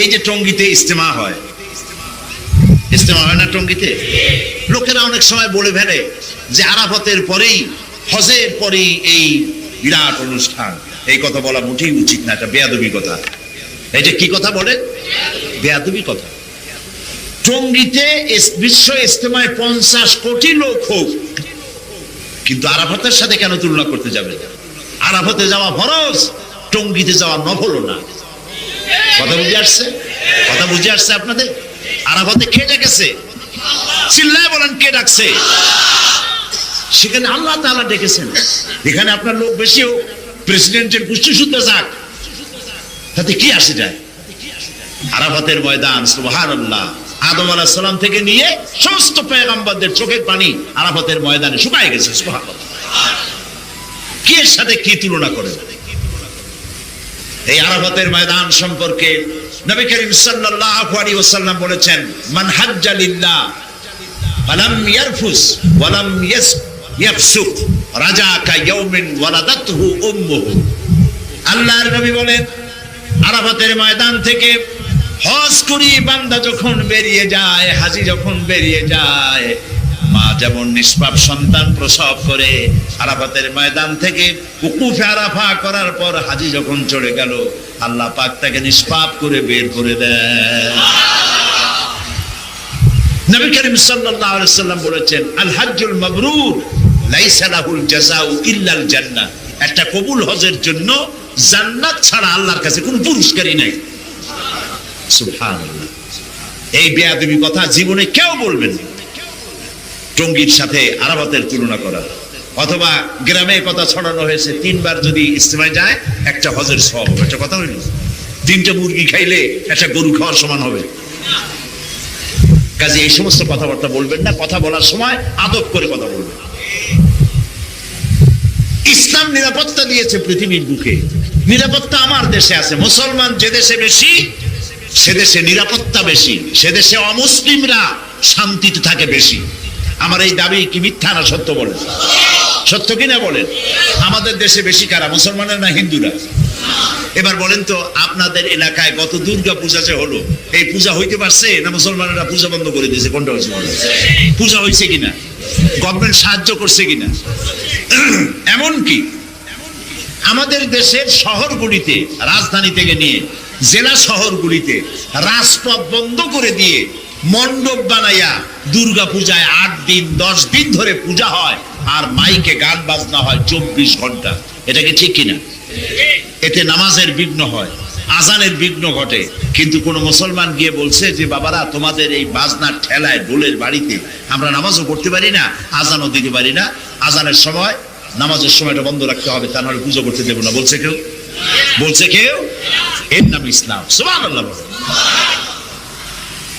এই যে টঙ্গীতে ইজতেমা হয় না টঙ্গীতে? লোকেরা অনেক সময় বলে ফেলে যে আরাফাতের পরেই, হজের পরেই এই বিরাট অনুষ্ঠান। এই কথা বলা মোটেই উচিত না, এটা বেয়াদবি কথা। এটা কি কথা বলে? বেয়াদবি কথা। টঙ্গীতে বিশ্ব ইজতেমায় 50 কোটি লোক হোক, কিন্তু আরাফাতের সাথে কেন তুলনা করতে যাবে? আরাফাতে যাওয়া ফরজ, টঙ্গীতে যাওয়া নফল না। কথা বুঝে আসছে? কথা বুঝে আসছে আপনাদের? আরাফাতে কে ডেকেছে? চিল্লায় বলেন, কে ডাকছে? সেখানে আল্লাহ তাআলা ডেকেছেন। এখানে আপনার লোক বেশি হোক, প্রেসিডেন্টের পুষ্টি শুদ্ধ যাক, তাতে কি আসে যায়? আরাফাতের ময়দান, সুবহানাল্লাহ, আদম আলাইহিস সালাম থেকে নিয়ে সমস্ত পয়গম্বরদের চোখের পানি আরাফাতের ময়দানে শুকায় গেছে। সুবহানাল্লাহ। কি এর সাথে কি তুলনা করে? এই আরাফাতের ময়দান সম্পর্কে নবী করিম সাল্লাল্লাহু আলাইহি ওয়াসাল্লাম বলেছেন, মান হাজ্জা লিল্লাহ ফালাম ইয়ারফুস ওয়ালাম ইয়াফসুক রাজাকা ইয়াউমিন ওয়ালাদাতহু উম্মুহু। আল্লাহর নবী বলেন, আরাফাতের ময়দান থেকে হজ করি বান্দা যখন বেরিয়ে যায়, হাজী যখন বেরিয়ে যায়, মা যেমন নিষ্পাপ সন্তান প্রসব করে, আরাফাতের ময়দান থেকে উকুফে আরাফা করার পর হাজী যখন চলে গেল, আল্লাহ পাক তাকে নিষ্পাপ করে বের করে দেন। নবী করিম সাল্লাল্লাহু আলাইহি ওয়াসাল্লাম বলেছেন, আল হাজ্জুল মাবরুর লাইসা লাহুল জাযাউ ইল্লাল জান্নাহ। একটা কবুল হজের জন্য জান্নাত ছাড়া আল্লাহর কাছে কোনো পুরস্কারই নাই। সুবহানাল্লাহ। এই বেয়াদবি কথা জীবনে কেউ বলবেন না, টঙ্গীর সাথে আরাফাতের তুলনা করা। অথবা গ্রামে কথা ছড়ানো হয়েছে, 3 বার যদি ইজতেমায় যায় একটা হজের সওয়াব হবে। একটা কথা হইল, 3টা মুরগি খাইলে একটা গরু খাওয়ার সমান হবে। কাজে এই সমস্ত কথাবার্তা বলবেন না। কথা বলার সময় আদব করে কথা বলবেন। ইসলাম নিরাপত্তা দিয়েছে পৃথিবীর বুকে। নিরাপত্তা আমার দেশে আছে। মুসলমান যে দেশে বেশি, সে দেশে নিরাপত্তা বেশি, সে দেশে অমুসলিমরা শান্তিতে থাকে বেশি। আমার এই দাবি কি মিথ্যা না সত্য বলেন? সত্য কিনা বলেন? আমাদের দেশে বেশি কারা, মুসলমানের না হিন্দুরা? এবার বলেন তো, আপনাদের এলাকায় গত দুর্গা পূজা যে হলো, এই পূজা হইতে পারছে না মুসলমানেরা পূজা বন্ধ করে দিয়েছে? কোনটা হয়েছে? পূজা হয়েছে কিনা? গভর্নমেন্ট সাহায্য করছে কিনা? এমনকি আমাদের দেশের শহরগুলিতে, রাজধানী থেকে নিয়ে জেলা শহরগুলিতে রাজপথ বন্ধ করে দিয়ে মণ্ডপ বানাইয়া দুর্গা পূজায় 8 দিন 10 দিন ধরে পূজা হয়, আর মাইকে গান বাজনা হয় 24 ঘন্টা। এটা কি ঠিক কিনা? এতে নামাজের বিঘ্ন হয়, আজানের বিঘ্ন ঘটে। কিন্তু কোন মুসলমান গিয়ে বলছে যে বাবারা, তোমাদের এই বাজনার ঠেলায় ঢোলের বাড়িতে আমরা নামাজও পড়তে পারি না, আজানও দিতে পারি না, আজানের সময় নামাজের সময়টা বন্ধ রাখতে হবে, তা নাহলে পুজো করতে দেবো না। বলছে কেউ? বলছে কেউ? এর নাম ইসলাম। সুবহানাল্লাহ।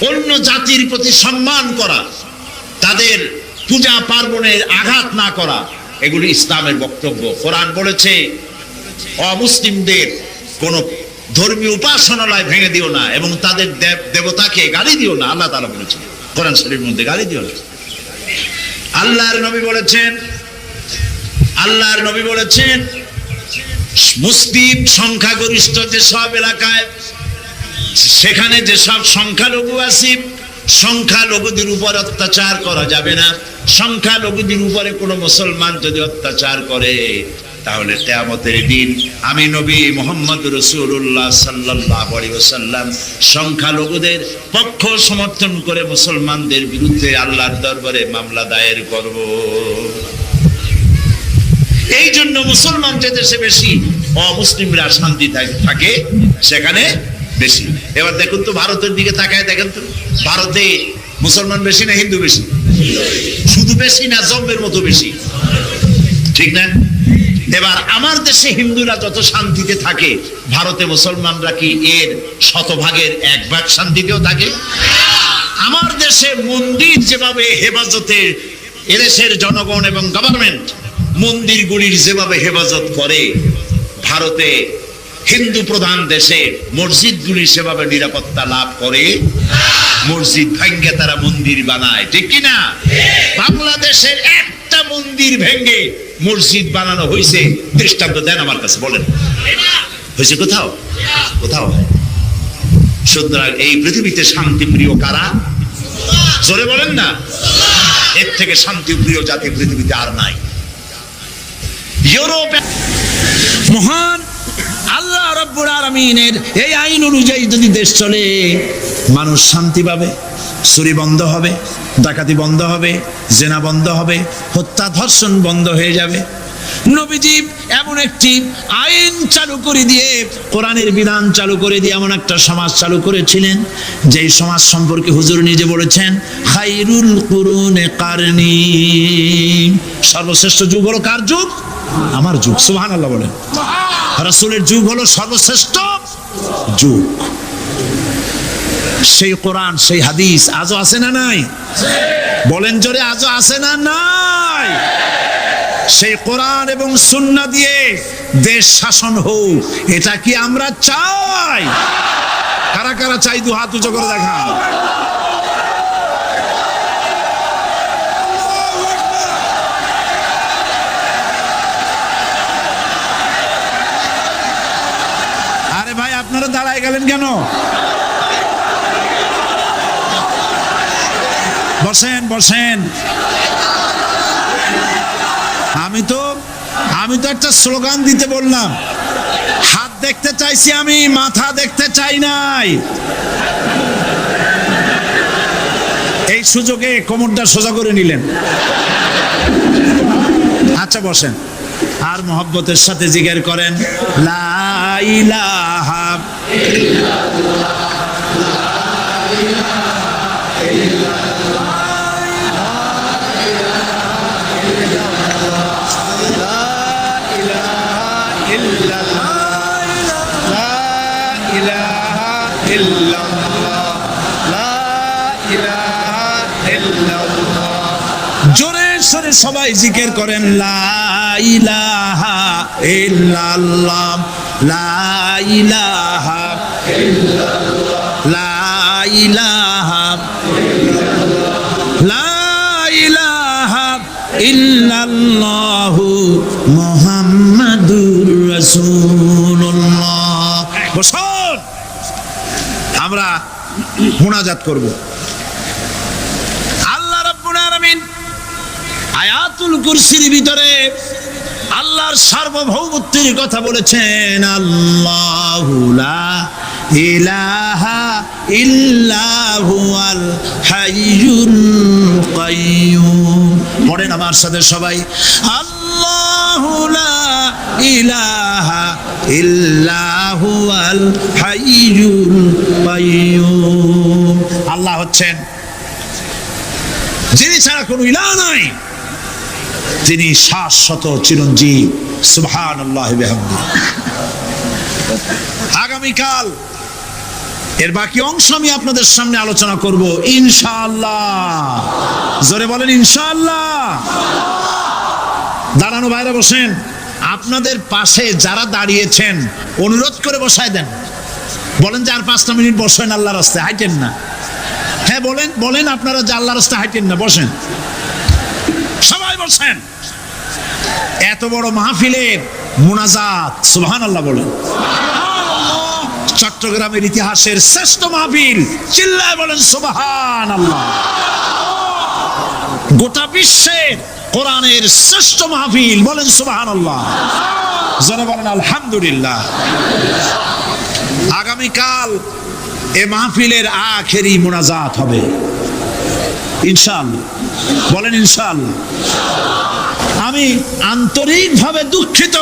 অন্য জাতির প্রতি সম্মান করা, তাদের পূজা পার্বণের আঘাত না করা, এগুলি ইসলামের বক্তব্য। কোরআন বলেছে, অমুসলিমদের কোন ধর্মীয় উপাসনালয় ভেঙে দিও না এবং তাদের দেবতাকে গালি দিও না। আল্লাহ তাআলা বলেছেন কোরআন শরীফের মধ্যে, গালি দিও না। আল্লাহর নবী বলেছেন মুসলিম সংখ্যাগরিষ্ঠ যেসব এলাকায়, সেখানে যেসব সংখ্যালঘু আছে, সংখ্যালঘুদের উপর অত্যাচার করা যাবে না। সংখ্যালঘুদের উপরে কোনো মুসলমান যদি অত্যাচার করে, তাহলে কিয়ামতের দিন আমি নবী মুহাম্মদ রাসূলুল্লাহ সাল্লাল্লাহু আলাইহি ওয়াসাল্লাম সংখ্যালঘুদের পক্ষ সমর্থন করে মুসলমানদের বিরুদ্ধে আল্লাহর দরবারে মামলা দায়ের করব। এই জন্য মুসলমান যে দেশে বেশি, অমুসলিমরা শান্তি থাকে সেখানে বেশি। এবার দেখুন তো, ভারতের দিকে তাকায় দেখেন তো, ভারতে মুসলমান বেশি না হিন্দু বেশি? শুধু বেশি না, জম্মের মতো বেশি, ঠিক না? এবার আমার দেশে হিন্দুরা যত শান্তিতে থাকে, ভারতে মুসলমানরা কি এর 100% শান্তিতেও থাকে? আমার দেশে মন্দির যেভাবে হেফাজতে, এদেশের জনগণ এবং গভর্নমেন্ট মন্দিরগুলির যেভাবে হেফাজত করে, ভারতে হিন্দু প্রধান দেশে মসজিদগুলি সেভাবে নিরাপত্তা লাভ করে। মসজিদ ভেঙ্গে তারা মন্দির বানায়, ঠিক কিনা? বাংলাদেশের একটা মন্দির ভেঙ্গে মসজিদ বানানো হয়েছে, দৃষ্টান্ত দেন আমার কাছে, বলেন হয়েছে কোথাও? কোথাও সুতরাং এই পৃথিবীতে শান্তিপ্রিয় কারা? জোরে বলেন না। এর থেকে শান্তিপ্রিয় জাতি পৃথিবীতে আর নাই। ইউরোপে মহান আল্লাহ রাব্বুল আলামিনের এই আইন অনুযায়ী যদি দেশ চলে, মানুষ শান্তি পাবে, চুরি বন্ধ হবে, ডাকাতি বন্ধ হবে, জেনা বন্ধ হবে, হত্যা ধর্ষণ বন্ধ হয়ে যাবে। নবীজি এমন একটি আইন চালু করে দিয়ে, কোরআনের বিধান চালু করে দিয়ে এমন একটা সমাজ চালু করেছিলেন, যেই সমাজ সম্পর্কে হুজুর নিজে বলেছেন, খায়রুল কুরুনে কারনি, সর্বশ্রেষ্ঠ যুগ হলো কার যুগ? আমার যুগ। সুবহানাল্লাহ বলেন। রাসূলের যুগ হলো সর্বশ্রেষ্ঠ যুগ। সেই কোরআন, সেই হাদিস আজও আছে না নাই? বলেন জোরে, আজও আছে না নাই? সেই কোরআন এবং সুন্নাহ দিয়ে দেশ শাসন হোক, এটা কি আমরা চাই? কারা কারা চাই? দু হাত উঁচু করে দেখান। আরে ভাই, আপনারা দাঁড়ায় গেলেন কেন? বসেন বসেন। আমি তো একটা স্লোগান দিতে বললাম। হাত দেখতে চাইছি আমি, মাথা দেখতে চাই নাই। এই সুযোগে কোমরটা সোজা করে নিলেন। আচ্ছা বসেন, আর মহব্বতের সাথে জিকির করেন, লা ইলাহা জোরে সরে সবাই জিকির করেন, লা ইলাহা ইল্লাল্লাহ, লা ইলাহা ইল্লাল্লাহ, লা ইলাহা লা ইলাহা ইল্লাল্লাহু মুহাম্মাদুর রাসূলুল্লাহ। বসুন, আমরা মুনাজাত করব। আল্লাহ রাব্বুল আলামিন আয়াতুল কুরসির ভিতরে আল্লাহর সার্বভৌমত্বের কথা বলেছেন, আল্লাহু লা ইলাহা ইল্লা হুয়াল হাইয়ুল কাইয়্যুম। পড়েন আমার সাথে সবাই, আল্লাহু লা ইলাহা ইল্লা হুয়াল হাইয়ুল কাইয়্যুম। আল্লাহ হচ্ছেন যিনি ছাড়া কোনো ইলাহ নাই, তিনি শাশ্বত চিরঞ্জীব। সুবহানাল্লাহি বিহামদিহি। আগামীকাল এর বাকি অংশ আমি আপনাদের সামনে আলোচনা করব ইনশাআল্লাহ। জোরে বলেন ইনশাআল্লাহ। দাঁড়ানো ভাইরা বসেন। আপনাদের পাশে যারা দাঁড়িয়েছেন অনুরোধ করে বসায় দেন। বলেন যে আর 5টা মিনিট বসেন, আল্লাহর রাস্তায় হাঁটেন না। হ্যাঁ বলেন, বলেন আপনারা যে আল্লাহর রাস্তায় হাঁটেন না, বসেন, সবাই বসেন। এত বড় মাহফিলের মুনাজাত, সুবহানাল্লাহ বলেন। চট্টগ্রামের ইতিহাসের শ্রেষ্ঠ মাহফিল, চিল্লায় বলেন সুবহানাল্লাহ। গোটা বিশ্বের কোরআনের শ্রেষ্ঠ মাহফিল, বলেন সুবহানাল্লাহ। জোরে বলেন আলহামদুলিল্লাহ। আগামীকাল এ মাহফিলের আখেরি মুনাজাত হবে ইনশাআল্লাহ। বলেন ইনশাআল্লাহ। আমি আন্তরিকভাবে দুঃখিত,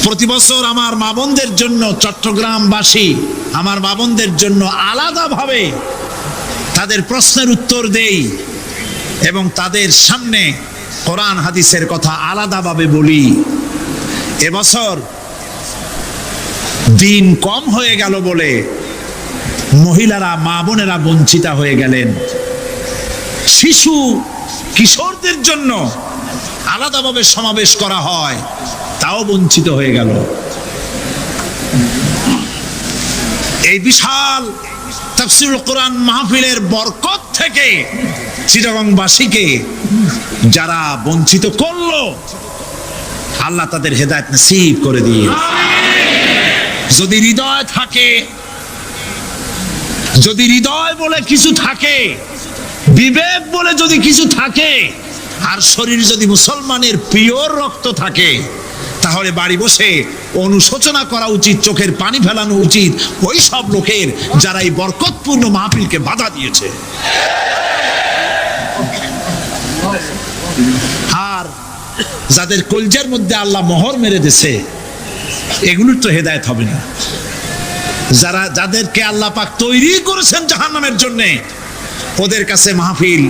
প্রতি বছর আমার মা বোনদের জন্য, চট্টগ্রামবাসী আমার মা বোনদের জন্য আলাদাভাবে তাদের প্রশ্নের উত্তর দেই এবং তাদের সামনে কোরআন হাদিসের কথা আলাদাভাবে বলি। এবছর দিন কম হয়ে গেল বলে মহিলারা, মা বোনেরা বঞ্চিতা হয়ে গেলেন। শিশু কিশোরদের জন্য আলাদাভাবে সমাবেশ করা হয়, তাও বঞ্চিত হয়ে গেল। এই বিশাল তাফসীরুল কোরআন মাহফিলের বরকত থেকে চিটাগংবাসীকে যারা বঞ্চিত করলো, আল্লাহ তাদের হেদায়েত নসিব করে দিয়ে। যদি হৃদয় থাকে যদি হৃদয় বলে কিছু থাকে, বিবেক বলে যদি কিছু থাকে, আর শরীর যদি মুসলমানের পিওর রক্ত থাকে, তাহলে বাড়ি বসে অনুশোচনা করা উচিত, চোখের পানি ফেলানো উচিত ওই সব লোকের যারা এই বরকতপূর্ণ মাহফিলকে বাধা দিয়েছে। আর যাদের কলজার মধ্যে আল্লাহ মোহর মেরে দিয়েছে, এগুলোর তো হেদায়েত হবে না। যাদেরকে আল্লাহ পাক তৈরি করেছেন জাহান্নামের জন্য, ওদের কাছে মাহফিল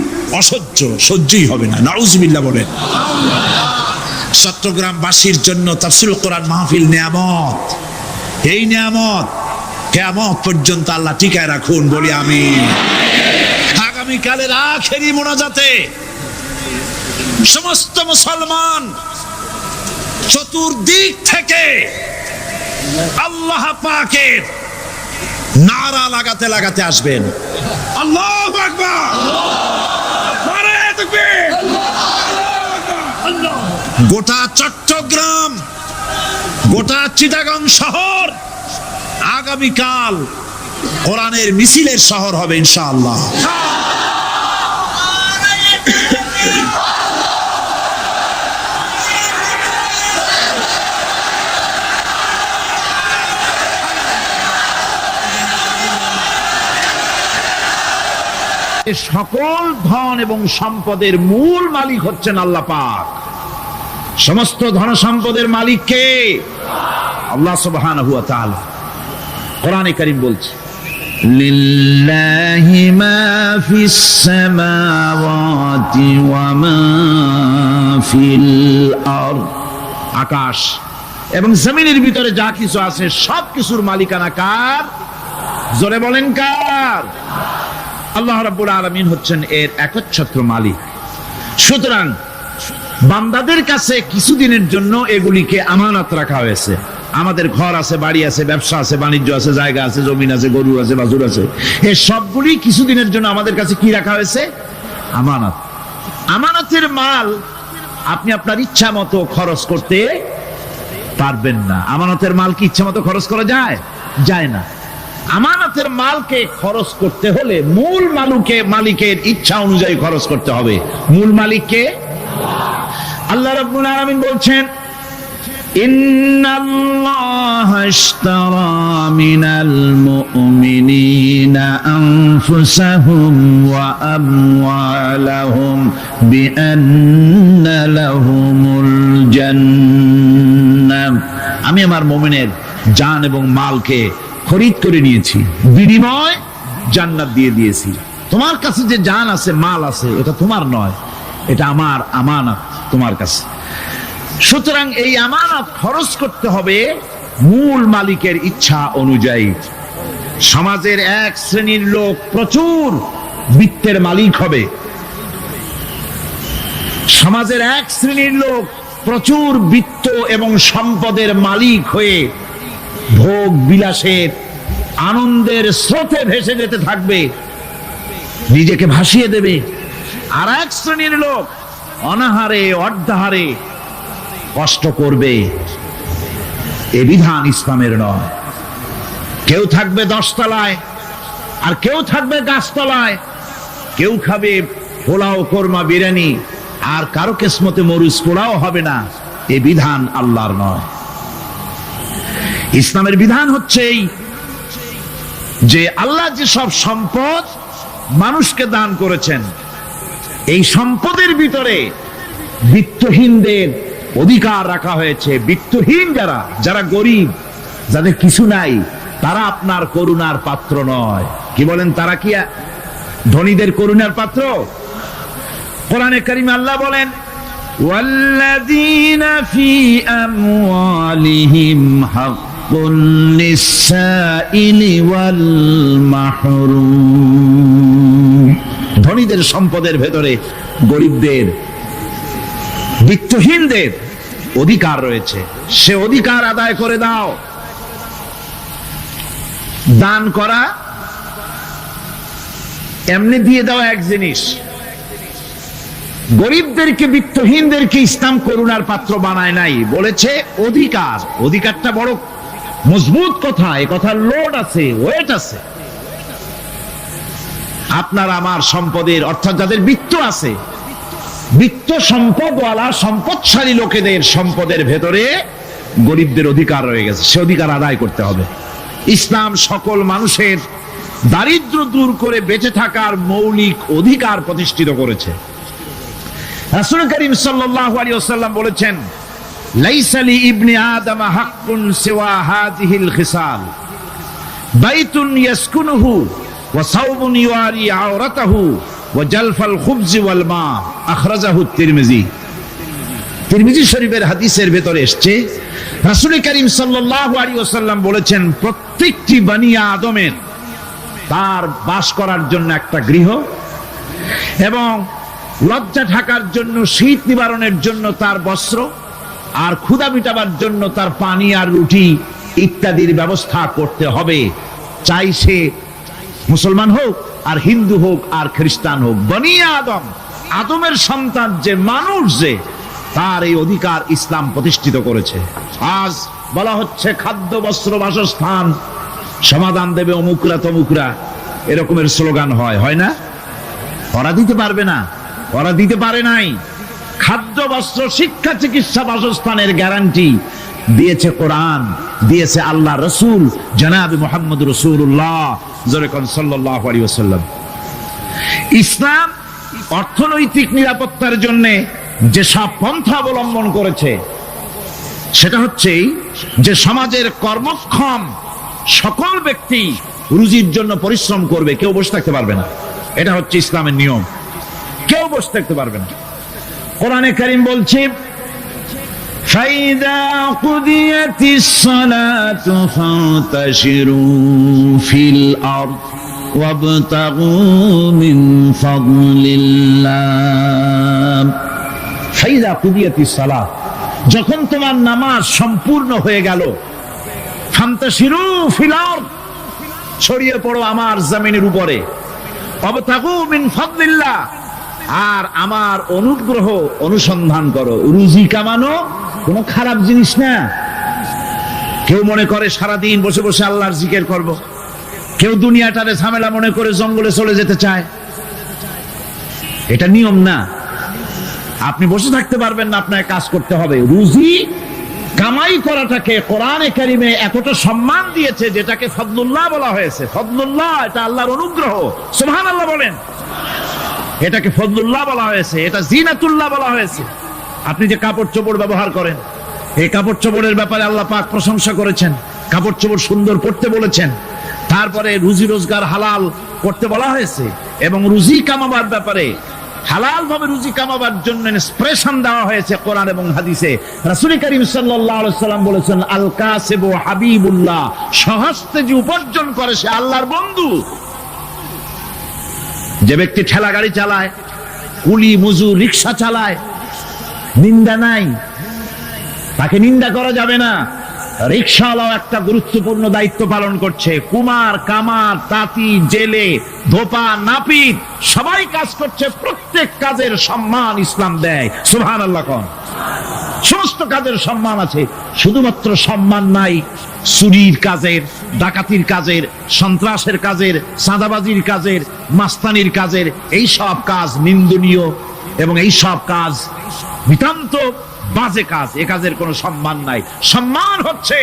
সহ্যই হবে না। নাউজুবিল্লাহ বলেন। চট্টগ্রামবাসীর জন্য তাফসীরুল কোরআন মাহফিল নিয়ামত। এই নিয়ামত কিয়ামত পর্যন্ত আল্লাহ টিকায় রাখুন, বলি আমিন। আগামীকালের আখেরি মোনাজাতে সমস্ত মুসলমান চতুর্দিক থেকে আল্লাহ পাকের নারা লাগাতে লাগাতে আসবেন। আল্লাহু আকবার, নারায়ে তাকবীর। গোটা চট্টগ্রাম, গোটা চিটাগাং শহর আগামীকাল কোরআনের মিছিলের শহর হবে ইনশাআল্লাহ। সকল ধন এবং সম্পদের মূল মালিক হচ্ছেন আল্লাহ পাক। সমস্ত ধন সম্পদের মালিক কে? আল্লাহ সুবহানাহু ওয়া তাআলা। কোরআনে কারীম বলছে, লিল্লাহি মা ফিস সামাওয়াতি ওয়া মা ফিল আরদ। আকাশ এবং জমিনের ভিতরে যা কিছু আছে সব কিছুর মালিকানা কার? জোরে বলেন কার? আল্লাহ রাব্বুল আলামিন হচ্ছেন এর একচ্ছত্র মালিক। সুতরাং বান্দাদের কাছে কিছুদিনের জন্য এগুলিকে আমানত রাখা হয়েছে। আমাদের ঘর আছে, বাড়ি আছে, ব্যবসা আছে, বাণিজ্য আছে, জায়গা আছে, জমিন আছে, গরু আছে, বাছুর আছে, এই সবগুলি কিছুদিনের জন্য আমাদের কাছে কি রাখা হয়েছে? আমানত। আমানতের মাল আপনি আপনার ইচ্ছা মতো খরচ করতে পারবেন না। আমানতের মাল কি ইচ্ছা মতো খরচ করা যায়? যায় না। আমানতের মালকে খরচ করতে হলে মূল মালিকের ইচ্ছা অনুযায়ী খরচ করতে হবে। মূল মালিককে আল্লাহ রাব্বুল আলামিন বলছেন, ইন্নাল্লাহা ইশতারা মিনাল মুমিনিনা আনফুসাহুম ওয়া আমওয়ালাহুম বিআন্না লাহুমুল জান্নাহ। আমি আমার মুমিনের জান এবং মালকে খরিদ করে নিয়েছি, বিনিময় জান্নাত দিয়ে দিয়েছি। তোমার কাছে যে জান আছে, মাল আছে, এটা তোমার নয়, এটা আমার আমানত তোমার কাছে। সুতরাং এই আমানত খরচ করতে হবে মূল মালিকের ইচ্ছা অনুযায়ী। সমাজের এক শ্রেণীর লোক প্রচুর বিত্তের মালিক হবে, সমাজের এক শ্রেণীর লোক প্রচুর বিত্ত এবং সম্পদের মালিক হয়ে ভোগ বিলাসের আনন্দের স্রোতে ভেসে যেতে থাকবে, নিজেকে ভাসিয়ে দেবে। আর এক শ্রেণীর লোক অনাহারে অর্ধাহারে কষ্ট করবে। এ বিধান ইসলামের নয়। কেউ থাকবে 10 তলায় আর কেউ থাকবে গাছতলায়, কেউ খাবে পোলাও, কোরমা, বিরিয়ানি, আর কারো কিসমতে মরিচ পোলাও হবে না। এ বিধান আল্লাহর নয়। ইসলামের বিধান হচ্ছে এই যে আল্লাহ যে সব সম্পদ মানুষকে দান করেছেন, এই সম্পদের ভিতরে বিত্তহীনদের অধিকার রাখা হয়েছে। বিত্তহীন যারা গরিব, যাদের কিছু নাই, তারা আপনার করুণার পাত্র নয়। কি বলেন? তারা কি ধনীদের করুণার পাত্র? কোরআনে কারিমে আল্লাহ বলেন, ওয়াল্লাযীনা ফি আমওয়ালিহিম হাক্কুন লিস-সাইলি ওয়াল মাহরুম। ধনীদের সম্পদের ভেতরে গরিবদের, বিত্তহীনদের অধিকার রয়েছে। সে অধিকার আদায় করে দাও। দান করা এমনি দিয়ে দাও এক জিনিস, গরিবদেরকে, বিত্তহীনদেরকে ইসলাম করুণার পাত্র বানায় নাই, বলেছে অধিকার। অধিকারটা বড় মজবুত কথা, এ কথার লোড আছে, ওয়েট আছে। আপনার আমার সম্পদের, অর্থাৎ যাদের বিত্ত আছে, বিত্ত সম্পদওয়ালা সম্পদশালী লোকেদের সম্পদের ভেতরে গরিবদের অধিকার রয়ে গেছে, সে অধিকার আদায় করতে হবে। ইসলাম সকল মানুষের দারিদ্র দূর করে বেঁচে থাকার মৌলিক অধিকার প্রতিষ্ঠিত করেছে। রাসূল করিম সাল্লাল্লাহু আলাইহি ওয়াসাল্লাম বলেছেন, লাইসা লি ইবনি আদম হাক্কুন সিওয়া হাযিহিল খিসাল, বাইতুন ইয়াসকুনুহু ওয়া সাওবুন ইউআরি আওরাতাহু ওয়া জালফাল খুবজ ওয়াল মা, আখরাজাহু তিরমিজি। তিরমিজি শরীফের হাদিসের ভেতরে এসেছে, রাসূল করিম সাল্লাল্লাহু আলাইহি ওয়াসাল্লাম বলেছেন, প্রত্যেকটি বনি আদমের তার বাস করার জন্য একটা গৃহ, এবং লজ্জা ঢাকার জন্য, শীত নিবারণের জন্য তার বস্ত্র, আর ক্ষুধা মিটাবার জন্য তার পানি আর রুটি ইত্যাদির ব্যবস্থা করতে হবে, চাই সে মুসলমান হোক আর হিন্দু হোক আর খ্রিস্টান হোক। বনি আদম, আদমের সন্তান যে মানুষ, যে তার এই অধিকার ইসলাম প্রতিষ্ঠিত করেছে। আজ বলা হচ্ছে খাদ্য, বস্ত্র, বাসস্থান সমাধান দেবে অমুকরা তমুকরা, এরকমের স্লোগান হয় না? ওরা দিতে পারবে না, ওরা দিতে পারে নাই। খাদ্য, বস্ত্র, শিক্ষা, চিকিৎসা, বাসস্থানের গ্যারান্টি দিয়েছে কোরআন, দিয়েছে আল্লাহ রসুল জনাব মুহাম্মদ রাসূলুল্লাহ সাল্লাল্লাহু আলাইহি ওয়াসাল্লাম। ইসলাম অর্থনৈতিক নিরাপত্তার জন্য যে সব পন্থা অবলম্বন করেছে, সেটা হচ্ছে যে সমাজের কর্মক্ষম সকল ব্যক্তি রুজির জন্য পরিশ্রম করবে, কেউ বসে থাকতে পারবে না। এটা হচ্ছে ইসলামের নিয়ম, কেউ বসে থাকতে পারবে না। কোরআনে কারীম বলছে, ফাইদা কুদিয়াতিস সালাতু ফান্তাশিরু ফিল আরদ ওয়াবতাগু মিন ফাদলিল্লাহ। ফাইদা কুদিয়াতিস সালাত, যখন তোমার নামাজ সম্পূর্ণ হয়ে গেল, ফান্তাশিরু ফিল আরদ, ছড়িয়ে পড়ো আমার জমিনের উপরে, ওয়াবতাগু মিন ফাদলিল্লাহ, আর আমার অনুগ্রহ অনুসন্ধান করো। রুজি কামানো কোনো খারাপ জিনিস না। কেউ মনে করে সারাদিন বসে বসে আল্লাহর জিকির করব, কেউ দুনিয়াটারে ঝামেলা মনে করে জঙ্গলে চলে যেতে চায়। এটা নিয়ম না। আপনি বসে থাকতে পারবেন না, আপনাকে কাজ করতে হবে। রুজি কামাই করাটাকে কোরআনে কারিমে এতটা সম্মান দিয়েছে, যেটাকে ফদলুল্লাহ বলা হয়েছে। ফদলুল্লাহ, এটা আল্লাহর অনুগ্রহ। সুবহানাল্লাহ বলেন। এটাকে ফদলুল্লাহ বলা হয়েছে, এটা জিনাতুল্লাহ বলা হয়েছে। আপনি যে কাপড় চোপড় ব্যবহার করেন, এই কাপড় চোপড়ের ব্যাপারে আল্লাহ পাক প্রশংসা করেছেন, কাপড় চোপড় সুন্দর পড়তে বলেছেন। তারপরে রুজি রোজগার হালাল করতে বলা হয়েছে, এবং রুজি কামাবার ব্যাপারে হালাল ভাবে রুজি কামাবার জন্য ইন্সপিরেশন দেওয়া হয়েছে কোরআন এবং হাদিসে। রাসূল করিম সাল্লাল্লাহু আলাইহি ওয়াসাল্লাম বলেছেন, আল কাসিবু হাবিবুল্লাহ, সহস্তে যে উপার্জন করে সে আল্লাহর বন্ধু। যে ব্যক্তি ঠেলা গাড়ি চালায়, কুলি মজুর, রিক্সা চালায়, নিন্দা নাই, তাকে নিন্দা করা যাবে না। রিক্সাওয়ালাও একটা গুরুত্বপূর্ণ দায়িত্ব পালন করছে। কুমার, কামার, তাঁতি, জেলে, ধোপা, নাপিত সবাই কাজ করছে। প্রত্যেক কাজের সম্মান ইসলাম দেয়। সুবহানাল্লাহ কোন। সমস্ত কাজের সম্মান আছে, শুধুমাত্র সম্মান নাই চুরির কাজের, ডাকাতির কাজের, সন্ত্রাসের কাজের, চাঁদাবাজির কাজের, মাস্তানির কাজের। এই সব কাজ নিন্দনীয়, এবং এই সব কাজ নিতান্ত বাজে কাজ। এ কাজের কোনো সম্মান নাই। সম্মান হচ্ছে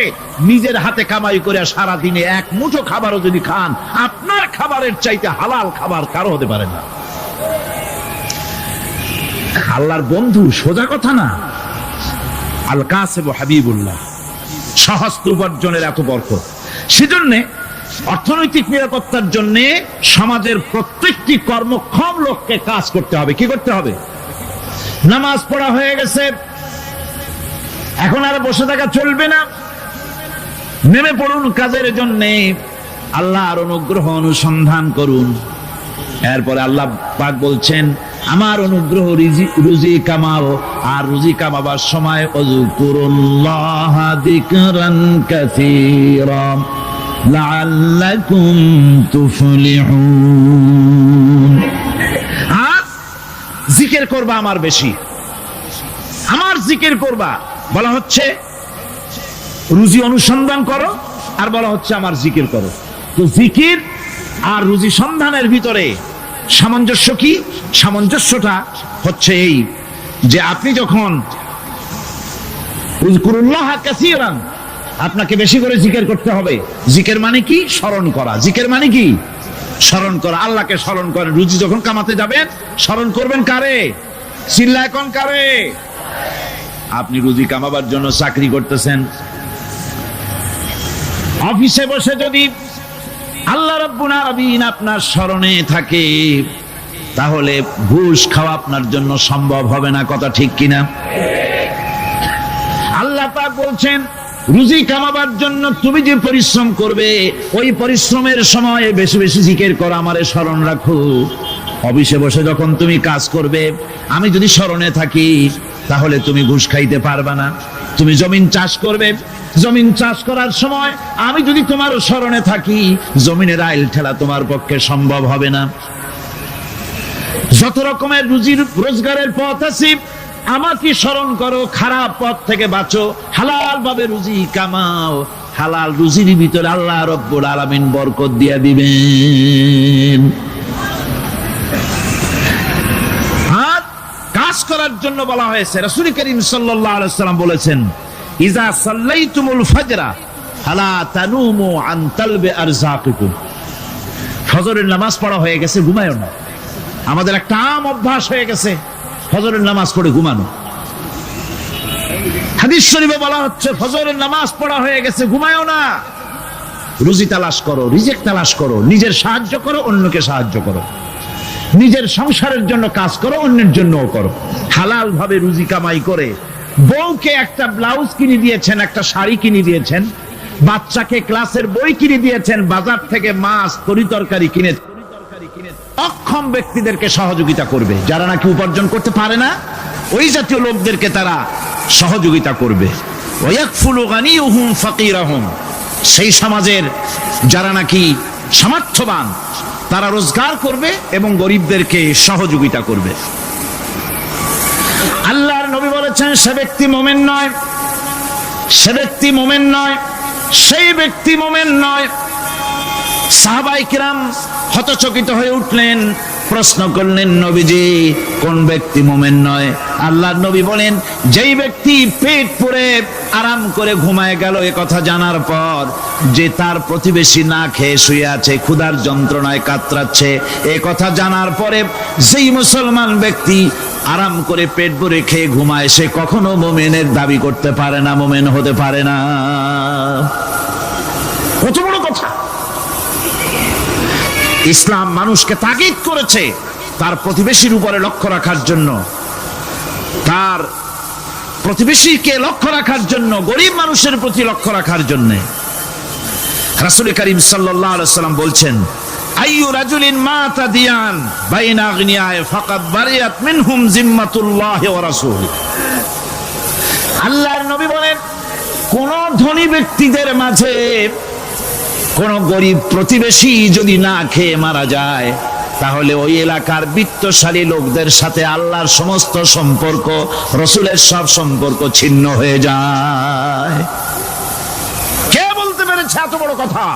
নিজের হাতে কামাই করে সারা দিনে এক মুঠো খাবারও যদি খান, আপনার খাবারের চাইতে হালাল খাবার কারো হতে পারে না। আল্লাহর বন্ধু সোজা কথা না। আল কাসিবু হাবিবুল্লাহ, সহস্ত উপার্জনের এত বরকত। সেজন্য অর্থনৈতিক নিরাপত্তার জন্য সমাজের প্রত্যেকটি কর্মক্ষম লোককে কাজ করতে হবে। কি করতে হবে? নামাজ পড়া হয়ে গেছে, এখন আর বসে থাকা চলবে না। নেমে পড়ুন কাজের জন্য, আল্লাহর অনুগ্রহ অনুসন্ধান করুন। এরপরে আল্লাহ পাক বলছেন, আমার অনুগ্রহ রুজি কামাও, আর রুজি কামাবার সময় উযকুরুল্লাহ যিকরান কাসীরা লাআল্লাকুম তুফলিহুন। আর জিকির করবা আমার বেশি, আমার জিকির করবা। বলা হচ্ছে রুজি অনুসন্ধান করো, আর বলা হচ্ছে আমার জিকির করো। তো জিকির আর রুজি সন্ধানের ভিতরে সামঞ্জস্য কি? সামঞ্জস্যটা হচ্ছে এই যে আপনি যখন উযকুরুল্লাহ কাসীরান, আপনাকে বেশি করে জিকির করতে হবে। জিকির মানে কি? স্মরণ করা। জিকির মানে কি? স্মরণ করা। আল্লাহকে স্মরণ করেন। রুজি যখন কামাতে যাবেন স্মরণ করবেন কারে? চিল্লায় কোন কারে? আপনি রুজি কামাবার জন্য চাকরি করতেছেন, অফিসে বসে যদি আল্লাহ রাব্বুল আলামিন আপনার স্মরণে থাকে, তাহলে ঘুষ খাওয়া আপনার জন্য সম্ভব হবে না। কথা ঠিক কিনা? আল্লাহ পাক বলছেন, রুজি কামাবার জন্য তুমি যে পরিশ্রম করবে, ওই পরিশ্রমের সময় বেশি বেশি জিকির করো, আমারে স্মরণ রাখো। অফিসে বসে যখন তুমি কাজ করবে, আমি যদি স্মরণে থাকি, তাহলে তুমি ঘুষ খাইতে পারবা না। তুমি জমিন চাষ করবে, জমিন চাষ করার সময় আমি যদি তোমার স্মরণে থাকি, জমিনের আইল ঠেলা তোমার পক্ষে সম্ভব হবে না। যত রকমের রুজির রোজগারের পথ আছে, আমাকে স্মরণ করো, খারাপ পথ থেকে বাঁচো, হালাল ভাবে রুজি কামাও। হালাল রুজির ভিতরে আল্লাহ রাব্বুল আলামিন বরকত দিয়ে দিবেন। আর কাজ করার জন্য বলা হয়েছে, রাসূল করিম সাল্লাল্লাহু আলাইহি ওয়াসাল্লাম বলেছেন, ইজা সাল্লাইতুমুল ফাজরা ফালা তানুমু আন তালবি আরযাকিকুম। ফজরের নামাজ পড়া হয়ে গেছে, ঘুমায়ও না। আমাদের একটা আম অভ্যাস হয়ে গেছে ফজরের নামাজ পড়ে ঘুমানো। হাদিস শরীফে বলা হচ্ছে, ফজরের নামাজ পড়া হয়ে গেছে, ঘুমায়ও না। রুজি তালাশ করো, রিজিক তালাশ করো, নিজের সাহায্য করো, অন্যকে সাহায্য করো, নিজের সংসারের জন্য কাজ করো, অন্যের জন্যও করো। হালাল ভাবে রুজি কামাই করে বউকে একটা ব্লাউজ কিনে দিয়েছেন, একটা শাড়ি কিনে দিয়েছেন, বাচ্চাকে ক্লাসের বই কিনে দিয়েছেন, বাজার থেকে মাছ তরিতরকারি কিনে অক্ষম ব্যক্তিদেরকে সহযোগিতা করবে। যারা নাকি উপার্জন করতে পারে না, ওই জাতীয় লোকদেরকে তারা সহযোগিতা করবে। ওয়াকফুলু গানিয়ুহুম ফাকিরাহুম, সেই সমাজের যারা নাকি সামর্থ্যবান, তারা রোজগার করবে এবং গরিবদেরকে সহযোগিতা করবে। আল্লাহর নবী বলেছেন, সে ব্যক্তি মুমিন নয়, সে ব্যক্তি মুমিন নয়, সেই ব্যক্তি মুমিন নয়। সাহাবায়ে কিরাম হতচকিত হয়ে উঠলেন, প্রশ্ন করলেন, নবীজি কোন ব্যক্তি মুমিন নয়? আল্লাহর নবী বলেন, যেই ব্যক্তি পেট পুরে আরাম করে ঘুমায় গেল, এ কথা জানার পর যে তার প্রতিবেশী না খেয়ে শুয়ে আছে, ক্ষুধার যন্ত্রণায় কাতরাচ্ছে, এ কথা জানার পরে যেই মুসলমান ব্যক্তি আরাম করে পেট ভরে খেয়ে ঘুমায়, সে কখনো মুমিনের দাবি করতে পারে না, মুমিন হতে পারে না। কত বড় কথা! ইসলাম মানুষকে তাগিদ করেছে তার প্রতিবেশীর উপরে লক্ষ্য রাখার জন্য, তার প্রতিবেশীকে লক্ষ্য রাখার জন্য, গরিব মানুষের প্রতি লক্ষ্য রাখার জন্য। রাসূল করিম সাল্লাল্লাহু আলাইহি ওয়াসাল্লাম বলছেন, আইয়ু রাজুলিন মাতা দিয়ান বাইনা আগনিয়ায়ে ফাকাদ বারিয়াত মিনহুম জিম্মাতুল্লাহি ওয়া রাসূলুহু। আল্লাহর নবী বলেন, কোন ধনী ব্যক্তিদের মাঝে কোন গরিব প্রতিবেশী যদি না খেয়ে মারা যায়, তাহলে ওই এলাকার বিত্তশালী লোকদের সাথে আল্লাহর সমস্ত সম্পর্ক, রসুলের সব সম্পর্ক ছিন্ন হয়ে যায়। কে বলতে পেরেছে এত বড় কথা?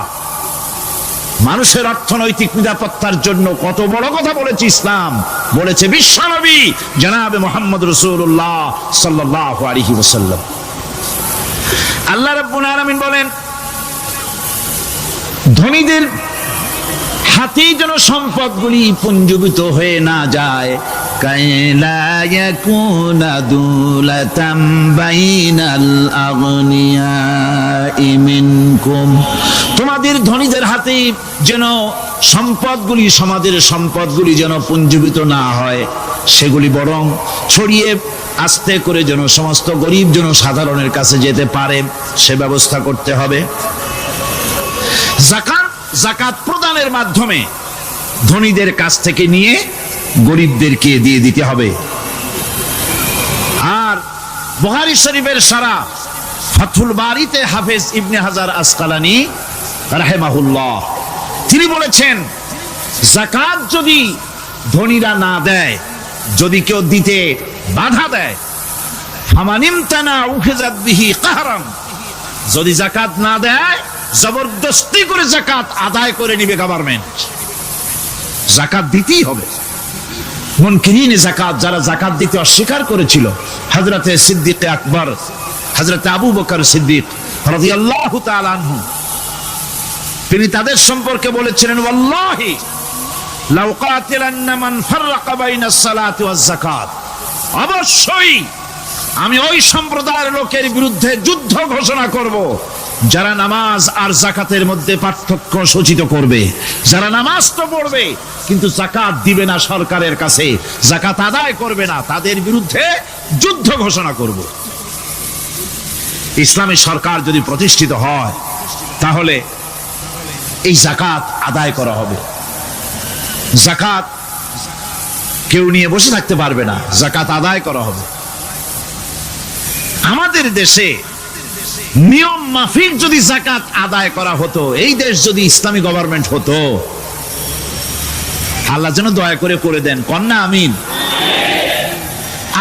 মানুষের অর্থনৈতিক নিরাপত্তার জন্য কত বড় কথা বলেছে ইসলাম, বলেছে বিশ্বনবী জনাবে মুহাম্মদ রাসূলুল্লাহ সাল্লাল্লাহু আলাইহি ওয়াসাল্লাম। আল্লাহ রাব্বুল আলামিন বলেন, ধনীদের হাতে যেন সম্পদগুলি পুঞ্জীভূত হয়ে না যায়, কাইলা ইয়াকুনা দুলাতাম বাইনাল আগনিয়াই মিনকুম। তোমাদের ধনীদের হাতে যেন সম্পদগুলি, সমাজের সম্পদগুলি যেন পুঞ্জীভূত না হয়, সেগুলি বরং ছড়িয়ে আস্তে করে যেন সমস্ত গরিব যেন সাধারণের কাছে যেতে পারে, সে ব্যবস্থা করতে হবে। যাকাত প্রদানের মাধ্যমে ধনীদের কাছ থেকে নিয়ে গরিবদেরকে দিয়ে দিতে হবে। আর বুখারী শরীফের সারা ফাথুল বারীতে হাফেজ ইবনে হাজার আসকালানী রাহিমাহুল্লাহ তিনি বলেছেন, যাকাত যদি ধনীরা না দেয়, যদি কেউ দিতে বাধা দেয়, ফামানিমতানা উখিযাত বিহি কাহরান, যদি যাকাত না দেয়, জবরদস্তি করে যাকাত আদায় করে নিবে গভর্নমেন্ট। জাকাত দিতেই হবে। মুনকিরিনে জাকাত, যারা জাকাত দিতে অস্বীকার করেছিল, হযরতে সিদ্দিক আকবর, হযরতে আবু বকর সিদ্দিক রাদিয়াল্লাহু তাআলা আনহু, তিনি তাদের সম্পর্কে বলেছিলেন, ওয়াল্লাহি লাউ কাতিলান্না মান ফাররাকা বাইনাস সালাতি ওয়াজ যাকাত, অবশ্যই আমি ওই সম্প্রদায়ের লোকের বিরুদ্ধে যুদ্ধ ঘোষণা করব যারা নামাজ আর যাকাতের মধ্যে পার্থক্য সূচিত করবে। যারা নামাজ তো পড়বে কিন্তু যাকাত দিবে না সরকারের কাছে, যাকাত আদায় করবে না, তাদের বিরুদ্ধে যুদ্ধ ঘোষণা করব। ইসলামী সরকার যদি প্রতিষ্ঠিত হয় তাহলে এই যাকাত আদায় করা হবে। যাকাত কেউ নিয়ে বসে থাকতে পারবে না, যাকাত আদায় করা হবে। আমাদের দেশে নিয়ম মাফিক যদি যাকাত আদায় করা হতো, এই দেশ যদি ইসলামী গভর্নমেন্ট হতো, আল্লাহ যেন দয়া করে দেন, কন্যা আমিন।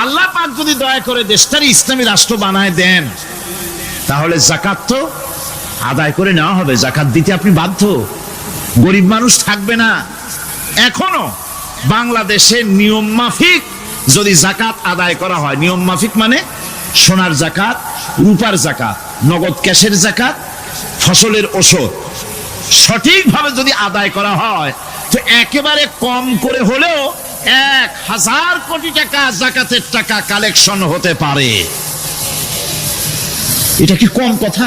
আল্লাহ পাক যদি দয়া করে দেশটার ইসলামী রাষ্ট্র বানায় দেন, তাহলে যাকাত তো আদায় করে নেওয়া হবে। যাকাত দিতে আপনি বাধ্য, গরিব মানুষ থাকবে না। এখনো বাংলাদেশে নিয়ম মাফিক যদি যাকাত আদায় করা হয়, নিয়ম মাফিক মানে সোনার যাকাত, রূপার যাকাত, নগদ ক্যাশের যাকাত, ফসলের ওষুধ সঠিকভাবে যদি আদায় করা হয়, তো একেবারে কম করে হলেও 1000 কোটি টাকা যাকাতের টাকা কালেকশন হতে পারে। এটা কি কম কথা?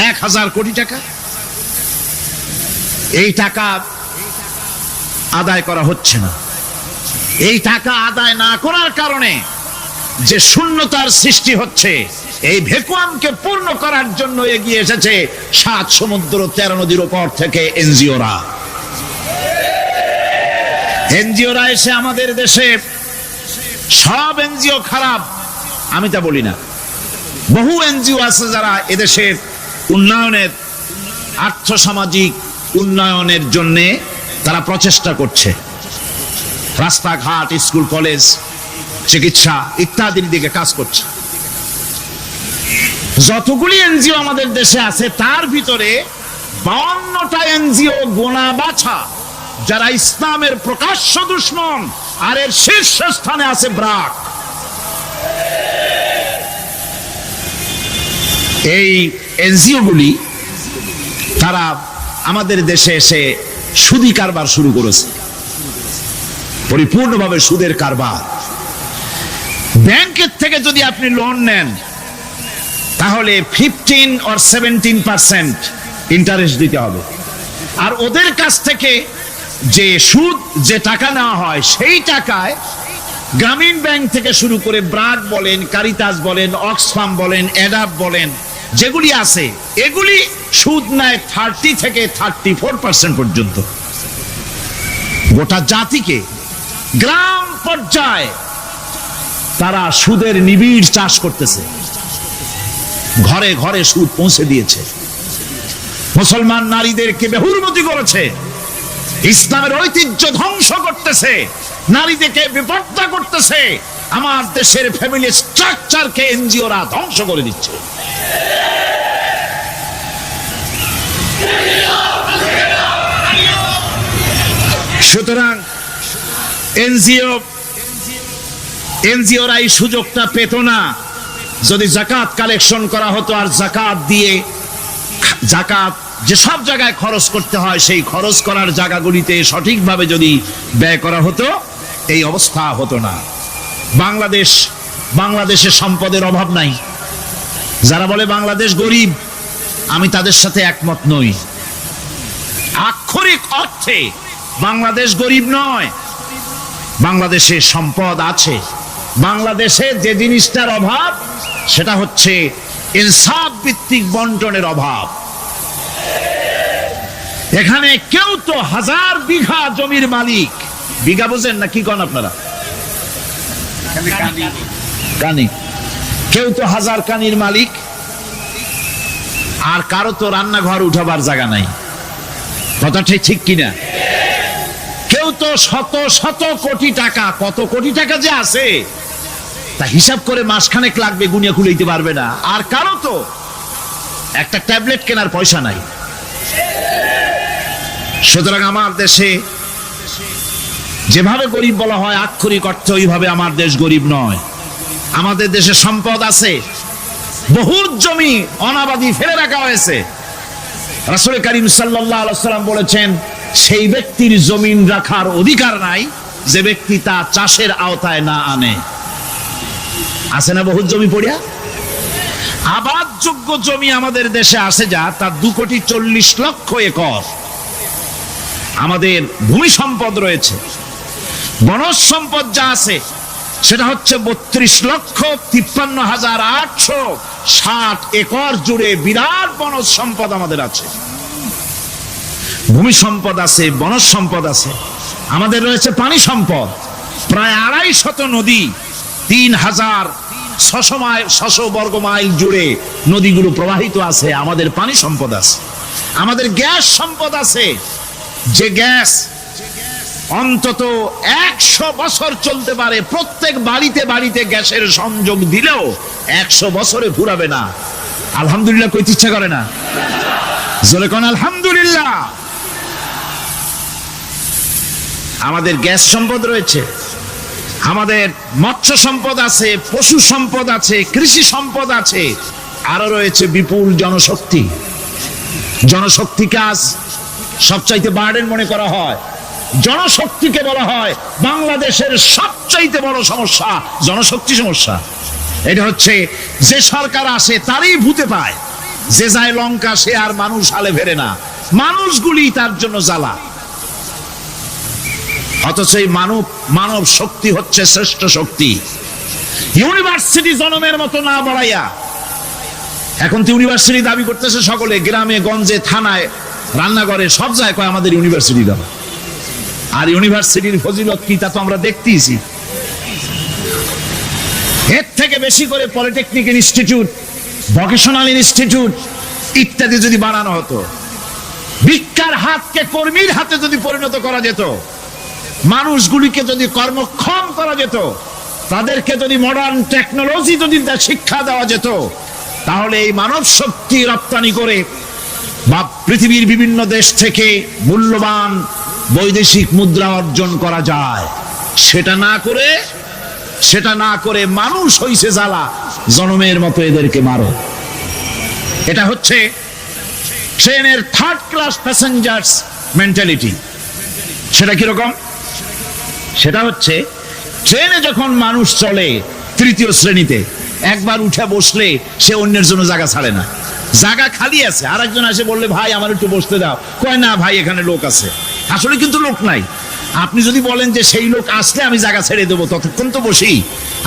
1000 কোটি টাকা, এই টাকা আদায় করা হচ্ছে না। এই টাকা আদায় না করার কারণে যে শূন্যতার সৃষ্টি হচ্ছে, এই ভ্যাকুয়ামকে পূর্ণ করার জন্য এগিয়ে এসেছে 7 সমুদ্র 13 নদীর উপর থেকে এনজিওরা। এনজিওরা এসে আমাদের দেশে, সব এনজিও খারাপ আমি তা বলি না, বহু এনজিও আছে যারা এদেশের উন্নয়নের, আর্থসামাজিক উন্নয়নের জন্য তারা প্রচেষ্টা করছে। রাস্তাঘাট, স্কুল, কলেজ, চিকিৎসা ইত্যাদির দিকে কাজ করছে। যতগুলি এনজিও আমাদের দেশে আছে তার ভিতরে 52টা এনজিও গোনা বাছা যারা ইসলামের প্রকাশ্য দুশমন, আর এর শীর্ষস্থানে আছে ব্রাক। এই এনজিও গুলি তারা আমাদের দেশে এসে সুদি কারবার শুরু করেছে, পরিপূর্ণভাবে সুদের কারবার। ব্যাংকের থেকে যদি আপনি লোন নেন তাহলে 15 or 17% ইন্টারেস্ট দিতে হবে, আর ওদের কাছ থেকে যে সুদ, যে টাকা নেওয়া হয়, সেই টাকায় গ্রামীণ ব্যাংক থেকে শুরু করে ব্রাক বলেন, কারিতাস বলেন, অক্সফাম বলেন, অ্যাডাপ বলেন, যেগুলি আছে এগুলি সুদ নেয় 30 থেকে 34% পর্যন্ত। গোটা জাতিকে গ্রাম পর্যায়ে তারা সুদের নিবিড় চাষ করতেছে, ঘরে ঘরে সুদ পৌঁছে দিয়েছে, মুসলমান নারীদেরকে বেহুরমতি করেছে, ইসলামের ঐতিহ্য ধ্বংস করতেছে, নারীদেরকে বিপর্দা করতেছে, আমার দেশের ফ্যামিলি স্ট্রাকচারকে এনজিওরা ধ্বংস করে দিচ্ছে। সুতরাং এনজিওরা এই সুযোগটা পেত না। যদি যাকাত কালেকশন করা হতো আর যাকাত দিয়ে, যাকাত যে সব জায়গায় খরচ করতে হয় সেই খরচ করার জায়গাগুলিতে সঠিকভাবে যদি ব্যয় করা হতো, এই অবস্থা হতো না। বাংলাদেশের সম্পদের অভাব নাই। যারা বলে বাংলাদেশ গরিব, আমি তাদের সাথে একমত নই। আক্ষরিক অর্থে বাংলাদেশ গরিব নয়, বাংলাদেশে সম্পদ আছে। বাংলাদেশে যে জিনিসটার অভাব সেটা হচ্ছে ইনসাফ ভিত্তিক বন্টনের অভাব। এখানে কেউ তো 1000 বিঘা জমির মালিক, বিঘা বুঝেন না কি কোন আপনারা? কানি। কেউ তো 1000 কানির মালিক, আর কারো তো রান্নাঘর উঠাবার জায়গা নাই। কথাটা ঠিক কিনা? কেউ তো শত শত কোটি টাকা, কত কোটি টাকা যে আছে তা হিসাব করে মাসখানেক লাগবে, গুনিয়ে খুলাইতে পারবে না। আর কারো তো একটা ট্যাবলেট কেনার পয়সা নাই। সুতরাং আমার দেশে যেভাবে গরিব বলা হয় আক্ষরিক অর্থে ওইভাবে আমার দেশ গরিব নয়। আমাদের দেশে সম্পদ আছে, বহুত জমি অনাবাদি ফেলে রাখা হয়েছে। রাসূল করিম সাল্লাল্লাহু আলাইহি ওয়াসাল্লাম বলেছেন, সেই ব্যক্তির জমিন রাখার অধিকার নাই যে ব্যক্তি তা চাষের আওতায় না আনে। আছে না বহুত জমি পড়িয়া? আবাদযোগ্য জমি আমাদের দেশে আছে যা, তার 2,40,00,000 একর। আমাদের ভূমি সম্পদ রয়েছে, বনজ সম্পদ যা আছে সেটা হচ্ছে 32,53,860 একর জুড়ে বিরাট বনজ সম্পদ আমাদের আছে। ভূমি সম্পদ আছে, বনজ সম্পদ আছে। আমাদের রয়েছে পানি সম্পদ, প্রায় 250 নদী, 3,600 বর্গ মাইল জুড়ে নদীগুলো প্রবাহিত আছে। আমাদের পানি সম্পদ আছে। আমাদের গ্যাস সম্পদ আছে, যে গ্যাস অন্তত 100 বছর চলতে পারে। প্রত্যেক বাড়িতে বাড়িতে গ্যাসের সংযোগ দিলেও 100 বছরে ফুরাবে না। আলহামদুলিল্লাহ কইতে ইচ্ছা করে না? জোরে কোন আলহামদুলিল্লাহ। আমাদের গ্যাস সম্পদ রয়েছে, আমাদের মৎস্য সম্পদ আছে, পশু সম্পদ আছে, কৃষি সম্পদ আছে, আরো রয়েছে বিপুল জনশক্তি। জনশক্তি কাজ সবচাইতে বার্ডেন মনে করা হয়। জনশক্তিকে বলা হয় বাংলাদেশের সবচাইতে বড় সমস্যা, জনশক্তি সমস্যা। এটা হচ্ছে যে সরকার আসে তারই ভূতে পায়, যে যায় লঙ্কা সে আর মানুষ হালে ফেরে না, মানুষগুলি তার জন্য জ্বালা। অথচ এই মানব শক্তি হচ্ছে শ্রেষ্ঠ শক্তি। ইউনিভার্সিটি জনমের মতো না বাড়াইয়া, এখন তো ইউনিভার্সিটি দাবি করতেছে সকলে, গ্রামে গঞ্জে থানায় রান্নাঘরে সব জায়গায় কয় আমাদের ইউনিভার্সিটি দাও। আর ইউনিভার্সিটির ফজিলত কি তা তো আমরা দেখতেইছি। এর থেকে বেশি করে পলিটেকনিক ইনস্টিটিউট, ভোকেশনাল ইনস্টিটিউট ইত্যাদি যদি বানানো হতো, ভিক্ষার হাতকে কর্মীর হাতে যদি পরিণত করা যেত, মানুষগুলিকে যদি কর্মক্ষম করা যেত, তাদেরকে যদি মডার্ন টেকনোলজি যদি শিক্ষা দেওয়া যেত, তাহলে এই মানব শক্তি রপ্তানি করে বা পৃথিবীর বিভিন্ন দেশ থেকে মূল্যবান বৈদেশিক মুদ্রা অর্জন করা যায়। সেটা না করে মানুষ হইছে জ্বালা, জনমের মতো এদেরকে মারো। এটা হচ্ছে ট্রেনের 3rd ক্লাস প্যাসেঞ্জার্স মেন্টালিটি। সেটা কিরকম? সেটা হচ্ছে ট্রেনে যখন মানুষ চলে 3য় শ্রেণীতে, একবার উঠে বসলে সে অন্যের জন্য জায়গা ছাড়ে না। জায়গা খালি আছে, আর একজন এসে বললে ভাই আমার একটু বসতে দাও, কয় না ভাই এখানে লোক আছে। আসলে কিন্তু লোক নাই। আপনি যদি বলেন যে সেই লোক আসলে আমি জায়গা ছেড়ে দেবো, ততক্ষণ তো বসি।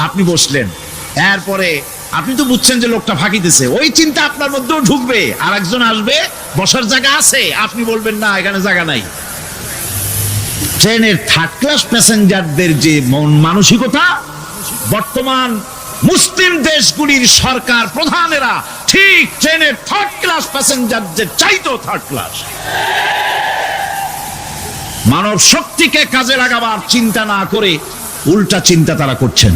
আপনি বসলেন, এরপরে আপনি তো বুঝছেন যে লোকটা ফাঁকিতেছে, ওই চিন্তা আপনার মধ্যেও ঢুকবে, আর একজন আসবে বসার জায়গা আছে, আপনি বলবেন না এখানে জায়গা নাই। ট্রেনের 3rd ক্লাস প্যাসেঞ্জারদের যে মন মানসিকতা, বর্তমান মুসলিম দেশগুলির সরকার প্রধানেরা ঠিক ট্রেনের 3rd ক্লাস প্যাসেঞ্জারদের চাইতো 3rd ক্লাস। মানব শক্তিকে কাজে লাগাবার চিন্তা না করে উল্টা চিন্তা তারা করছেন।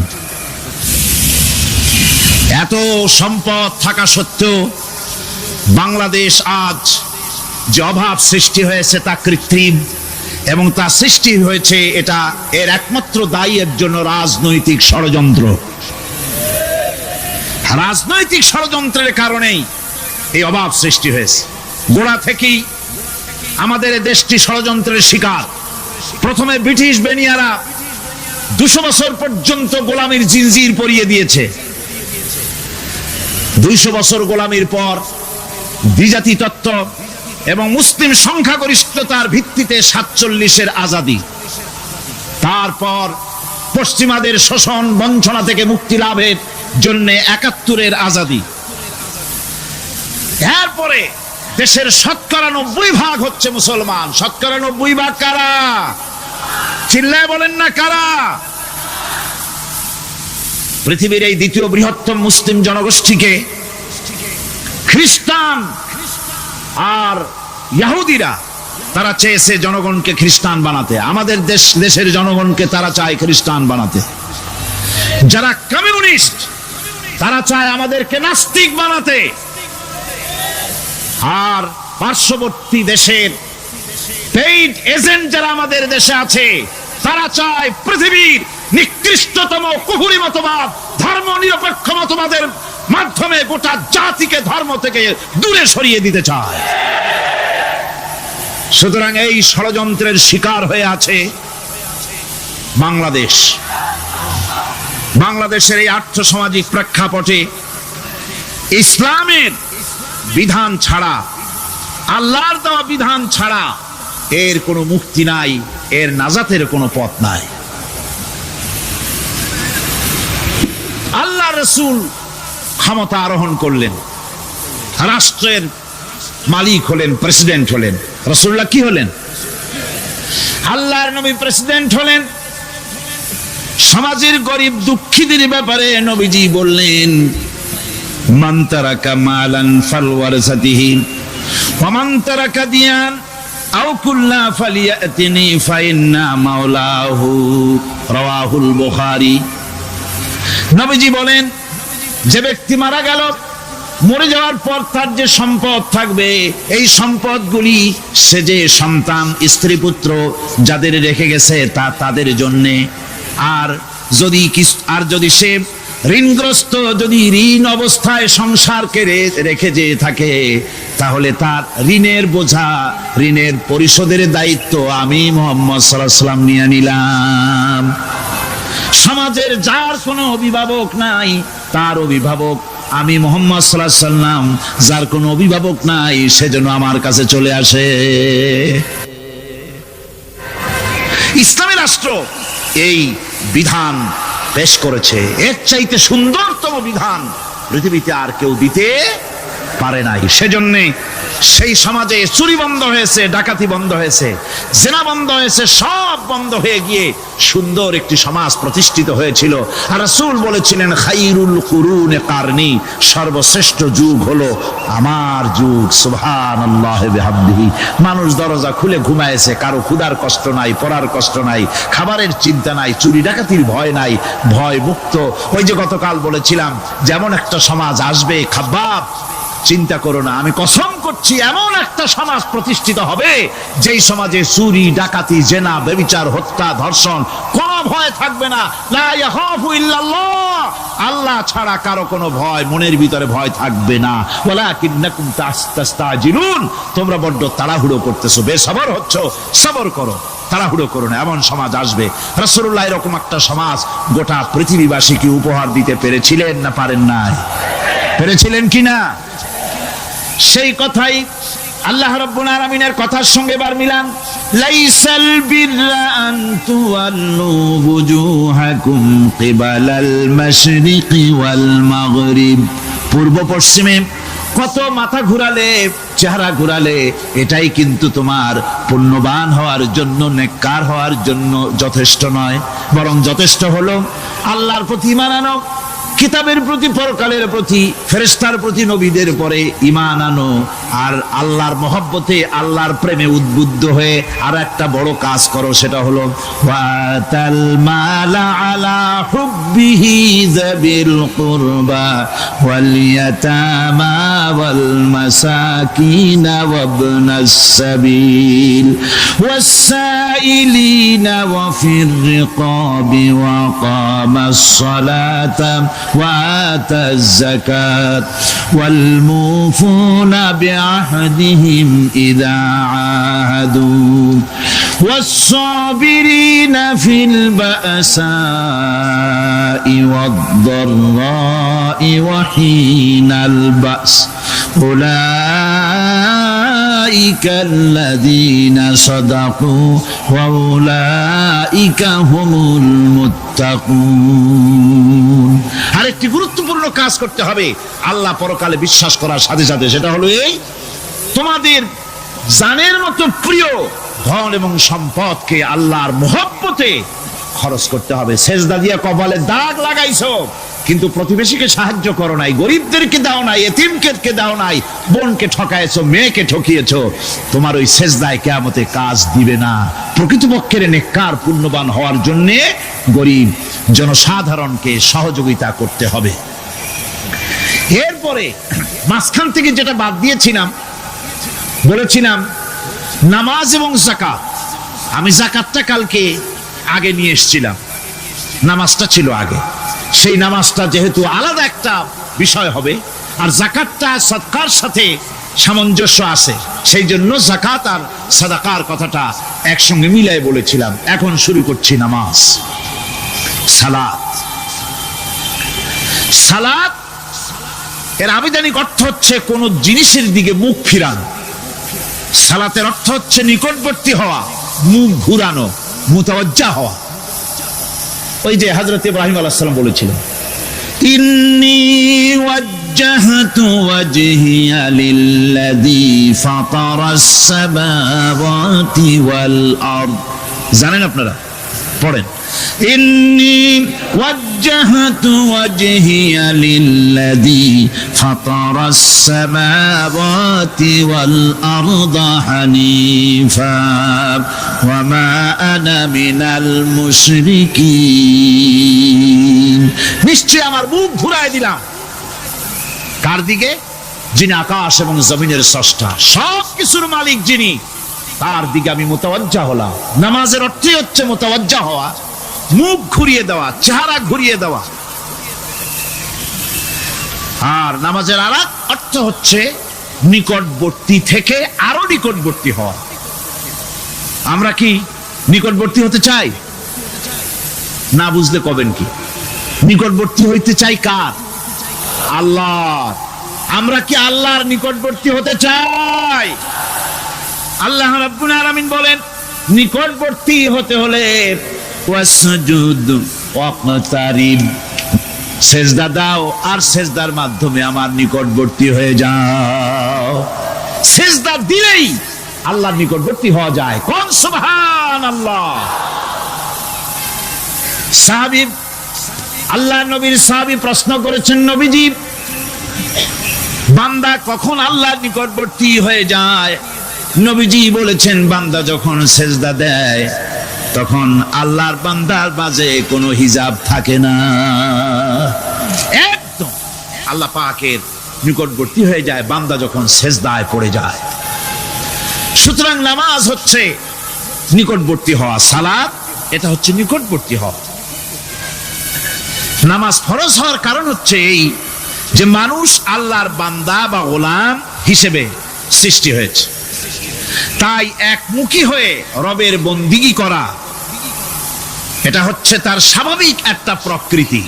এত সম্পদ থাকা সত্ত্বেও বাংলাদেশ আজ যে অভাব সৃষ্টি হয়েছে তা কৃত্রিম, এবং তা সৃষ্টি হয়েছে এটা এর একমাত্র দায়ী এর জন্য রাজনৈতিক ষড়যন্ত্র। রাজনৈতিক ষড়যন্ত্রের কারণেই এই অভাব সৃষ্টি হয়েছে। গোড়া থেকেই আমাদের দেশটি ষড়যন্ত্রের শিকার। প্রথমে ব্রিটিশ বেনিয়ারা 200 বছর পর্যন্ত গোলামির জিনজির পরিয়ে দিয়েছে। 200 বছর গোলামির পর দ্বিজাতি তত্ত্ব এবং মুসলিম সংখ্যাগরিষ্ঠতার ভিত্তিতে 47-এর আজাদি, তারপর পশ্চিমাদের শোষণ বঞ্চনা থেকে মুক্তি লাভের জন্য 71-এর আজাদি, এরপরে দেশের 90% হচ্ছে মুসলমান। 90% কারা? চিল্লায় বলেন না কারা? পৃথিবীর এই দ্বিতীয় বৃহত্তম মুসলিম জনগোষ্ঠীকে খ্রিস্টান আর ইহুদিরা তারা চেয়েছে জনগণকে খ্রিস্টান বানাতে। আমাদের দেশের জনগণকে তারা চায় খ্রিস্টান বানাতে। যারা কমিউনিস্ট তারা চায় আমাদেরকে নাস্তিক বানাতে। আর পার্শ্ববর্তী দেশের পেইড এজেন্ট যারা আমাদের দেশে আছে, তারা চায় পৃথিবীর নিকৃষ্টতম কুফরি মতবাদ, ধর্ম নিরপেক্ষ মতবাদের মাধ্যমে গোটা জাতিকে ধর্ম থেকে দূরে সরিয়ে দিতে চায়। সুতরাং এই ষড়যন্ত্রের শিকার হয়ে আছে বাংলাদেশ। বাংলাদেশের এই আর্থসামাজিক প্রেক্ষাপটে ইসলামের বিধান ছাড়া, আল্লাহর দেওয়া বিধান ছাড়া এর কোনো মুক্তি নাই, এর নাজাতের কোনো পথ নাই। আল্লাহ রাসূল ক্ষমতা আরোহণ করলেন, রাষ্ট্রের মালিক হলেন, প্রেসিডেন্ট হলেন। রাসূলুল্লাহ কি হলেন? আল্লাহর নবী প্রেসিডেন্ট হলেন। সমাজের গরিব দুঃখীদের ব্যাপারে নবীজি বললেন, মান তারাকা মালান ফালওয়ারাসাতিহি ওয়া মান তারাকা দিয়ান আও কুল্লা ফালিয়াতিনি ফাইন্না মাওলাহু, রাওয়াহুল বুখারী। নবীজি বলেন, যে ব্যক্তি মারা গেল, মরে যাওয়ার পর তার যে সম্পদ থাকবে, এই সম্পদগুলি সে যে সন্তান, স্ত্রী, পুত্র যাদের রেখে গেছে তা তাদের জন্যে। আর যদি সে ঋণগ্রস্ত, যদি ঋণ অবস্থায় সংসারকে রেখে যে থাকে, তাহলে তার ঋণের বোঝা, ঋণের পরিশোধের দায়িত্ব আমি মুহাম্মদ সাল্লাল্লাহু আলাইহি ওয়াসাল্লাম নিয়ে নিলাম। সমাজের যার কোনো অভিভাবক নাই, তার অভিভাবক আমি মুহাম্মদ সাল্লাল্লাহু আলাইহি ওয়াসাল্লাম। যার কোনো অভিভাবক নাই, সেজন্য আমার কাছে চলে আসে। ইসলামী রাষ্ট্র এই বিধান পেশ করেছে। এর চাইতে সুন্দরতম বিধান পৃথিবীতে আর কেউ দিতে পারে নাই। সেজন্যে সেই সমাজে চুরি বন্ধ হয়েছে, ডাকাতি বন্ধ হয়েছে, জেনা বন্ধ হয়েছে, সব বন্ধ হয়ে গিয়ে সুন্দর একটি সমাজ প্রতিষ্ঠিত হয়েছিল। আর রাসূল বলেছিলেন, খাইরুল কুরুনে কারনি, সর্বশ্রেষ্ঠ যুগ হলো আমার যুগ। সুবহানাল্লাহ বিহামদিহি। মানুষ দরজা খুলে ঘুমায়েছে, কারো ক্ষুধার কষ্ট নাই, পড়ার কষ্ট নাই, খাবারের চিন্তা নাই, চুরি ডাকাতির ভয় নাই, ভয় মুক্ত। ওই যে গতকাল বলেছিলাম, যেমন একটা সমাজ আসবে, খাব্বাব চিন্তা করো না, আমি কসম করছি এমন একটা সমাজ প্রতিষ্ঠিত হবে যেই সমাজে চুরি, ডাকাতি, জেনা, ব্যভিচার, হত্যা, ধর্ষণ কোনো ভয় থাকবে না। লা ইয়াখাফু ইল্লাল্লাহ, আল্লাহ ছাড়া কারো কোনো ভয়, মনের ভিতরে ভয় থাকবে না। ওয়ালাকিন্নাকুম তাস্তাজিলুন, তোমরা বড্ড তাড়াহুড়ো করতেছো, বেসবর হচ্ছ, সবর করো, তাড়াহুড়ো করো না। এমন সমাজ আসবে। রাসূলুল্লাহ এরকম একটা সমাজ গোটা পৃথিবীবাসীকে উপহার দিতে পেরেছিলেন না পারেন নাই? পেরেছিলেন কিনা? সেই কথাই আল্লাহ রাব্বুল আলামিনের কথার সঙ্গে বার মিলান। লাইসাল বিররা আন তুওয়াল্লু বুজুহাকুম কিবালাল মাশরিকি ওয়াল মাগরিব, পূর্ব পশ্চিমে কত মাথা ঘুরালে, চেহারা ঘুরালে, এটাই কিন্তু তোমার পুণ্যবান হওয়ার জন্য, নেককার হওয়ার জন্য যথেষ্ট নয়। বরং যথেষ্ট হলো আল্লাহর প্রতি ঈমান আনো, কিতাবের প্রতি, পরকালের প্রতি, ফেরেশতার প্রতি, নবীদের পরে ঈমান আনো। আর আল্লাহর মহব্বতে, আল্লাহর প্রেমে উদ্বুদ্ধ হয়ে আর একটা বড় কাজ করো, সেটা হলো ওয়াতাল মালা আলা হুব্বিহি যাবিল কুরবা ওয়াল ইয়াতামা ওয়াল মাসাকিন ওয়াবনাস সাবিল ওয়াস-সাইলিনা ওয়া ফির রিকাবি ওয়া কামাস সালাতা وآتى الزكاة والموفون بعهدهم إذا عاهدوا والصابرين في البأساء والضراء وحين البأس أولئك الذين صدقوا وأولئك هم المتقون। আরেকটি গুরুত্বপূর্ণ কাজ করতে হবে আল্লাহ পরকালে বিশ্বাস করার সাথে সাথে, সেটা হলো এই, তোমাদের জানের মতো প্রিয় ধন এবং সম্পদকে আল্লাহর মহব্বতে খরচ করতে হবে। সেজদা দিয়ে কপালে দাগ লাগাইছো, কিন্তু প্রতিবেশীকে সাহায্য করো নাই, গরিবদেরকে দাও নাই, এতিমকে দাও নাই, বোনকে ঠকাইছো, মেয়েকে ঠকিয়েছো, তোমার ওই সেজদায় কিয়ামতে কাজ দিবে না। প্রকৃতপক্ষের নেককার পুণ্যবান হওয়ার জন্য গরিব জনসাধারণকে সহযোগিতা করতে হবে। এরপরে মাঝখান থেকে যেটা বাদ দিয়েছিলাম, বলেছিলাম নামাজ এবং যাকাত। আমি যাকাতটা কালকে আগে নিয়ে এসেছিলাম, নামাজটা ছিল আগে। সেই নামাজটা যেহেতু আলাদা একটা বিষয় হবে, আর যাকাতটা সদকার সাথে সামঞ্জস্য আছে, সেই জন্য যাকাত আর সাদাকার কথাটা একসঙ্গে মিলাই বলেছিলাম। এখন শুরু করছি নামাজ। সালাত, সালাত এর আবিধানিক অর্থ হচ্ছে কোন জিনিসের দিকে মুখ ফিরানো। সালাতের অর্থ হচ্ছে নিকটবর্তী হওয়া, মুখ ঘুরানো, মুতাওয়াজ্জা হওয়া। ওই যে হযরত ইব্রাহিম আলাইহিস সালাম বলেছিলেন, ইন্নী ওয়াজ্জাহতু ওয়াজহিয়া লিল্লাযী ফাতারাস সামাওয়াতি ওয়াল আরদ। জানেন আপনারা? পড়েন, ইন্নী ওয়াজ্জাহতু ওয়াজহিয়া লিল্লাযী ফাতারাস সামাওয়াতি ওয়াল আরদা হানিফা ওয়া মা আনা মিনাল মুশরিকিন। নিশ্চয় আমার মুখ ঘুরায় দিলাম কার দিকে? যিনি আকাশ এবং জমিনের স্রষ্টা, সব কিছুর মালিক যিনি, তার দিকে আমি মুতাওয়াজ্জা হলাম। নামাজের অর্থই হচ্ছে মুতাওয়াজ্জা হওয়া, মুখ ঘুরিয়ে দেওয়া, চেহারা ঘুরিয়ে দেওয়া। আর নামাজের আরেক অর্থ হচ্ছে নিকটবর্তী থেকে আরো নিকটবর্তী হওয়া। আমরা কি নিকটবর্তী হতে চাই? না বুঝলে কবেন কি? নিকটবর্তী হইতে চাই কার? আল্লাহ। আমরা কি আল্লাহর নিকটবর্তী হতে চাই? আল্লাহ রাব্বুল আলামিন বলেন, নিকটবর্তী হতে হলে ওয়াসজুদ ওয়াকতারিব, সেজদা দাও আর সেজদার মাধ্যমে আমার নিকটবর্তী হয়ে যাও। সেজদা দিলেই আল্লাহর নিকটবর্তী হওয়া যায়। কোন সুবহানাল্লাহ। সাহাবী, আল্লাহ নবীর সাহাবী প্রশ্ন করেছেন, নবীজি, বান্দা কখন আল্লাহর নিকটবর্তী হয়ে যায়? নবীজি বলেছেন, বান্দা যখন সেজদা দেয় তখন আল্লাহর বান্দার মাঝে কোনো হিজাব থাকে না, একদম আল্লাহ পাকের নিকটবর্তী হয়ে যায় বান্দা যখন সেজদায় পড়ে যায়। সুতরাং নামাজ হচ্ছে নিকটবর্তী হওয়া, সালাত এটা হচ্ছে নিকটবর্তী হওয়া। নামাজ ফরজ হওয়ার কারণ হচ্ছে এই যে মানুষ আল্লাহর বান্দা বা গোলাম হিসেবে সৃষ্টি হয়েছে, তাই একমুখী হয়ে রবের বন্দিগি করা এটা হচ্ছে তার স্বাভাবিক একটা প্রকৃতি।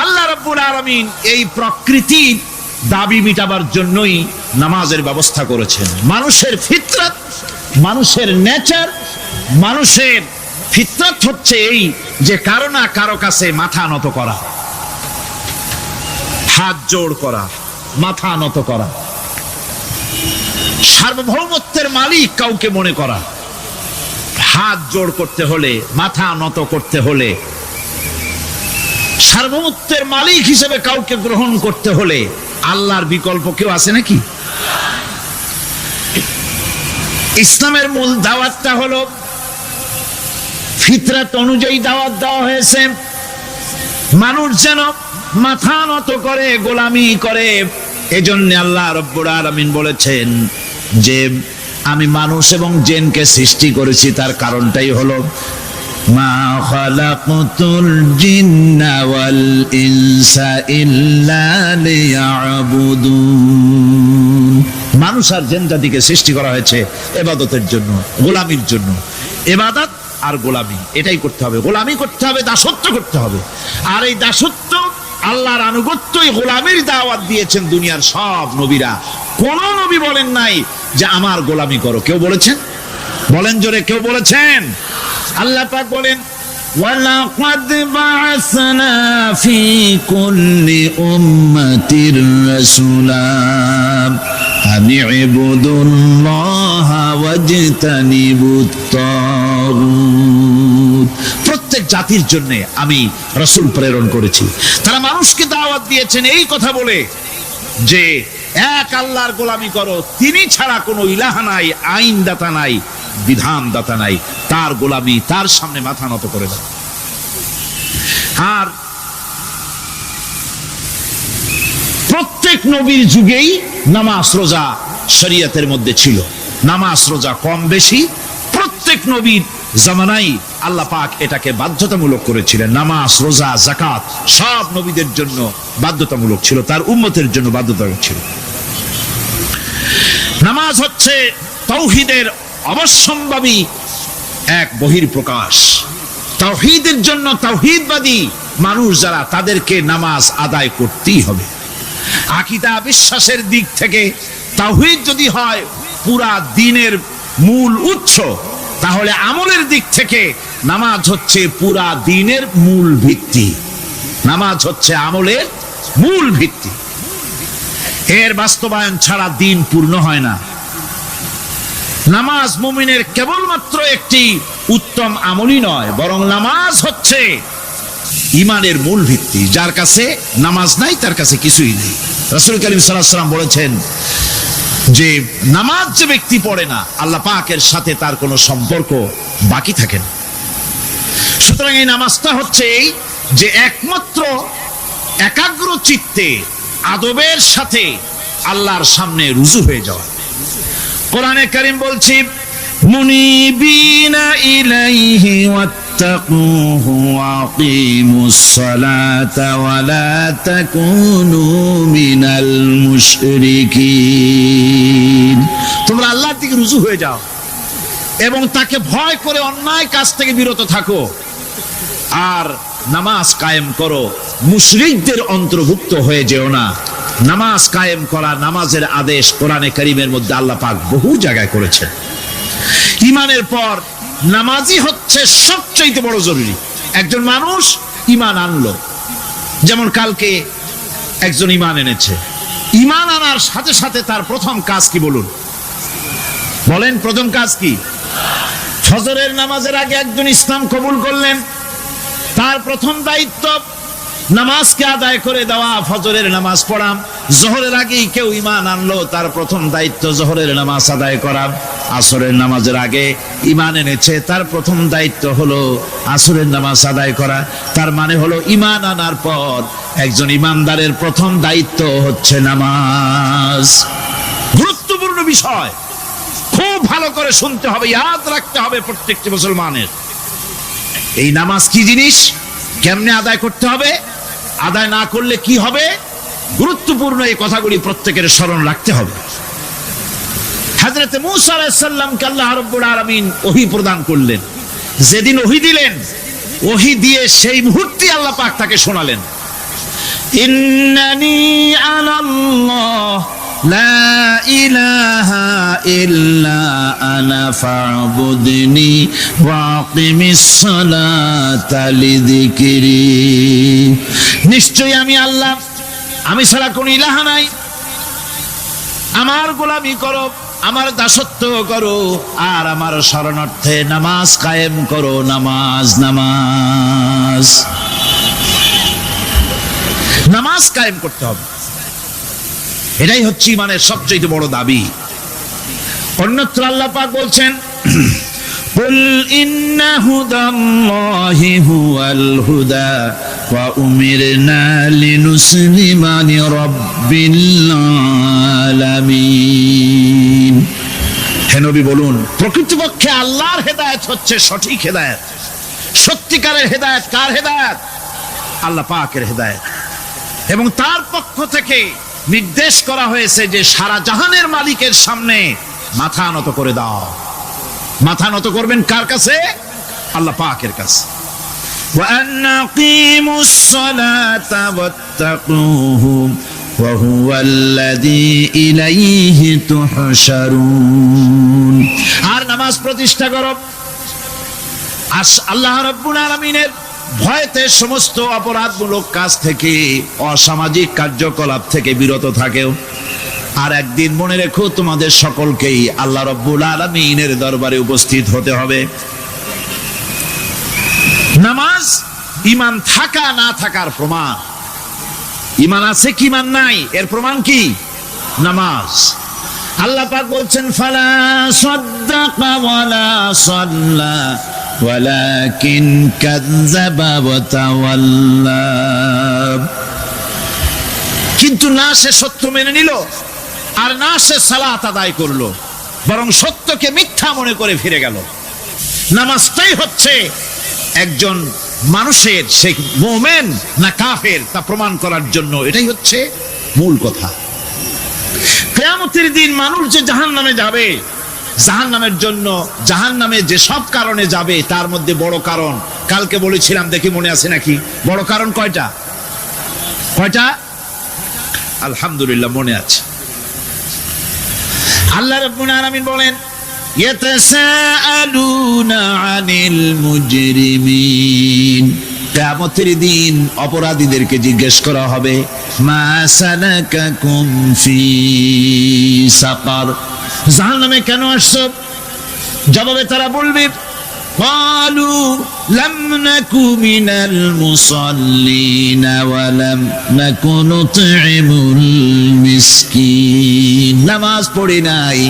আল্লাহ রাব্বুল আলামিন এই প্রকৃতির দাবি মিটাবার জন্যই নামাজের ব্যবস্থা করেছেন। মানুষের ফিতরত, মানুষের নেচার, মানুষের ফিতরত হচ্ছে এই যে কারো না কারো কাছে মাথা নত করা, হাত জোড় করা, মাথা নত করা, সার্বভৌমত্বের মালিক কাউকে মনে করা। হাত জোড় করতে হলে, মাথা নত করতে হলে, সার্বভৌমত্বের মালিক হিসেবে কাউকে গ্রহণ করতে হলে আল্লাহর বিকল্প কেউ আছে নাকি? ইসলামের মূল দাওয়াতটা হলো ফিতরাত অনুযায়ী দাওয়াত দেওয়া হয়েছে। মানুষ যেন মাথা নত করে, গোলামি করে। এজন্য আল্লাহ রাব্বুল আলামিন বলেছেন যে আমি মানুষ এবং জিনকে সৃষ্টি করেছি, তার কারণটাই হলো মা খালাকতুল জিন্না ওয়াল ইনসা ইল্লা লিয়াবুদুন। মানুষ আর জিন জাতিকে সৃষ্টি করা হয়েছে ইবাদতের জন্য, গোলামির জন্য। ইবাদত আর গোলামি এটাই করতে হবে, গোলামি করতে হবে, দাসত্ব করতে হবে। আর এই দাসত্ব, আল্লাহর আনুগত্যই গোলামির দাওয়াত দিয়েছেন দুনিয়ার সব নবীরা। কোন নবী বলেন নাই যে আমার গোলামি করো। কেউ বলেছেন? বলেন জোরে, কেউ বলেছেন? আল্লাহ পাক বলেন, ওয়ালাকাদ বা'আসনা ফি কুল্লি উম্মাতির রাসূলা আন ইবুদুল্লাহা ওয়াজতানিবুত তাগুত। প্রত্যেক জাতির জন্য আমি রাসূল প্রেরণ করেছি, তারা মানুষকে দাওয়াত দিয়েছেন এই কথা বলে যে এক আল্লাহর গোলামি করো, তিনি ছাড়া কোনো ইলাহ নাই, আইনদাতা নাই, বিধানদাতা নাই, তার গোলামি, তার সামনে মাথা নত করে দাও। আর প্রত্যেক নবীর যুগেই নামাজ রোজা শরীয়তের মধ্যে ছিল। নামাজ রোজা কম বেশি প্রত্যেক নবীর জামানায় আল্লাহ পাক এটাকে বাধ্যতামূলক করেছিলেন। নামাজ রোজা যাকাত সব নবীদের জন্য বাধ্যতামূলক ছিল, তার উম্মতের জন্য বাধ্যতামূলক ছিল। নামাজ হচ্ছে তাওহীদের অবশ্যম্ভাবী এক বহির্প্রকাশ। তাওহীদের জন্য তাওহীদবাদী মানুষ যারা, তাদেরকে নামাজ আদায় করতেই হবে। আকীদা বিশ্বাসের দিক থেকে তাওহীদ যদি হয় পুরা দ্বীনের মূল উৎস, তাহলে আমলের দিক থেকে নামাজ হচ্ছে পুরা দ্বীনের মূল ভিত্তি। নামাজ হচ্ছে আমলের মূল ভিত্তি। এর বাস্তবায়ন ছাড়া দ্বীন পূর্ণ হয় না। নামাজ মুমিনের কেবলমাত্র একটি উত্তম আমলই নয়, বরং নামাজ হচ্ছে ঈমানের মূল ভিত্তি। যার কাছে নামাজ নাই তার কাছে কিছুই নেই। রাসূল কারীম সাল্লাল্লাহু আলাইহি ওয়াসাল্লাম বলেছেন যে নামাজ যে ব্যক্তি পড়ে না, আল্লাহ পাকের সাথে তার কোনো সম্পর্ক বাকি থাকে না। সুতরাং এই নামাজটা হচ্ছে এই যে একমাত্র একাগ্র চিত্তে আদবের সাথে আল্লাহর সামনে রুজু হয়ে যাওয়া। কোরআনে কারীম বলছে মুনিবিনা ইলাইহি ওয়াত্তাকুহু ওয়াকিমুস সালাতা ওয়া লা তাকুনু মিনাল মুশরিকিন। তোমরা আল্লাহর দিকে রুজু হয়ে যাও এবং তাকে ভয় করে অন্যায় কাজ থেকে বিরত থাকো, আর নামাজ কায়েম করো, মুশরিকদের অন্তর্ভুক্ত হয়ে যেও না। নামাজ কায়েম করা, নামাজের আদেশ কোরআনে কারীমের মধ্যে আল্লাহ পাক বহু জায়গায় করেছেন। ঈমানের পর নামাজই হচ্ছে সবচেয়ে বড় জরুরি। একজন মানুষ ঈমান আনলো, যেমন কালকে একজন ঈমান এনেছে, ঈমান আনার সাথে সাথে তার প্রথম কাজ কি বলুন? বলেন প্রথম কাজ কি? ফজরের নামাজের আগে একজন ইসলাম কবুল করলেন, তার প্রথম দায়িত্ব নামাজকে আদায় করে দেওয়া, ফজরের নামাজ পড়া। জোহরের আগেই কেউ ঈমান আনলো, তার প্রথম দায়িত্ব জোহরের নামাজ আদায় করা। আসরের নামাজের আগে ঈমান এনেছে, তার প্রথম দায়িত্ব হলো আসরের নামাজ আদায় করা। তার মানে হলো ঈমান আনার পর একজন ঈমানদারের প্রথম দায়িত্ব হচ্ছে নামাজ। গুরুত্বপূর্ণ বিষয়, খুব ভালো করে শুনতে হবে, ইয়াদ রাখতে হবে প্রত্যেকটি মুসলমানের। এই নামাজ কি জিনিস, কেমনে আদায় করতে হবে, আদায় না করলে কি হবে, গুরুত্বপূর্ণ এই কথাগুলি প্রত্যেকের স্মরণ রাখতে হবে। হযরত মূসা আলাইহিস সালামকে আল্লাহ রাব্বুল আলামিন ওহী প্রদান করলেন। যেদিন ওহী দিলেন, ওহী দিয়ে সেই মুহূর্তে আল্লাহ পাক তাকে শোনালেন, ইন্নানি আনাল্লাহ লা ইলাহা ইল্লা আনা ফা'বুদনি ওয়া আকিমিস সালাতা লিযিকরি। নিশ্চয়ই আমি আল্লাহ, আমি ছাড়া কোনো ইলাহ নাই, আমার গোলামি করো, আমার দাসত্ব করো, আর আমার শরণার্থে নামাজ কায়েম করো। নামাজ নামাজ নামাজ কায়েম করতে হবে, এটাই হচ্ছে ঈমানের সবচেয়ে বড় দাবি। অন্যত্র আল্লাহ পাক বলছেন, কুল ইন্না হুদাল্লাহি হুয়াল হুদা ওয়া উমিরনা লিনুসলিমা লিরাব্বিল আলামিন। হে নবী বলুন, প্রকৃতপক্ষে আল্লাহর হেদায়েত হচ্ছে সঠিক হেদায়েত। সত্যিকারের হেদায়েত কার হেদায়েত? আল্লাহ পাকের হেদায়েত। এবং তার পক্ষ থেকে নির্দেশ করা হয়েছে যে সারা জাহানের মালিকের সামনে মাথা নত করে দাও। মাথা নত করবেন কার কাছে? আল্লাহ পাকের কাছে। ওয়া আনাকিমুস সালাতা ওয়াত্তাকুহু ওয়া হুয়াল্লাযী ইলাইহি তুহশারুন। আর নামাজ প্রতিষ্ঠা করো, আল্লাহ রাব্বুল আলামিনের ভয়তে সমস্ত অপরাধমূলক কাজ থেকে, অসামাজিক কার্যকলাপ থেকে বিরত থাকেও। আর একদিন মনে রেখো, তোমাদের সকলকেই আল্লাহ রাব্বুল আলামিনের দরবারে উপস্থিত হতে হবে। নামাজ ঈমান থাকা না থাকার প্রমাণ। ঈমান আছে কি ঈমান নাই এর প্রমাণ কি? নামাজ। আল্লাহ পাক বলছেন, ফালা সাদ্দাকা ওয়ালা সাল্লা ওয়ালাকিন কাযযাবা ওয়া তাওয়াল্লা। কিন্তু না সে সত্য মেনে নিল, আর না সে সালাত আদায় করলো, বরং সত্যকে মিথ্যা মনে করে ফিরে গেল। নামাজটাই হচ্ছে একজন মানুষের, সে মুমিন না কাফের তা প্রমাণ করার জন্য, এটাই হচ্ছে মূল কথা। কিয়ামতের দিন মানুষ যে জাহান্নামে যাবে, জাহান্নামের জন্য, জাহান্নামে যে সব কারণে যাবে তার মধ্যে বড় কারণ কালকে বলেছিলাম, দেখি মনে আছে নাকি? বড় কারণ কয়টা? আলহামদুলিল্লাহ মনে আছে। আল্লাহ রাব্বুল আলামিন বলেন, ইয়াতাসাআলুনা আনিল মুজরিমিন, কিয়ামতের দিন অপরাধীদেরকে জিজ্ঞেস করা হবে, মা সালাকাকুম ফি সাকার, জাহান্নামে কেন আসছো? জবাবে তারা বলবে, ক্বালু লাম নাকু মিনাল মুসাল্লিনা ওয়া লাম নাকু নুতঈমুল মিসকিন, নামাজ পড়ি নাই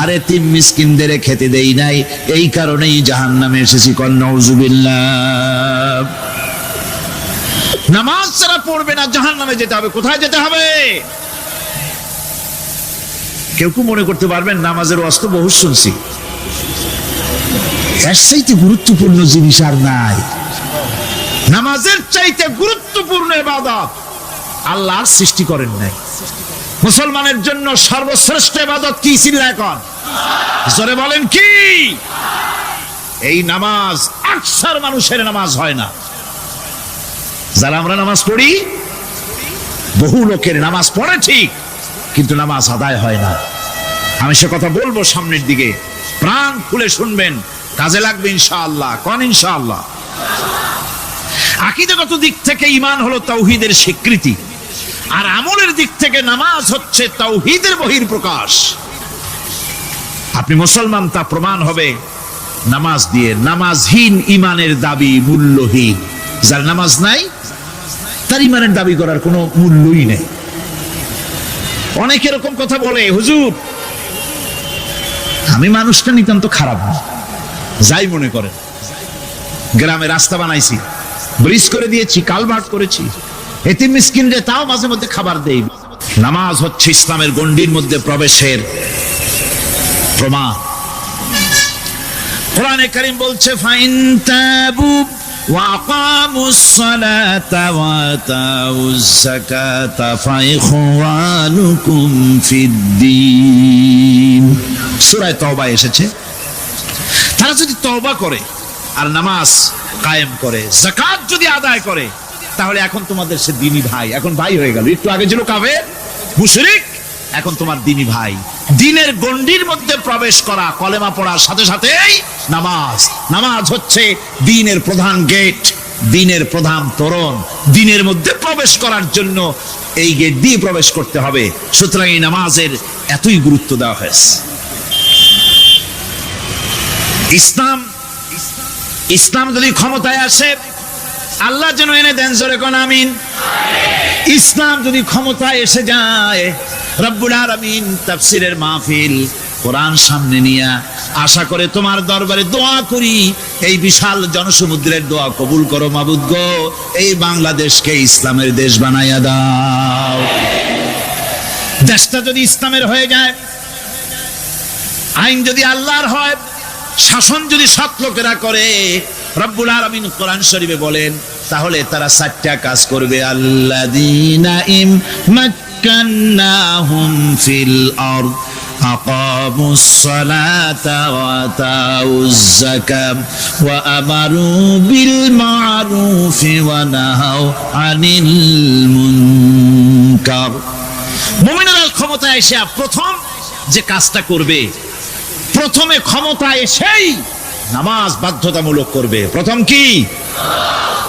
আর এতিম মিসকিনদের খেতে দেই নাই, এই কারণেই জাহান্নামে এসেছি। কল নাউযুবিল্লাহ। নামাজ যারা পড়বে না জাহান্নামে যেতে হবে। কোথায় যেতে হবে? কেউ কেউ মনে করতে পারবেন নামাজের ওয়াজ তো বহু শুনছি, এর চাইতে গুরুত্বপূর্ণ জিনিস আর নাই। নামাজের চাইতে গুরুত্বপূর্ণ ইবাদত আল্লাহর সৃষ্টি করেন নাই। মুসলমানের জন্য সর্বশ্রেষ্ঠ ইবাদত কি? চিল্লায় এখন জোরে বলেন কি? এই নামাজ আকসার মানুষের নামাজ হয় না। যারা আমরা নামাজ পড়ি, বহু লোকের নামাজ পড়ে ঠিক, কিন্তু নামাজ আদায় হয় না। আমি সে কথা বলবো সামনের দিকে, প্রাণ খুলে শুনবেন, কাজে লাগবে ইনশাআল্লাহ। কোন ইনশাআল্লাহ? আকীদাগত দিক থেকে ঈমান হলো তাওহীদের স্বীকৃতি, আর আমলের দিক থেকে নামাজ হচ্ছে তাওহীদের বহিঃপ্রকাশ। আপনি মুসলমান তা প্রমাণ হবে নামাজ দিয়ে। নামাজহীন ঈমানের দাবি মূল্যহীন। যার নামাজ নাই তার ঈমানের দাবি করার কোনো মূল্যই নেই। অনেকে এরকম কথা বলে, হুজুর আমি মানুষটা নিতান্ত খারাপ না, যাই মনে করেন, গ্রামে রাস্তা বানাইছি, ব্রিজ করে দিয়েছি, কালভার্ট করেছি, এতিম মিসকিনরে তাও মাঝে মধ্যে খাবার দেই। নামাজ হচ্ছে ইসলামের গণ্ডির মধ্যে প্রবেশের প্রমাণ। কোরআনে কারীম বলছে, ফাইন তাবু ওয়া আকামুস সালাতা ওয়া আতাউজ যাকাতা ফাইখওয়ানুকুম ফিদ্দীন, সূরা তাওবা এসেছে। তারা যদি তওবা করে আর নামাজ কায়েম করে, যাকাত যদি আদায় করে, তাহলে এখন তোমাদের সে দ্বীনি ভাই, এখন ভাই হয়ে গেল। একটু আগে ছিল কাফের মুশরিক, এখন তোমার দ্বীনি ভাই। দ্বীনের গণ্ডির মধ্যে প্রবেশ করা, কলেমা পড়ার সাথে সাথেই নামাজ। নামাজ হচ্ছে দ্বীনের প্রধান গেট, দ্বীনের প্রধান তোরণ। দ্বীনের মধ্যে প্রবেশ করার জন্য এই গেট দিয়ে প্রবেশ করতে হবে। সুতরাং এই নামাজের এতই গুরুত্ব দেওয়া হয়েছে। ইসলাম যদি ক্ষমতায় আসে, আল্লাহ যেন এনে দেন, জোরে কোন আমিন। ইসলাম যদি ক্ষমতায় এসে যায়, রব্বুল আলামিন তাফসীরের মাহফিল, কোরআন সামনে নিয়ে আশা করে তোমার দরবারে দোয়া করি, এই বিশাল জনসমুদ্রের দোয়া কবুল করো মাবুদ গো, এই বাংলাদেশকে ইসলামের দেশ বানাইয়া দাও। দেশটা যদি ইসলামের হয়ে যায়, আইন যদি আল্লাহর হয়, শাসন যদি সৎ লোকেরা করে, রব্বুল আলামিন কোরআন শরীফে বলেন, তাহলে তারা 4টা কাজ করবে। আল্লাযীনা মাক্কান্নাহুম ফিল আরদ আকামুস সালাতা ওয়া আতাউজ যাকাত ওয়া আমারু বিল মা'রুফি ওয়া নাহাউ আনিল মুনকার। মুমিনেরা ক্ষমতায় এসে প্রথম যে কাজটা করবে, প্রথমে ক্ষমতা এসেই নামাজ বাধ্যতামূলক করবে। প্রথম কি?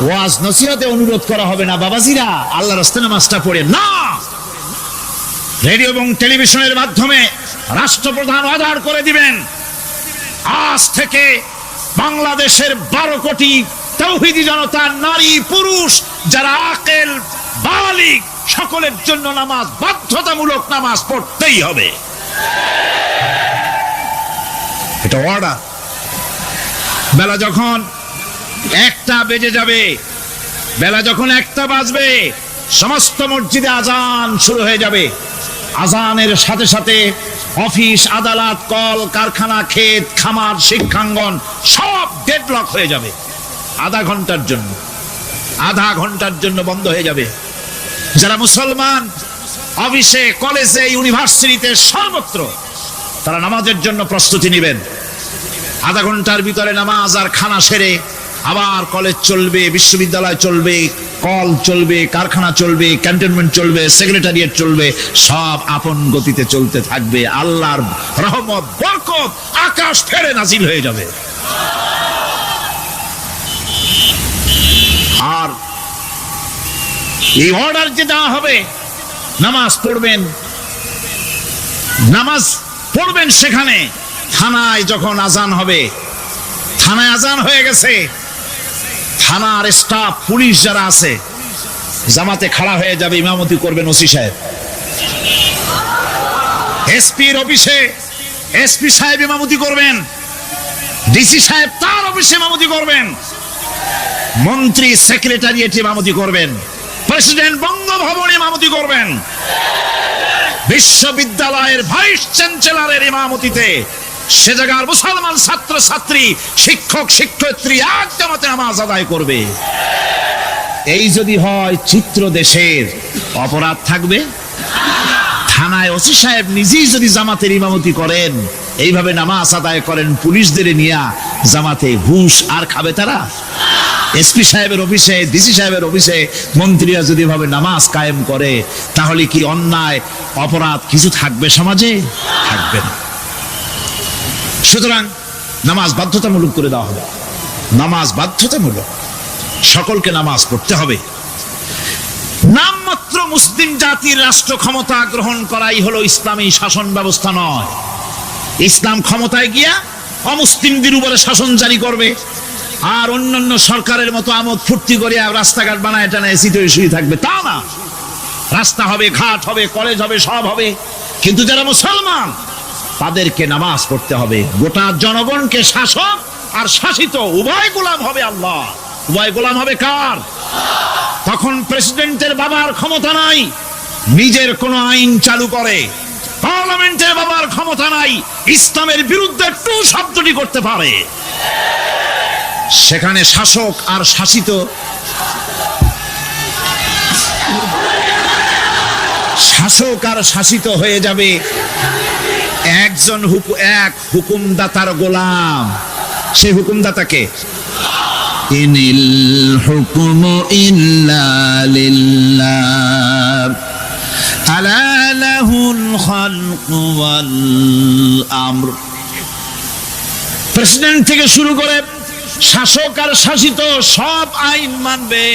ওয়াজ নসিহতে অনুরোধ করা হবে না, বাবাজিরা আল্লাহর রাস্তায় নামাজটা পড়ে না। রেডিও এবং টেলিভিশনের মাধ্যমে রাষ্ট্রপ্রধান অর্ডার করে দিবেন, আজ থেকে বাংলাদেশের 12 কোটি তাওহীদি জনতা, নারী পুরুষ যারা আকেল বালিগ, সকলের জন্য নামাজ বাধ্যতামূলক, নামাজ পড়তেই হবে। এটা অর্ডার। বেলা যখন 1টা বেজে যাবে, বেলা যখন 1টা বাজবে, সমস্ত মসজিদে আজান শুরু হয়ে যাবে। আজানের সাথে সাথে অফিস, আদালত, কল কারখানা, ক্ষেত খামার, শিক্ষাঙ্গন সব ডেডলক হয়ে যাবে। আধা ঘন্টার জন্য বন্ধ হয়ে যাবে। যারা মুসলমান অফিসে, কলেজে, ইউনিভার্সিটিতে সর্বত্র তারা নামাজের জন্য প্রস্তুতি নেবেন। আধা ঘন্টার ভিতরে নামাজ আর খানা সেরে আবার কলেজ চলবে, বিশ্ববিদ্যালয় চলবে, কল চলবে, কারখানা চলবে, ক্যান্টনমেন্ট চলবে, সেক্রেটারিয়েট চলবে, সব আপন গতিতে চলতে থাকবে। আল্লাহর রহমত, বরকত আকাশ ফেরে নাজিল হয়ে যাবে। আর এই অর্ডার যে দেওয়া হবে, নামাজ পড়বেন সেখানে। থানায় যখন আজান হবে, থানায় আজান হয়ে গেছে, থানার স্টাফ, পুলিশ যারা আছে জামাতে খাড়া হয়ে যাবে, ইমামতি করবেন ওসি সাহেব। এসপির অফিসে এসপি সাহেব ইমামতি করবেন, ডিসি সাহেব তার অফিসে ইমামতি করবেন, মন্ত্রী সেক্রেটারিয়েট ইমামতি করবেন, প্রেসিডেন্ট বঙ্গভবনে ইমামতি করবেন, বিশ্ববিদ্যালয়ের ভাইস চ্যান্সেলরের ইমামতিতে সে জায়গার মুসলমান ছাত্র ছাত্রী, শিক্ষক শিক্ষয়িত্রী এক জামাতে নামাজ আদায় করবে। এই যদি হয় চিত্র দেশের, অপরাধ থাকবে? থানায় ওসি সাহেব নিজেই যদি জামাতের ইমামতি করেন, এইভাবে নামাজ আদায় করেন পুলিশদের নিয়ে জামাতে, ঘুষ আর খাবে তারা? এসপি সাহেবের অফিসে, ডিসি সাহেবের অফিসে মন্ত্রীরা যদি এভাবে নামাজ কায়েম করে, তাহলে কি অন্যায় অপরাধ কিছু থাকবে সমাজে? থাকবে না। সুতরাং নামাজ বাধ্যতামূলক করে দেওয়া হবে। নামাজ বাধ্যতামূলক, সকলকে নামাজ পড়তে হবে। নামমাত্র মুসলিম জাতির রাষ্ট্র ক্ষমতা গ্রহণ করাই হলো ইসলামী শাসন ব্যবস্থা নয়। ইসলাম ক্ষমতায় গিয়া অমুসলিমদের উপরে শাসন জারি করবে, আর অন্যান্য সরকারের মতো আমোদ ফুর্তি করে রাস্তাঘাট বানায় টানায় সিটে শুয়ে থাকবে, তা না। রাস্তা হবে, ঘাট হবে, কলেজ হবে, সব হবে, কিন্তু যারা মুসলমান তাদেরকে নামাজ পড়তে হবে। গোটা জনগণকে শাসক আর শাসিত উভয় গোলাম হবে আল্লাহ। উভয় গোলাম হবে কার? তখন প্রেসিডেন্টের বাবার ক্ষমতা নাই নিজের কোন আইন চালু করে, পার্লামেন্টের বাবার ক্ষমতা নাই ইসলামের বিরুদ্ধে টু শব্দটি করতে পারে। সেখানে শাসক আর শাসিত, শাসক আর শাসিত হয়ে যাবে একজন এক হুকুমদাতার গোলাম। সেই হুকুমদাতাকে ইনিল হুকুমু ইল্লা লিল্লাহ আলা লাহুল খালকু ওয়াল আমর। প্রেসিডেন্ট থেকে শুরু করে শাসক আর শাসিত সব আইন মানবে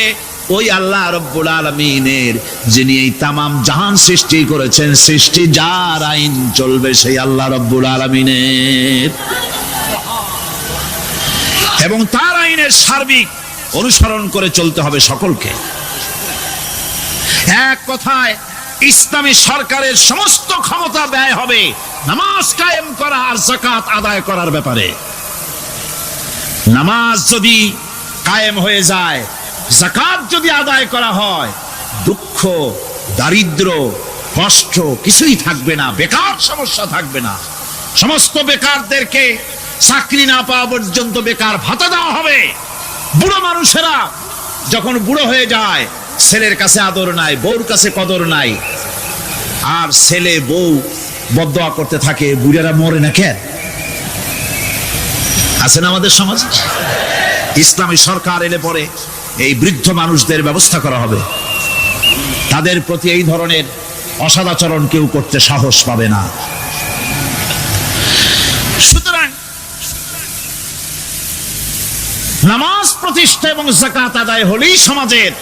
ওই আল্লাহ রব্বুল আলামিনের, যিনি এই তামাম জাহান সৃষ্টি করেছেন। সৃষ্টি যার আইন চলবে সেই আল্লাহ রব্বুল আলামিনের, এবং তার আইনের সার্বিক অনুসরণ করে চলতে হবে সকলকে। এক কথায় ইসলামী সরকারের সমস্ত ক্ষমতা ব্যয় হবে নামাজ কায়েম করা আর যাকাত আদায় করার ব্যাপারে। নামাজ যদি কায়েম হয়ে যায়, যাকাত যদি আদায় করা হয়, দুঃখ, দারিদ্র, কষ্ট কিছুই থাকবে না, বেকার সমস্যা থাকবে না। সমস্ত বেকারদেরকে চাকরি না পাওয়া পর্যন্ত বেকার ভাতা দেওয়া হবে। বুড়ো মানুষেরা যখন বুড়ো হয়ে যায়, ছেলের কাছে আদর নাই, বউর কাছে কদর নাই, আর ছেলে বউ বদদোয়া করতে থাকে, বুড়েরা মরে না কেন? আছেন আমাদের সমাজ। ইসলামী সরকার এলে পরে এই বৃদ্ধ মানুষদের ব্যবস্থা করা হবে, তাদের প্রতি এই ধরনের অসদাচরণ কেউ করতে সাহস পাবে না। সুতরাং নামাজ প্রতিষ্ঠা এবং যাকাত আদায় হলেই সমাজের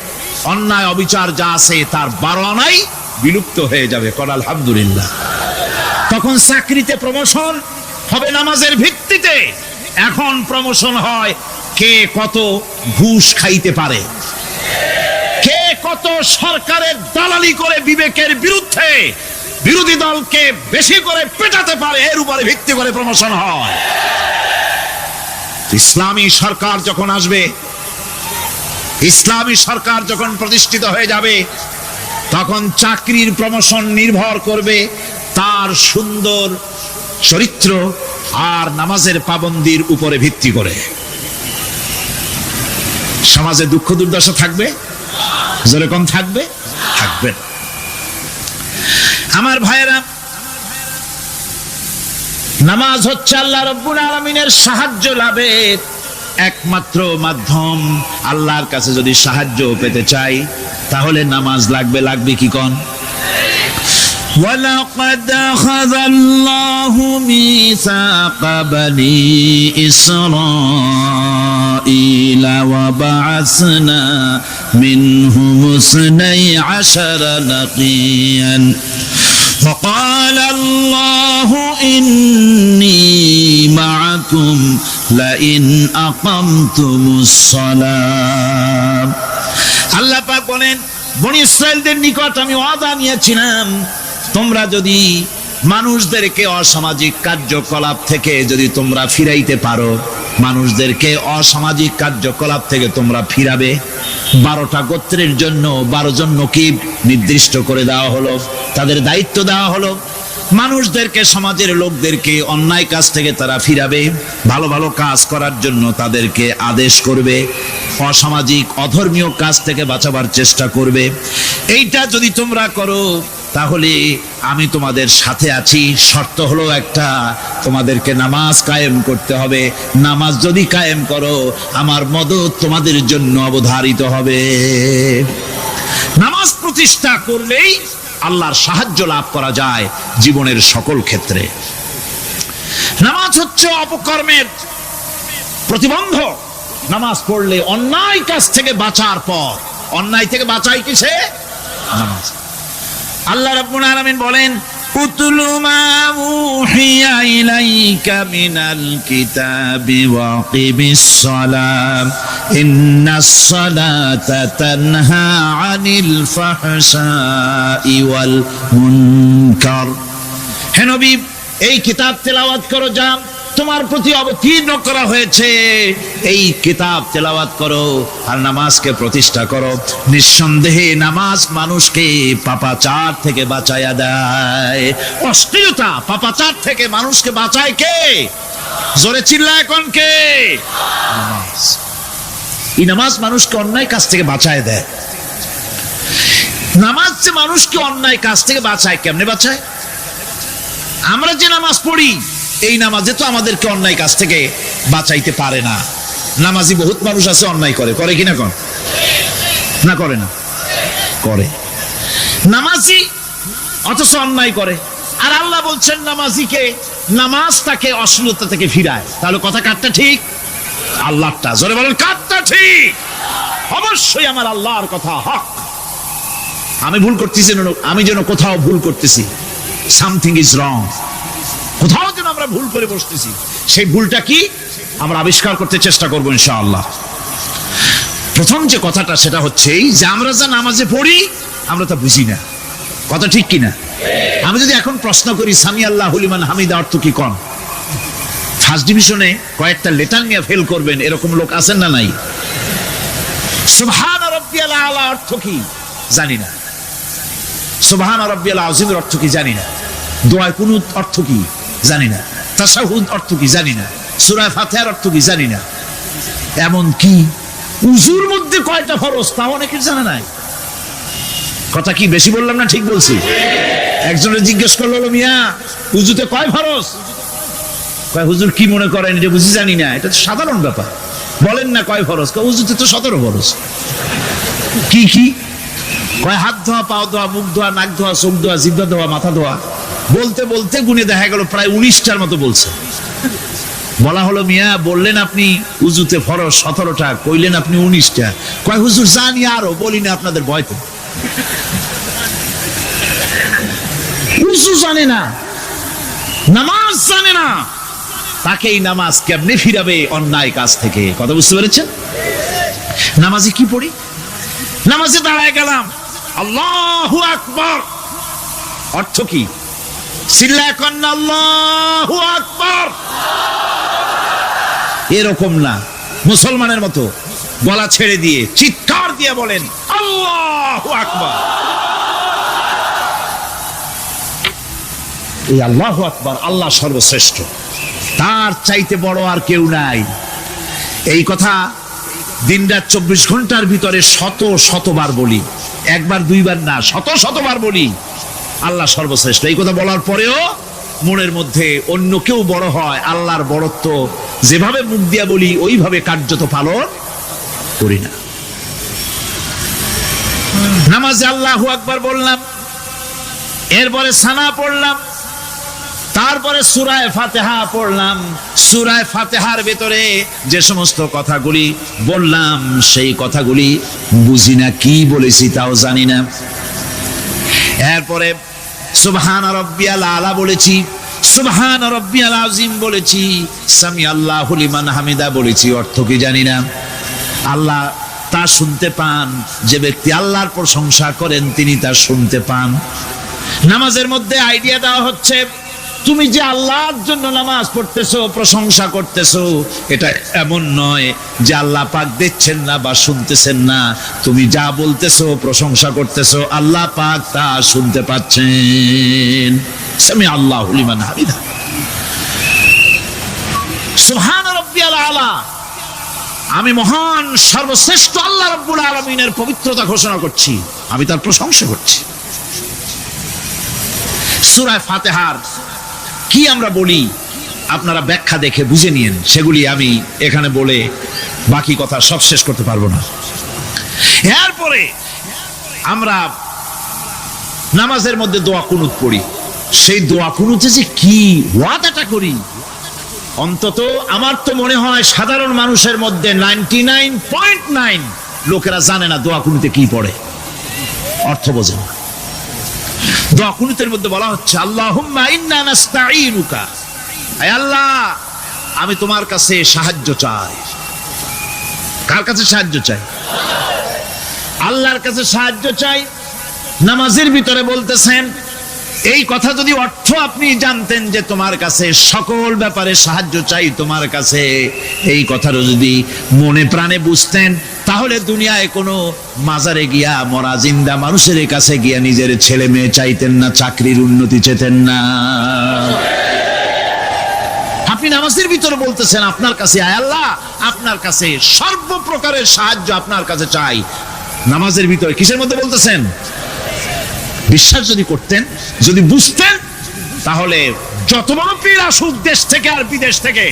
অন্যায় অবিচার যা আছে তার 12 আনাই বিলুপ্ত হয়ে যাবে। কর আলহামদুলিল্লাহ। তখন চাকরিতে প্রমোশন হবে নামাজের ভিত্তিতে। এখন প্রমোশন হয় কে কত ঘুষ খাইতে পারে, কে কত সরকারের দালালি করে বিবেকের বিরুদ্ধে বিরোধী দলকে বেশি করে পেটাতে পারে, এর উপরে ভিত্তি করে প্রমোশন হয়। ইসলামী সরকার যখন আসবে, ইসলামী সরকার যখন প্রতিষ্ঠিত হয়ে যাবে, তখন চাকরির প্রমোশন নির্ভর করবে তার সুন্দর চরিত্র আর নামাজের পাবন্দির উপরে ভিত্তি করে। সমাজে দুঃখ দুর্দশা থাকবে, যেরকম থাকবে থাকবে। আমার ভাইয়েরা, নামাজ হচ্ছে আল্লাহ রাব্বুল আলামিনের সাহায্য লাভের একমাত্র মাধ্যম। আল্লাহর কাছে যদি সাহায্য পেতে চাই তাহলে নামাজ লাগবে। লাগবে কি কোন? وَلَقَدْ أَخَذَ اللَّهُ مِيثَاقَ بَنِي إِسْرَائِيلَ وَبَعَثْنَا مِنْهُمُ 12 نَقِيًّا وقال الله إني معكم لئن أقمتم الصلاة। আল্লাহ পাক বলেন, বনি ইসরাইলদের নিকট আমি ওয়াদা নিয়েছিলাম, তোমরা যদি মানুষদেরকে অসামাজিক কার্যকলাপ থেকে যদি তোমরা ফিরাইতে পারো, মানুষদেরকে অসামাজিক কার্যকলাপ থেকে তোমরা ফিরাবে। 12টা গোত্রের জন্য 12 জন নকিব নির্দিষ্ট করে দেওয়া হলো, তাদের দায়িত্ব দেওয়া হলো। মানুষদেরকে, সমাজের লোকদেরকে অন্যায় কাজ থেকে তারা ফিরাবে, ভালো ভালো কাজ করার জন্য তাদেরকে আদেশ করবে, অসামাজিক অধর্মীয় কাজ থেকে বাঁচাবার চেষ্টা করবে। এইটা যদি তোমরা করো তাহলে আমি তোমাদের সাথে আছি। শর্ত হলো একটা, তোমাদেরকে নামাজ কায়েম করতে হবে। নামাজ যদি কায়েম করো আমার মদদ তোমাদের জন্য অবধারিত হবে। নামাজ প্রতিষ্ঠা করলেই আল্লাহর সাহায্য লাভ করা যায় জীবনের সকল ক্ষেত্রে। নামাজ হচ্ছে অপকর্মের প্রতিবন্ধক। নামাজ পড়লে অন্যায় কাজ থেকে বাঁচার পর, অন্যায় থেকে বাঁচাই কিসে? নামাজ। আল্লাহ রাব্বুল আলামিন বলেন, উতলু মা উহিয়া ইলাইকা মিনাল কিতাবি ওয়াকিমিস সালাম ইন্নাস সালাতা তানহা আনিল ফাহশাই ওয়াল মুনকার। হে নবী, এই কিতাব তেলাওয়াত করো, যা তোমার প্রতি অবতীর্ণ করা হয়েছে, এই কিতাব তেলাওয়াত করো আর নামাজকে প্রতিষ্ঠা করো। নিঃসন্দেহে নামাজ মানুষকে পাপাচার থেকে বাঁচায়া দেয়। অশ্লীলতা, পাপাচার থেকে মানুষকে বাঁচায় কে? জোরে চিল্লায় কোন কে? নামাজ। এই নামাজ মানুষকে অন্যায় কাজ থেকে বাঁচায় দেয়। নামাজ যে মানুষকে অন্যায় কাজ থেকে বাঁচায়, কেমনে বাঁচায়? আমরা যে নামাজ পড়ি, এই নামাজে তো আমাদেরকে অন্যায় কাজ থেকে বাঁচাইতে পারে না। নামাজি বহুত মানুষ আছে অন্যায় করে, করে কিনা কোন? না করে না? করে। নামাজি অথচ অন্যায় করে। আর আল্লাহ বলছেন নামাজিকে, নামাজ তাকে অশ্লীলতা থেকে ফিরায়। তাহলে কথা কারটা ঠিক? আল্লাহরটা। জোরে বলেন, কারটা ঠিক? অবশ্যই আমার আল্লাহর কথা হক। আমি ভুল করতেছি, আমি যেন কোথাও ভুল করতেছি, সামথিং ইজ রং, কোথাও যেন আমরা ভুল করে বসতেছি, সেই ভুলটা কি আমরা আবিষ্কার করতে চেষ্টা করবো ইনশাআল্লাহ। প্রথম যে কথাটা সেটা হচ্ছে যে আমরা যা নামাজে পড়ি আমরা তা বুঝি না। কথা ঠিক কিনা? আমি যদি এখন প্রশ্ন করি সামি আল্লাহু লিমান হামিদা অর্থ কি কোন? ফার্স্ট ডিভিশনে কয়েকটা লেটার নিয়ে ফেল করবেন, এরকম লোক আছেন না নাই? সুবহান রাব্বিয়াল আলা অর্থ কি জানি না, সুবহান রাব্বিয়াল আযীমের অর্থ কি জানি না, দোয়া কুনুত অর্থ কি জানি না, তাশাহুদ অর্থ কি জানি না, সূরা ফাতিহার অর্থ কি জানি না। এমন কি উযুর মধ্যে কয়টা ফরজ তাও অনেকের জানা নাই। কথা কি বেশি বললাম না ঠিক বলছি? একজনের জিজ্ঞেস করলো, মিয়া উযুতে কয় ফরজ? কয় হুজুর কি মনে করেন এটা বুঝি জানি না, এটা তো সাধারণ ব্যাপার, বলেন না কয় ফরজ? কয় উযুতে তো 17 ফরজ। কি কি? কয় হাত ধোয়া, পাও ধোয়া, মুখ ধোয়া, নাক ধোয়া, চোখ ধোয়া, জিহ্বা ধোয়া, মাথা ধোয়া। বলতে বলতে গুনে দেখা গেল প্রায় 19টার মতো বলছে। বলা হলো, মিয়া বললেন আপনি উযুতে ফরজ 17টা, কইলেন আপনি 19টা। কয় হুজুর জানি আরো, বলি না আপনাদের ভয়তে। উযু জানে না, নামাজ জানে না, তাকে এই নামাজ কেমনে ফিরাবে অন্যায় কাজ থেকে? কথা বুঝতে পেরেছেন? নামাজে কি পড়ি? নামাজে দাঁড়ায় গেলাম, আল্লাহু আকবার অর্থ কি? চিল্লায় কন্না আল্লাহু আকবার। এরকম না, মুসলমানের মতো গলা ছেড়ে দিয়ে চিৎকার দিয়ে বলেন আল্লাহু আকবার। এই আল্লাহু আকবার, আল্লাহ সর্বশ্রেষ্ঠ, তার চাইতে বড় আর কেউ নাই। এই কথা দিনরাত 24 ঘন্টার ভিতরে শতবার বলি, একবার দুইবার না, শতবার বলি আল্লাহ সর্বশ্রেষ্ঠ। এই কথা বলার পরেও মনের মধ্যে অন্য কেউ বড় হয়, আল্লাহর বড়ত্ব যেভাবে মুখ দিয়া বলি ওইভাবে কার্যত পালন করি না। নামাজে আল্লাহু আকবার বললাম, এরপরে সানা পড়লাম, তারপরে সূরা ফাতিহা পড়লাম। সূরা ফাতিহার ভেতরে যে সমস্ত কথাগুলি বললাম সেই কথাগুলি বুঝি না, কি বলেছি তাও জানি না। এরপরে সুবহান রাব্বিয়াল আলা বলেছি, সুবহান রাব্বিয়াল আযীম বলেছি, সামি আল্লাহু লিমান হামিদা বলেছি, অর্থ কি জানি না। আল্লাহ তা শুনতে পান, যে ব্যক্তি আল্লাহর প্রশংসা করেন তিনি তা শুনতে পান। নামাজের মধ্যে আইডিয়া দেওয়া হচ্ছে, তুমি যে আল্লাহর জন্য নামাজ পড়তেছো, প্রশংসা করতেছো, এটা এমন নয় যে আল্লাহ পাক দেখছেন না বা শুনতেছেন না। তুমি যা বলতেছো, প্রশংসা করতেছো, আল্লাহ পাক তা শুনতে পাচ্ছেন। সামি আল্লাহু লিমান হামিদা, সুবহান রাব্বিয়াল আলা, আমি মহান সর্বশ্রেষ্ঠ আল্লাহ রাব্বুল আলামিনের পবিত্রতা ঘোষণা করছি, আমি তার প্রশংসা করছি। সূরা ফাতিহার কি আমরা বলি আপনারা ব্যাখ্যা দেখে বুঝে নিন, সেগুলি আমি এখানে বলে বাকি কথা সব শেষ করতে পারবো না। এরপরে আমরা নামাজের মধ্যে দোয়া কুনুত পড়ি। সেই দোয়া কুনুতে যে কি ওয়াদাটা করি, অন্তত আমার তো মনে হয় সাধারণ মানুষের মধ্যে 99.9 লোকেরা জানে না দোয়া কুনুতে কি পড়ে, অর্থ বোঝে না। দোয়া কুনুতের মধ্যে বলা হচ্ছে, আল্লাহুম্মা ইন্না নাস্তাঈনুকা, আয় আল্লাহ আমি তোমার কাছে সাহায্য চাই। কার কাছে সাহায্য চাই? আল্লাহর কাছে সাহায্য চাই। নামাজের ভিতরে বলতেছেন, এই কথা যদি অর্থ আপনি জানতেন যে তোমার কাছে সকল ব্যাপারে সাহায্য চাই তোমার কাছে, এই কথাটা যদি মনে প্রাণে বুঝতেন, তাহলে দুনিয়ায় কোনো মাজারে গিয়া মরা জিন্দা মানুষের কাছে গিয়া নিজের ছেলে মেয়ে চাইতেন না, চাকরির উন্নতি চেতেন না। আপনি নামাজের ভিতরে বলতেছেন আপনার কাছে, আয় আল্লাহ আপনার কাছে সর্বপ্রকারের সাহায্য আপনার কাছে চাই। নামাজের ভিতরে কিসের মধ্যে বলতেছেন? বিশ্বাস যদি করতেন, যদি বুঝতেন, তাহলে যত বড় পীর আসুক দেশ থেকে আর বিদেশ থেকে,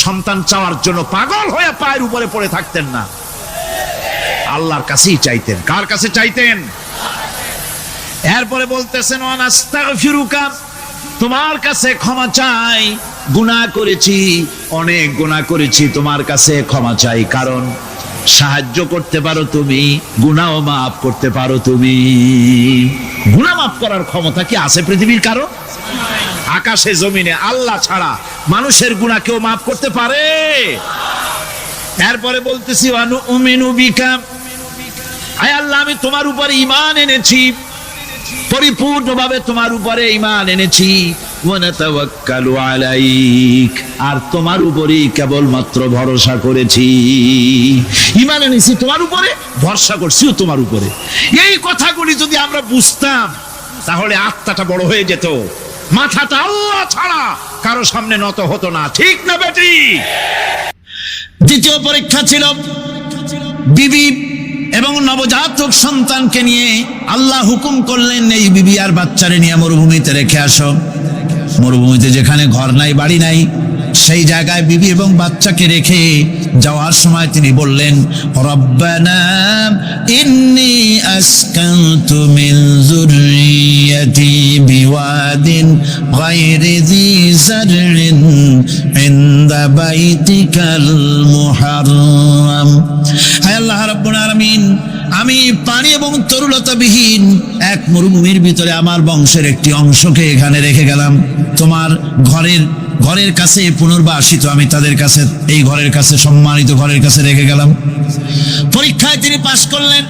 সন্তান চাওয়ার জন্য পাগল হয়ে পায়ের উপরে পড়ে থাকতেন না, আল্লাহর কাছেই চাইতেন। কার কাছে চাইতেন? এরপরে বলতেছেন, ওয়ানাস্তাগফিরুকা, তোমার কাছে ক্ষমা চাই, গুনাহ করেছি, অনেক গুনাহ করেছি, তোমার কাছে ক্ষমা চাই, কারণ সাহায্য করতে পারো তুমি, গুনাহ মাফ করতে পারো তুমি। গুনাহ মাফ করার ক্ষমতা কি আছে পৃথিবীর কারো? আকাশে জমিনে আল্লাহ ছাড়া মানুষের গুনাহ কেউ মাফ করতে পারে? এরপরে বলতেছি, ওয়ানুমিনু বিকা, আয় আল্লাহ আমি তোমার উপরে ঈমান এনেছি, পরিপূর্ণভাবে তোমার উপরে ঈমান এনেছি। ওয়ানাতাওয়াক্কালু আলাইক, আর তোমার উপরেই কেবলমাত্র ভরসা করেছি। ঈমান এনেছি তোমার উপরে, ভরসা করছিও তোমার উপরে। এই কথাগুলি যদি আমরা বুঝতাম, তাহলে আত্মাটা বড় হয়ে যেত, মাথাটা আল্লাহ ছাড়া কারো সামনে নত হতো না। ঠিক না বেটি? দ্বিতীয় পরীক্ষা ছিল বিবি এবং নবজাতক সন্তানকে নিয়ে। আল্লাহ হুকুম করলেন, এই বিবি আর বাচ্চারে নিয়ে মরুভূমিতে রেখে আসো। মরুভূমিতে যেখানে ঘর নাই, বাড়ি নাই, সেই জায়গায় বিবি এবং বাচ্চাকে রেখে যাওয়ার সময় তিনি বললেন, রব্বানা ইন্নী আসকানতু মিন যুররিয়াতি বিওয়াদিন গায়রি যী যারইন ইনদা বাইতিকাল মুহাররাম। হে আল্লাহ রাব্বুল আলামিন, আমি পানি এবং তরুলতাবিহীন এক মরুভূমির ভিতরে আমার বংশের একটি অংশকে এখানে রেখে গেলাম। তোমার ঘরের কাছে পুনর্বাসিত, আমি তাদের কাছে, এই ঘরের কাছে, সম্মানিত ঘরের কাছে রেখে গেলাম। পরীক্ষায় তিনি পাশ করলেন।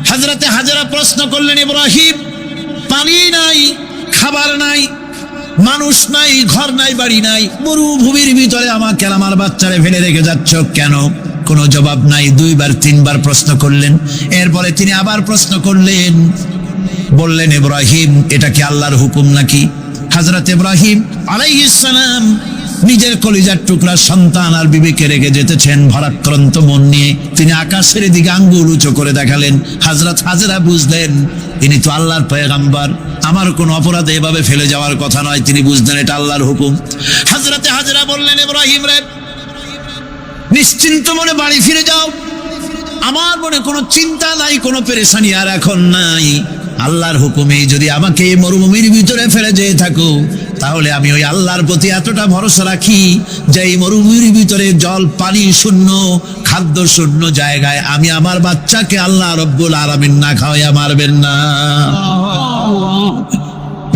হযরতে হাজেরা প্রশ্ন করলেন, ইব্রাহিম, পানি নাই, খাবার নাই, মানুষ নাই, ঘর নাই, বাড়ি নাই, মরুভূমির ভিতরে আমাকে আমার বাচ্চারে ফেলে রেখে যাচ্ছ কেন? কোনো জবাব নাই। 2-3বার প্রশ্ন করলেন। এরপরে তিনি আবার প্রশ্ন করলেন, বললেন, ইব্রাহিম, এটা কি আল্লাহর হুকুম নাকি? হযরত ইব্রাহিম আলাইহিস সালাম নিজের কলিজার টুকরা সন্তান আর বিবিকে রেখে যেতেছেন ভারাক্রান্ত মন নিয়ে। তিনি আকাশের দিকে আঙ্গুল উঁচু করে দেখালেন। হযরত হাজরা বুঝলেন ইনি তো আল্লাহর পয়গম্বর, আমার কোনো অপরাধে এভাবে ফেলে যাওয়ার কথা নয়। তিনি বুঝলেন এটা আল্লাহর হুকুম। হযরতে হাজরা বললেন, ইব্রাহিম রে, নিশ্চিন্ত মনে বাড়ি ফিরে যাও, আমার মনে কোনো চিন্তা নাই, কোনো পেরেশানি আর এখন নাই। আল্লাহর হুকুমে যদি আমাকে এই মরুভূমির ভিতরে ফেলে যেয়ে থাকো, তাহলে আমি ওই আল্লাহর প্রতি এতটা ভরসা রাখি যে এই মরুভূমির ভিতরে জল পানি শূন্য, খাদ্য শূন্য জায়গায় আমি আমার বাচ্চাকে আল্লাহ রব্বুল আলামিন না খাওয়াইয়া মারবেন না।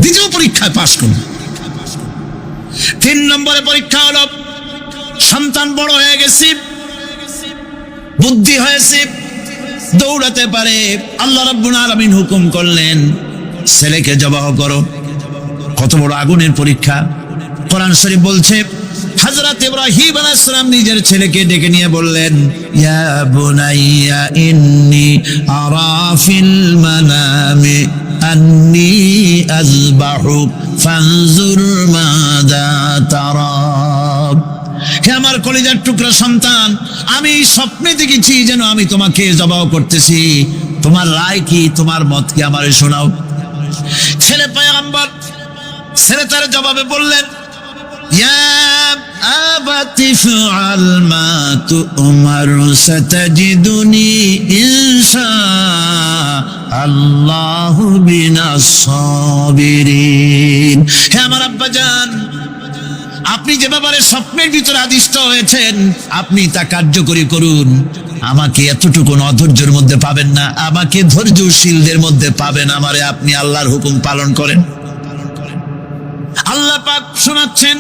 দ্বিতীয় পরীক্ষায় পাশ করল। 3 নম্বরে পরীক্ষা হলো, সন্তান বড় হয়ে গেছে, বুদ্ধি হয়েছে, দৌড়াতে পারে। আল্লাহ রাব্বুল আলামিন হুকুম করলেন ছেলেকে জবাহ করো। কত বড় আগুনের পরীক্ষা! কোরআন শরীফ বলছে হযরত ইব্রাহিম আলাইহিস সালাম নিজের ছেলেকে ডেকে নিয়ে বললেন, ইয়া বুনাইয়া ইন্নী আরা ফিল মানামি আন্নী আযবাহুক ফানজুর মাযা তারা। হে আমার কলিজার টুকরা সন্তান, আমি স্বপ্নে দেখেছি যেন আমি তোমাকে জবাহ করতেছি, তোমার রায় কি, তোমার মত কি, আমারে শোনাও। ছেলে পয়গম্বর, ছেলে তার জবাবে বললেন, ইয়া আবাতি ফাআল মা তু'মার সাতাজিদুনি ইনশাআল্লাহু বিনাস সাবিরিন। হে আমার আব্বাজান, আপনি যে ব্যাপারে স্বপ্নের ভিতরে আদিষ্ট হয়েছেন আপনি তা কার্যকরী করুন। আমাকে এতটুকু অধৈর্যের মধ্যে পাবেন না, আমাকে ধৈর্যশীলদের মধ্যে পাবেন। আমারে আপনি আল্লাহর হুকুম পালন করেন। আল্লাহ পাক শোনাচ্ছেন,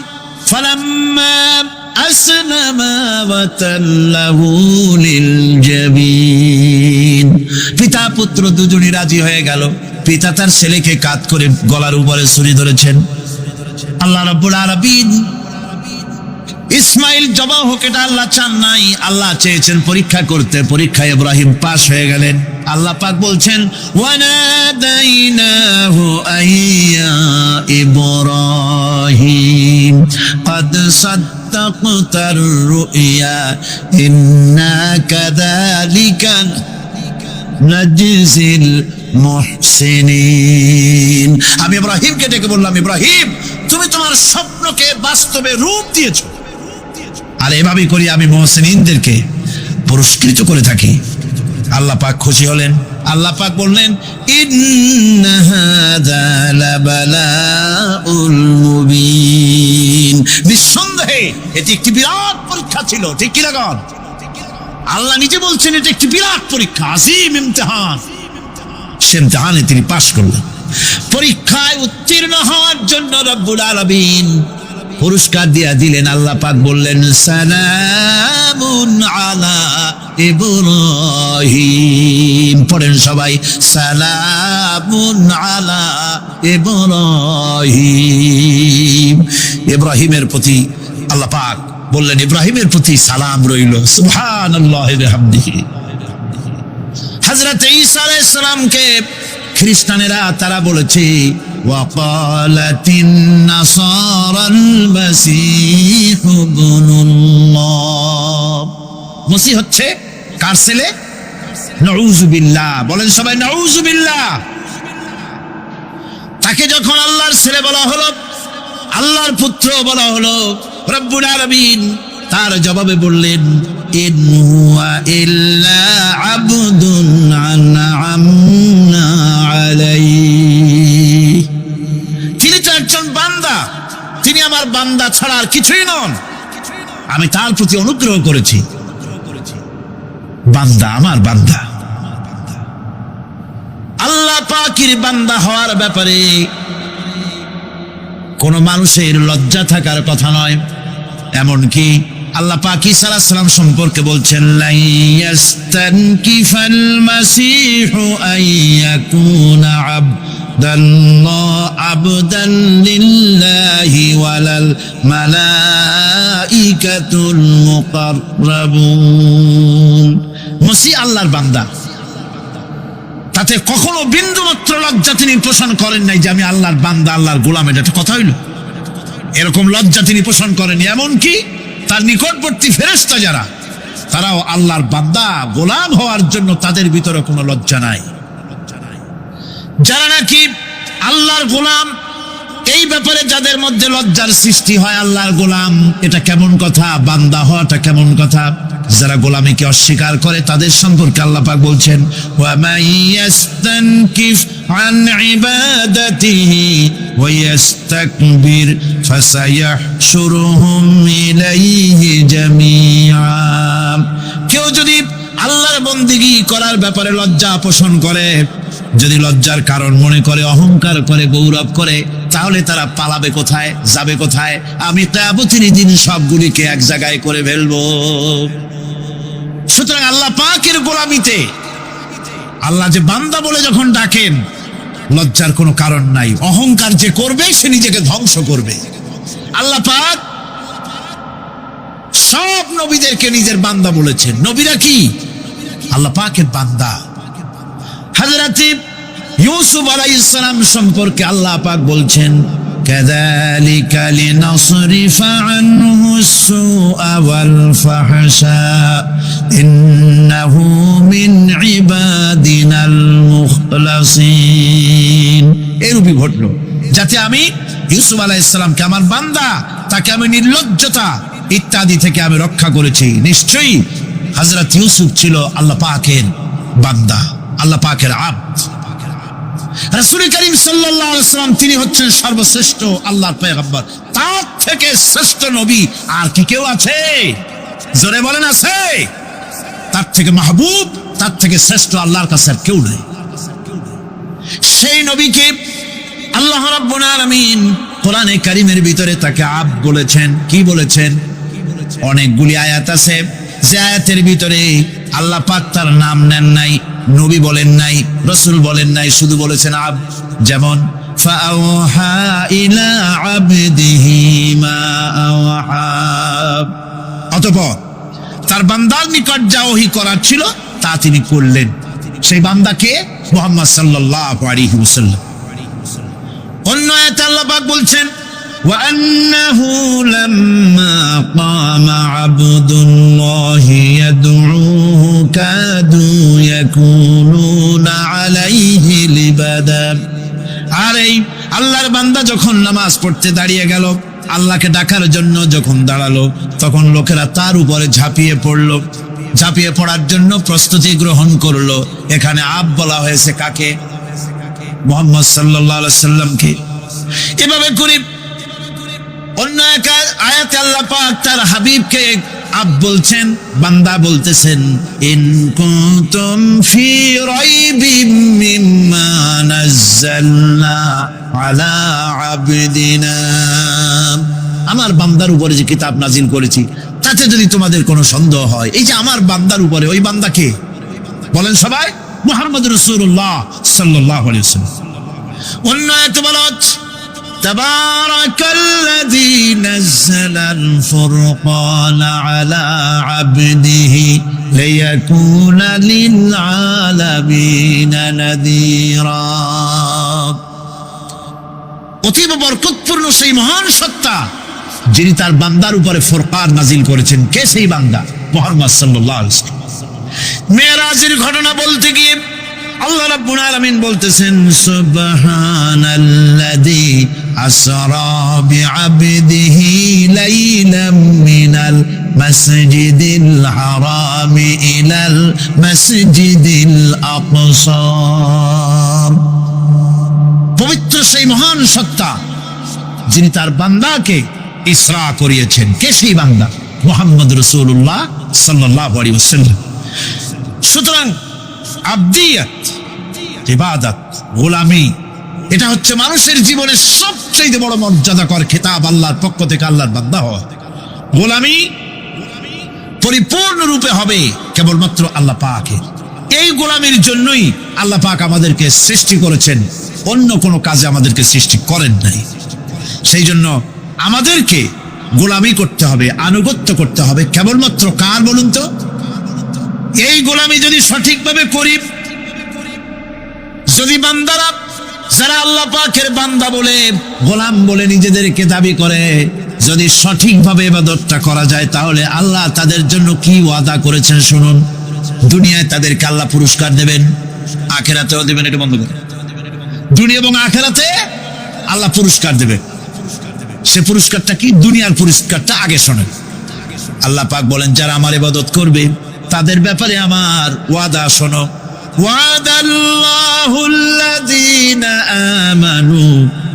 ফালাম্মা আসলামা ওয়া তাল্লাহু লিল জাবিন। পিতা পুত্র দুজনই রাজি হয়ে গেল। পিতা তার ছেলেকে কাঁধ করে গলার উপরে ছুরি ধরেছেন। আল্লাহ রাব্বুল আলামিন ইসমাইল জবাহ হোক এটা আল্লাহ চান নাই, আল্লাহ চেয়েছেন পরীক্ষা করতে। পরীক্ষায় ইব্রাহিম পাশ হয়ে গেলেন। আল্লাহ পাক বলছেন, ওয়ানাদাইনাহু আইয়া ইব্রাহিম ক্বাদ সাদ্দাকতার রুইয়া ইন্না কাযালিকা নাজজিল মুহসিনিন। আমি ইব্রাহিমকে ডেকে বললাম, ইব্রাহিম তুমি তোমার স্বপ্নকে বাস্তবে রূপ দিয়েছো, আর এভাবেই করি আমি মুহসিনিনদেরকে পুরস্কৃত করে থাকি। আল্লাহ পাক খুশি হলেন। আল্লাহ পাক বললেন, ইন্না হাযা লাবালাউল মুবিন। নিঃসন্দেহে এটি একটি বিরাট পরীক্ষা ছিল। ঠিক কি না? আল্লাহ নিজে বলছেন এটা একটি বিরাট পরীক্ষা, আজিম ইমতিহান। সে ইমতিহানে তিনি পাশ করলেন। পরীক্ষায় উত্তীর্ণ হওয়ার জন্য রব্বুল আলামিন পুরস্কার দিয়া দিলেন। আল্লাহ পাক বললেন, সালামুন আলা ইব্রাহিম। পড়েন সবাই, সালামুন আলা ইব্রাহিম। ইব্রাহিমের প্রতি আল্লাহ পাক বললেন, ইব্রাহিমের প্রতি সালাম রইল। সুবহানাল্লাহি ওয়া বিহামদিহি। হযরত ঈসা আলাইহিস সালামকে খ্রিস্টানেরা তারা বলেছে, ওয়াকালাতিন নাসারাল মাসীহু ইবনুল্লাহ। মসিহ হচ্ছে কার ছেলে? নাউযুবিল্লাহ। বলেন সবাই নাউযুবিল্লাহ। তাকে যখন আল্লাহর ছেলে বলা হলো, আল্লাহর পুত্র বলা হলো, রব্বুল আলামিন তার জবাবে বললেন, ইন হুয়া ইল্লা আবদুন আনআমনা আলাইহি। তিনি তো একজন বান্দা, তিনি আমার বান্দা ছাড়া আর কিছুই নন। আমি তার প্রতি অনুগ্রহ করেছি। বান্দা, আমার বান্দা। আল্লাহ পাকের বান্দা হওয়ার ব্যাপারে কোন মানুষের লজ্জা থাকার কথা নয়। এমনকি আল্লাহ পাক ঈসা আলাইহিস সালাম সম্পর্কে বলছেন, লা ইয়াস্তানকিফাল মাসীহু আইয়াকুনা আবদান লিল্লাহি ওয়ালাল মালাইকাতুল মুকাররাবুন। মসিহ আল্লাহর বান্দা, তাতে কখনো বিন্দু মাত্র লজ্জা তিনি পোষণ করেন নাই যে আমি আল্লাহর বান্দা, আল্লাহর গোলাম। এটা একটা কথা হইল? এরকম লজ্জা তিনি পোষণ করেনি। এমনকি তার নিকটবর্তী ফেরেশতা যারা, তারাও আল্লাহর বান্দা গোলাম হওয়ার জন্য তাদের ভিতরে কোনো লজ্জা নাই। যারা নাকি আল্লাহর গোলাম, এই ব্যাপারে যাদের মধ্যে লজ্জার সৃষ্টি হয়, আল্লাহর গোলাম এটা কেমন কথা, বান্দা হওয়াটা কেমন কথা, যারা গোলামীকে অস্বীকার করে তাদের সম্পর্কে আল্লাহ পাক বলছেন, ওয়া মাইয়াস্তানকিফ আন ইবাদাতিহি ওয়া ইস্তাকবির ফাসায়াহশুরুহুম ইলাইহি জামিআ। কেউ যদি আল্লাহর বন্দেগী করার ব্যাপারে লজ্জা পোষণ করে, যদি লজ্জার কারণ মনে করে, অহংকার করে, গৌরব করে, তাহলে তারা পালাবে কোথায়, যাবে কোথায়? আমি কিয়ামতের দিন সবগুলিকে এক জায়গায় করে ফেলবো। সুতরাং আল্লাহ পাকের গোলামিতে আল্লাহ যে বান্দা বলে যখন ডাকেন, লজ্জার কোনো কারণ নাই। অহংকার যে করবে সে নিজেকে ধ্বংস করবে। আল্লাহ পাক সব নবীদেরকে নিজের বান্দা বলেছেন। নবীরা কি? আল্লাহ পাকের বান্দা। হযরত ইউসুফ আলাইহিস সালাম সম্পর্কে আল্লাহ পাক বলছেন, কাযালিকা লিনাসরিফা আনহু আস-সুআ ওয়াল ফাহশা ইন্নাহু মিন ইবাদিনাল মুখলাসিন। এরূপই ঘটল যাতে আমি ইউসুফ আলাইহিস সালামকে, আমার বান্দা, তাকে আমি নির্লজ্জতা ইত্যাদি থেকে আমি রক্ষা করেছি। নিশ্চয়ই হযরত ইউসুফ ছিল আল্লাহ পাকের বান্দা, আল্লাহ পাকের আব্দ। রাসূল করিম সাল্লাল্লাহু আলাইহি ওয়াসাল্লাম তিনি হচ্ছেন সর্বশ্রেষ্ঠ আল্লাহর পয়গম্বর। তার থেকে শ্রেষ্ঠ নবী আর কি কেউ আছে? জোরে বলেন, আছে? তার থেকে মাহবুব, তার থেকে শ্রেষ্ঠ আল্লাহর কাছে আর কেউ নেই। সেই নবীকে আল্লাহ রাব্বুল আলামিন কোরআনে কারীমের ভিতরে তাকে আব্দ বলেছেন। কি বলেছেন? অনেকগুলি আয়াত আছে যে আয়াতের ভিতরে আল্লাহ পাক তার নাম নেন নাই, নবী বলেন নাই, রাসূল বলেন নাই, শুধু বলেছেন আব্দ। যেমন ফাআওহা ইলা আবদিহি মা আওহা। অতঃপর তার বান্দার নিকট যা ওহী করার ছিল তা তিনি করলেন। সেই বান্দাকে মুহাম্মদ সাল্লাল্লাহু আলাইহি ওয়াসাল্লাম। অন্য আয়াতে আল্লাহ পাক বলছেন, وأنه لما قام عبد الله يدعوه كادوا يكونون عليه لبدا। আর এই আল্লাহর বান্দা যখন নামাজ পড়তে দাঁড়িয়ে গেল, আল্লাহকে ডাকার জন্য যখন দাঁড়ালো, তখন লোকেরা তার উপরে ঝাঁপিয়ে পড়লো। ঝাঁপিয়ে পড়ার জন্য প্রস্তুতি গ্রহণ করলো। এখানে আব বলা হয়েছে কাকে? মুহাম্মদ সাল্লাল্লাহু আলাইহি সাল্লামকে। এভাবে করে অন্য এক আয়াতে আল্লাহ পাক তার হাবিবকে আব বলছেন, বান্দা বলতেছেন, ইন কুনতুম ফি রাইবিম মিম্মা নাযালনা আলা আবদিনা। আমার বান্দার উপরে যে কিতাব নাজিল করেছি তাতে যদি তোমাদের কোনো সন্দেহ হয়, এই যে আমার বান্দার উপরে, ওই বান্দা কে? বলেন সবাই, মুহাম্মদ রাসূলুল্লাহ সাল্লাল্লাহু আলাইহি ওয়াসাল্লাম। অন্য আয়াতে বলা হচ্ছে, تبارك الذي نزل الفرقان على عبده ليكون للعالمين نذيرا। অতীব বরকতপূর্ণ সেই মহান সত্তা যিনি তার বান্দার উপরে ফুরকান নাজিল করেছেন। কে সেই বান্দা? মুহাম্মদ সাল্লাল্লাহু আলাইহি ওয়াসাল্লাম। মেরাজের ঘটনা বলতে গিয়ে আল্লাহ রাব্বুল আলামিন বলতেছেন, সুবহানাল্লাযী আসরা বিআবদিহি লাইলাম মিনাল মাসজিদিল হারামি ইলাল মাসজিদিল আকসা। পবিত্র সেই মহান সত্তা যিনি তার বান্দাকে ইসরা করিয়েছেন। কে সেই বান্দা? মুহাম্মদ রাসূলুল্লাহ সাল্লাল্লাহু আলাইহি ওয়াসাল্লাম। সুতরাং আবদিয়াত, ইবাদত, গোলামি, এটা হচ্ছে মানুষের জীবনের সবচেয়ে বড় মর্যাদাকর খেতাব আল্লাহর পক্ষ থেকে আল্লাহর বান্দা হওয়া। গোলামি পরিপূর্ণ রূপে হবে কেবলমাত্র আল্লাহ পাকের। এই গোলামির জন্যই আল্লাহ পাক আমাদেরকে সৃষ্টি করেছেন, অন্য কোনো কাজে আমাদেরকে সৃষ্টি করেন নাই। সেই জন্য আমাদেরকে গোলামি করতে হবে, আনুগত্য করতে হবে কেবলমাত্র কার বলুন তো? এই গোলামি যদি সঠিকভাবে করি, যদি বান্দারা যারা আল্লাহ পাকের বান্দা বলে গোলাম বলে নিজেদেরকে দাবি করে যদি সঠিকভাবে ইবাদতটা করা যায় তাহলে আল্লাহ তাদের জন্য কি ওয়াদা করেছেন শুনুন। দুনিয়ায় তাদেরকে আল্লাহ পুরস্কার দেবেন, আখেরাতেও দেবেন। এটা বন্ধ করে, দুনিয়া এবং আখেরাতে আল্লাহ পুরস্কার দেবে। সে পুরস্কারটা কি? দুনিয়ার পুরস্কারটা আগে শোনেন। আল্লাহ পাক বলেন যারা আমার ইবাদত করবে তাদের ব্যাপারে আমার ওয়াদা শোনো। ওয়াদাল্লাহুল্লাযীনা আমানু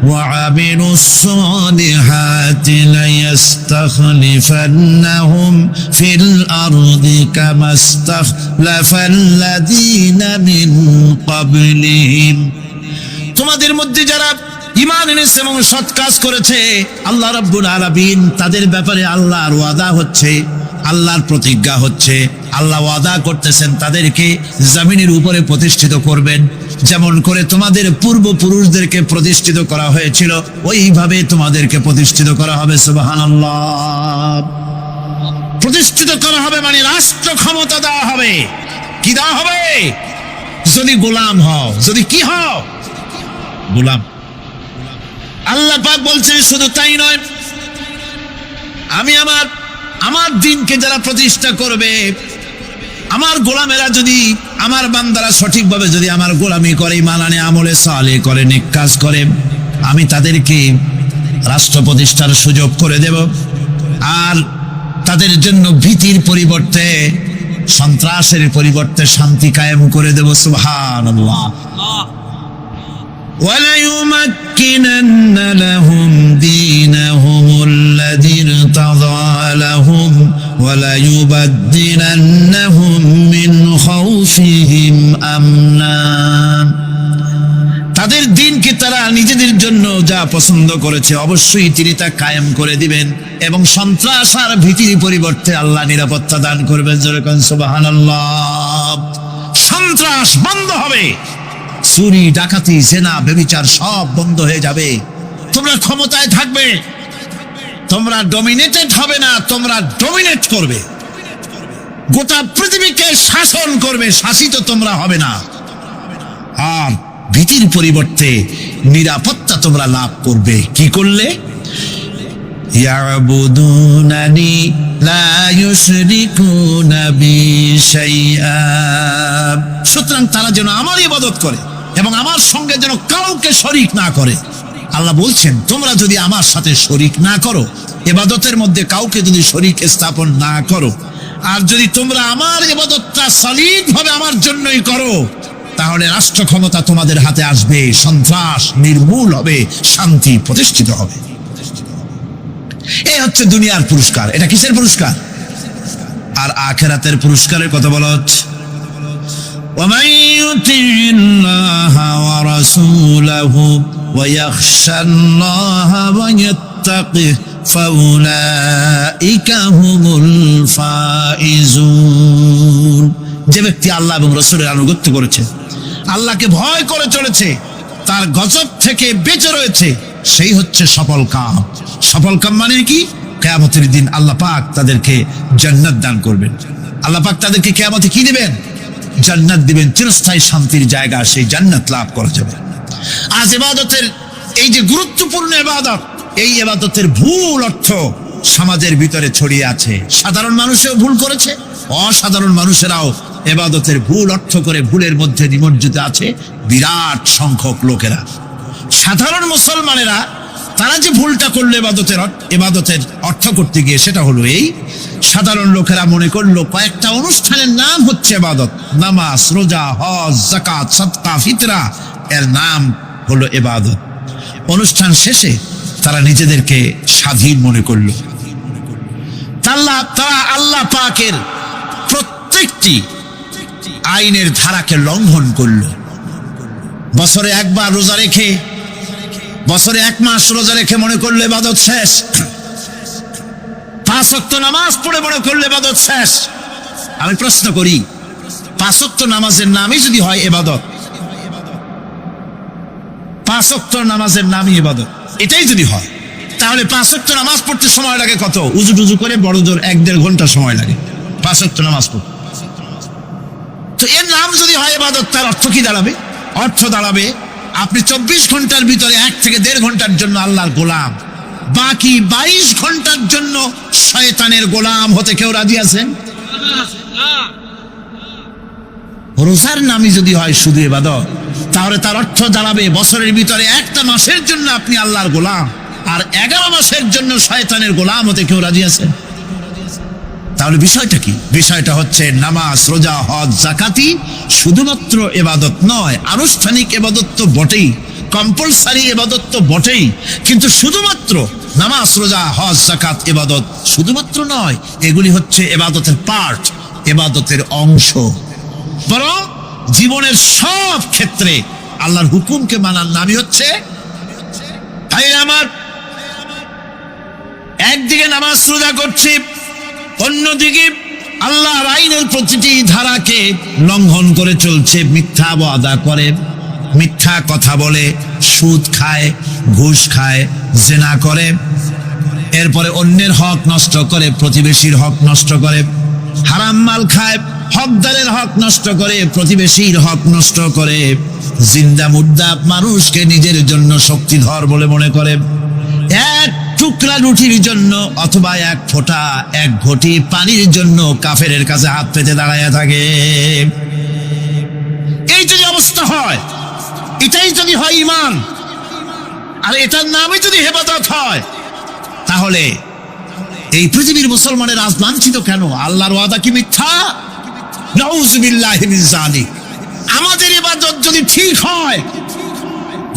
ওয়া আমিলুস সালিহাতি লায়াস্তাখলিফান্নাহুম ফিল আরদি কামাস্তাখলাফাল্লাযীনা মিন ক্বাবলিহিম। তোমাদের মধ্যে যারা ঈমান এনেছে এবং সৎ কাজ করেছে আল্লাহ রাব্বুল আলামিন তাদের ব্যাপারে আল্লাহর ওয়াদা হচ্ছে, আল্লাহর প্রতিজ্ঞা হচ্ছে, আল্লাহ ওয়াদা করতেছেন তাদেরকে জমিনের উপরে প্রতিষ্ঠিত করবেন। যেমন করে তোমাদের পূর্বপুরুষদেরকে প্রতিষ্ঠিত করা হয়েছিল ওইভাবে তোমাদেরকে প্রতিষ্ঠিত করা হবে। সুবহানাল্লাহ। প্রতিষ্ঠিত করা হবে মানে রাষ্ট্র ক্ষমতা দেওয়া হবে। কি দেওয়া হবে? যদি গোলাম হও, যদি কি হও? গোলাম। আল্লাহ পাক বলছেন শুধু তাই নয়, আমি আমার দিনকে যারা প্রতিষ্ঠা করবে, আমার গোলামেরা যদি, আমার বান্দারা সঠিকভাবে যদি আমার গোলামি করে, ঈমান আনে, আমলে সালেহ করে, নেক কাজ করে, আমি তাদেরকে রাষ্ট্র প্রতিষ্ঠার সুযোগ করে দেব। আর তাদের জন্য ভীতির পরিবর্তে, সন্ত্রাসের পরিবর্তে শান্তি কায়েম করে দেব। সুবহানাল্লাহ। وَلَيُمَكِّنَنَّ لَهُمْ دِينَهُمُ الَّذِي ارْتَضَىٰ لَهُمْ وَلَيُبَدِّلَنَّهُمْ مِنْ خَوْفِهِمْ أَمْنًا। তাদের দিনকে তারা নিজেদের জন্য যা পছন্দ করেছে অবশ্যই তিনি তা কায়েম করে দিবেন এবং সন্ত্রাস আর ভীতির পরিবর্তে আল্লাহ নিরাপত্তা দান করবেন। যেরকম সুবহানাল্লাহ। সন্ত্রাস বন্ধ হবে, চুরি, ডাকাতি, জেনা, ব্যভিচার সব বন্ধ হয়ে যাবে। তোমরা ক্ষমতায় থাকবে, তোমরা ডমিনেটেড হবে না, তোমরা ডমিনেট করবে। গোটা পৃথিবীকে শাসন করবে, শাসিত তোমরা হবে না। আর ভীতির পরিবর্তে নিরাপত্তা তোমরা লাভ করবে। কি করলে? ইয়াবুদুনানি লা ইউশরিকুনা বি শাইআ। সুতরাং তারা যেন আমার ইবাদত করে এবং আমার সঙ্গে যেন কাউকে শরীক না করে। আল্লাহ বলছেন তোমরা যদি আমার সাথে শরীক না করো, ইবাদতের মধ্যে কাউকে যদি শরীক স্থাপন না করো, আর যদি তোমরা আমার ইবাদতটা সলিডভাবে আমার জন্যই করো, তাহলে রাষ্ট্র ক্ষমতা তোমাদের হাতে আসবে, সন্ত্রাস নির্মূল হবে, শান্তি প্রতিষ্ঠিত হবে। এই হচ্ছে দুনিয়ার পুরস্কার। এটা কিসের পুরস্কার? আর আখিরাতের পুরস্কারের কথা বলা হচ্ছে। وَمَن يُطِعِ اللَّهَ وَرَسُولَهُ وَيَخْشَ اللَّهَ وَيَتَّقِهِ فَأُولَئِكَ هُمُ الْفَائِزُونَ। যে ব্যক্তি আল্লাহ এবং রাসূলের আনুগত্য করেছে, আল্লাহকে ভয় করে চলেছে, তার গজব থেকে বেঁচে রয়েছে, সেই হচ্ছে সফল কাম। সফল কাম মানে কি? কিয়ামতের দিন আল্লাহ পাক তাদেরকে জান্নাত দান করবেন। আল্লাহ পাক তাদেরকে কিয়ামতে কি দিবেন? জান্নাত দিবেন, চিরস্থায়ী শান্তির জায়গা, সেই জান্নাত লাভ করা যাবে। আজ ইবাদতের এই যে গুরুত্বপূর্ণ ইবাদত, এই ইবাদতের ভুল অর্থ সমাজের ভিতরে ছড়িয়ে আছে। সাধারণ মানুষও ভুল করেছে, অসাধারণ মানুষেরাও ইবাদতের ভুল অর্থ করে ভুলের মধ্যে নিমজ্জিত আছে বিরাট সংখ্যক লোকেরা। সাধারণ মুসলমানেরা তারা যে ভুলটা করলো ইবাদতের অর্থ করতে গিয়ে, সেটা হলো এই, সাধারণ লোকেরা মনে করলো কয়েকটা অনুষ্ঠানের নাম হচ্ছে ইবাদত। নামাজ, রোজা, হজ, যাকাত, সাদকা, ফিতরা, এর নাম হলো ইবাদত। অনুষ্ঠান শেষে তারা নিজেদেরকে স্বাধীন মনে করলো। তারা আল্লাহ পাকের প্রত্যেকটি আইনের ধারাকে লঙ্ঘন করলো। বছরে একবার রোজা রেখে, বছরে 1 মাস রোজা রেখে মনে করলে ইবাদত শেষ। 5 ওয়াক্ত নামাজ পড়ে মনে করলে ইবাদত শেষ। আমি প্রশ্ন করি, 5 ওয়াক্ত নামাজের নামই যদি হয় ইবাদত, 5 ওয়াক্ত নামাজের নামই ইবাদত, এটাই যদি হয়, তাহলে 5 ওয়াক্ত নামাজ পড়তে সময় লাগে কত? উজু টুজু করে বড় জোর 1-1.5 ঘন্টা সময় লাগে 5 ওয়াক্ত নামাজ পড়তে। তো এর নাম যদি হয় ইবাদত, তার অর্থ কি দাঁড়াবে? অর্থ দাঁড়াবে আপনি 24 ঘন্টার ভিতরে 1 থেকে 1.5 ঘন্টার জন্য আল্লাহর গোলাম, বাকি 22 ঘন্টার জন্য শয়তানের গোলাম হতে কেউ রাজি আছেন? রোজার নামই যদি হয় শুধু ইবাদত, তাহলে তার অর্থ দাঁড়াবে বছরের ভিতরে 1টা মাসের জন্য আপনি আল্লাহর গোলাম, আর 11 মাসের জন্য শয়তানের গোলাম হতে কেউ রাজি আছেন? তাহলে বিষয়টা কি? বিষয়টা হচ্ছে নামাজ, রোজা, হজ, যাকাতি শুধুমাত্র ইবাদত নয়, আনুষ্ঠানিক ইবাদত তো বটেই, কম্পালসারি ইবাদত তো বটেই, কিন্তু শুধুমাত্র নামাজ, রোজা, হজ, যাকাত ইবাদত শুধুমাত্র নয়, এগুলি হচ্ছে ইবাদতের পার্ট, ইবাদতের অংশ। বরং জীবনের সব ক্ষেত্রে আল্লাহর হুকুমকে মানার নামই হচ্ছে, ভাই আমার, একদিকে নামাজ রোজা করছি, অন্যদিকে আল্লাহর আইনের প্রতিটি ধারাকে লঙ্ঘন করে চলছে, মিথ্যা ওয়াদা করে, মিথ্যা কথা বলে, সুদ খায়, ঘুষ খায়, জেনা করে, এরপরে অন্যের হক নষ্ট করে, প্রতিবেশীর হক নষ্ট করে, হারাম মাল খায়, হকদারের হক নষ্ট করে, প্রতিবেশীর হক নষ্ট করে, জিন্দা মুর্দা মানুষকে নিজের জন্য শক্তিধর বলে মনে করে, এক টুকরা রুটির জন্য অথবা 1 ফোঁটা 1 ঘটি পানির জন্য কাফেরের কাছে হাত পেতে দাঁড়ায় থাকে। এই যদি অবস্থা হয়, এটাই যদি হয় ঈমান, আর এটার নামই যদি ইবাদত হয়, তাহলে এই পৃথিবীর মুসলমানের আজ লাঞ্ছিত কেন? আল্লাহর ওয়াদা কি মিথ্যা? নাউযুবিল্লাহি মিন যালিক। আমাদের ইবাদত যদি ঠিক হয়,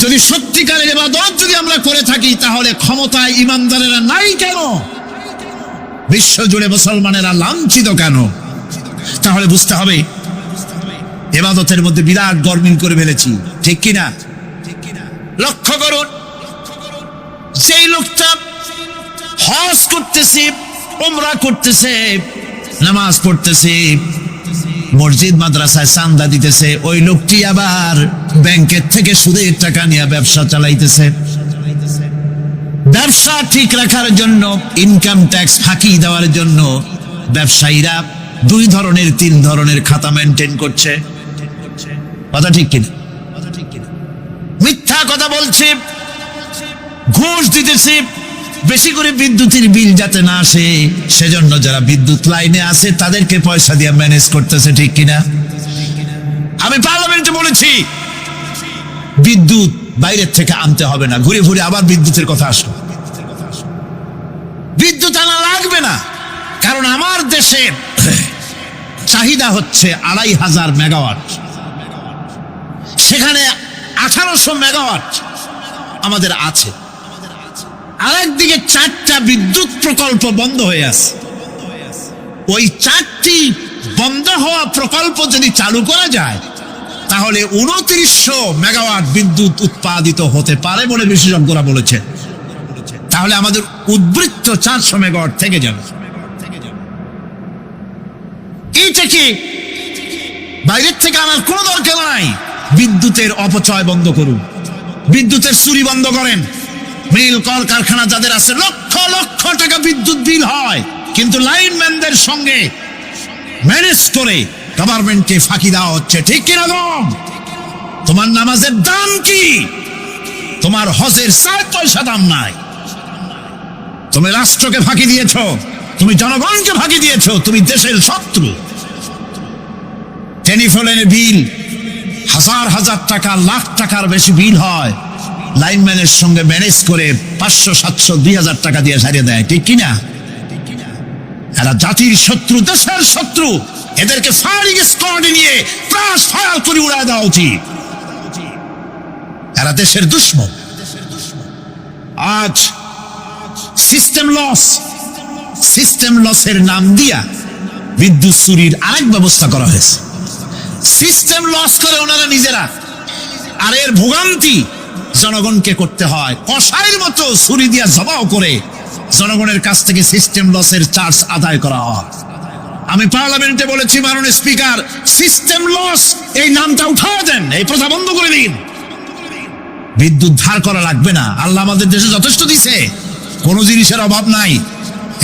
যদি সত্যিকারের ইবাদত যদি আমরা করে থাকি, তাহলে ক্ষমতায় ইমানদারেরা নাই কেন? বিশ্বজুড়ে মুসলমানেরা লাঞ্ছিত কেন? তাহলে বুঝতে হবে ইবাদতের মধ্যে বিরাট গরমিল করে ফেলেছি, ঠিক কিনা? লক্ষ্য করুন, যেই লোকটা হজ করতেছে, উমরা করতেছে, নামাজ পড়তেছে, মসজিদ মাদ্রাসায় চাঁদা দিতেছে, ওই লোকটি আবার ব্যাংকের থেকে সুদের টাকা নিয়ে ব্যবসা চালাইতেছে। ব্যবসা ঠিক রাখার জন্য, ইনকাম ট্যাক্স ফাঁকি দেওয়ার জন্য ব্যবসায়ীরা 2 ধরনের 3 ধরনের খাতা মেনটেন করছে। কথা ঠিক কিনা? মিথ্যা কথা বলছে, ঘুষ দিতেছে, বেশি করে বিদ্যুতের বিল যাতে না আসে সেজন্য যারা বিদ্যুৎ লাইনে আছে তাদেরকে পয়সা দিয়ে ম্যানেজ করতেছে, ঠিক কিনা? আমি পার্লামেন্টে বলেছি বিদ্যুৎ বাইরের থেকে আনতে হবে না, ঘুরে ঘুরে আবার বিদ্যুতের কথা আসলো। বিদ্যুৎ আনা লাগবে না, কারণ আমার দেশের চাহিদা হচ্ছে 2500 মেগাওয়াট, সেখানে 1800 মেগাওয়াট আমাদের আছে। আরেকদিকে 4টা বিদ্যুৎ প্রকল্প বন্ধ হয়ে আছে। ওই 4টি বন্ধ হওয়া প্রকল্প যদি চালু করা যায়, তাহলে 2900 মেগাওয়াট বিদ্যুৎ উৎপাদিত হতে পারে বলে বিশেষজ্ঞরা বলেছেন। তাহলে আমাদের উদ্বৃত্ত 400 মেগাওয়াট থেকে যাবে। এইটা কি বাইরের থেকে আনার কোনো দরকার নাই। বিদ্যুতের অপচয় বন্ধ করুন, বিদ্যুতের চুরি বন্ধ করেন। মিল কল কারখানা যাদের আছে, লক্ষ লক্ষ টাকা বিদ্যুৎ বিল হয়, কিন্তু লাইনম্যানদের সঙ্গে ম্যানেজ করে গভর্নমেন্টকে ফাঁকি দেওয়া হচ্ছে, ঠিক কিনা? তোমার নামাজের দাম কি? তোমার হজের 4 পয়সা দাম নাই। তুমি রাষ্ট্রকে ফাঁকি দিয়েছ, তুমি জনগণকে ফাঁকি দিয়েছ, তুমি দেশের শত্রু। টেলিফোনের বিল 1000 টাকা, লাখ টাকার বেশি বিল হয়, লাইনম্যানের সঙ্গে ম্যানেজ করে 500, 700, 2000 টাকা দিয়ে সারিয়ে দেয়, ঠিক কিনা? এরা জাতির শত্রু, দেশের শত্রু। এদেরকে ফায়ারিং স্কোয়াডে নিয়ে ক্রাশ ফায়ার করে উড়ায় দেওয়া উচিত। এরা দেশের দুশ্মন। আজ সিস্টেম লসের নাম দিয়া বিদ্যুৎ চুরির আরেক ব্যবস্থা করা হয়েছে। সিস্টেম লস করে ওনারা নিজেরা, আর এর ভোগান্তি জনগণকে করতে হয়। কসাইয়ের মতো ছুরি দিয়া জবাও করে জনগণের কাছ থেকে সিস্টেম লসের চার্জ আদায় করা হয়। আমি পার্লামেন্টে বলেছি, মাননীয় স্পিকার, সিস্টেম লস এই নামটা উঠায় দেন, এই প্রথা বন্ধ করে দিন। বিদ্যুৎ ধার করা লাগবে না, আল্লাহ আমাদের দেশে যথেষ্ট দিছে, কোনো জিনিসের অভাব নাই।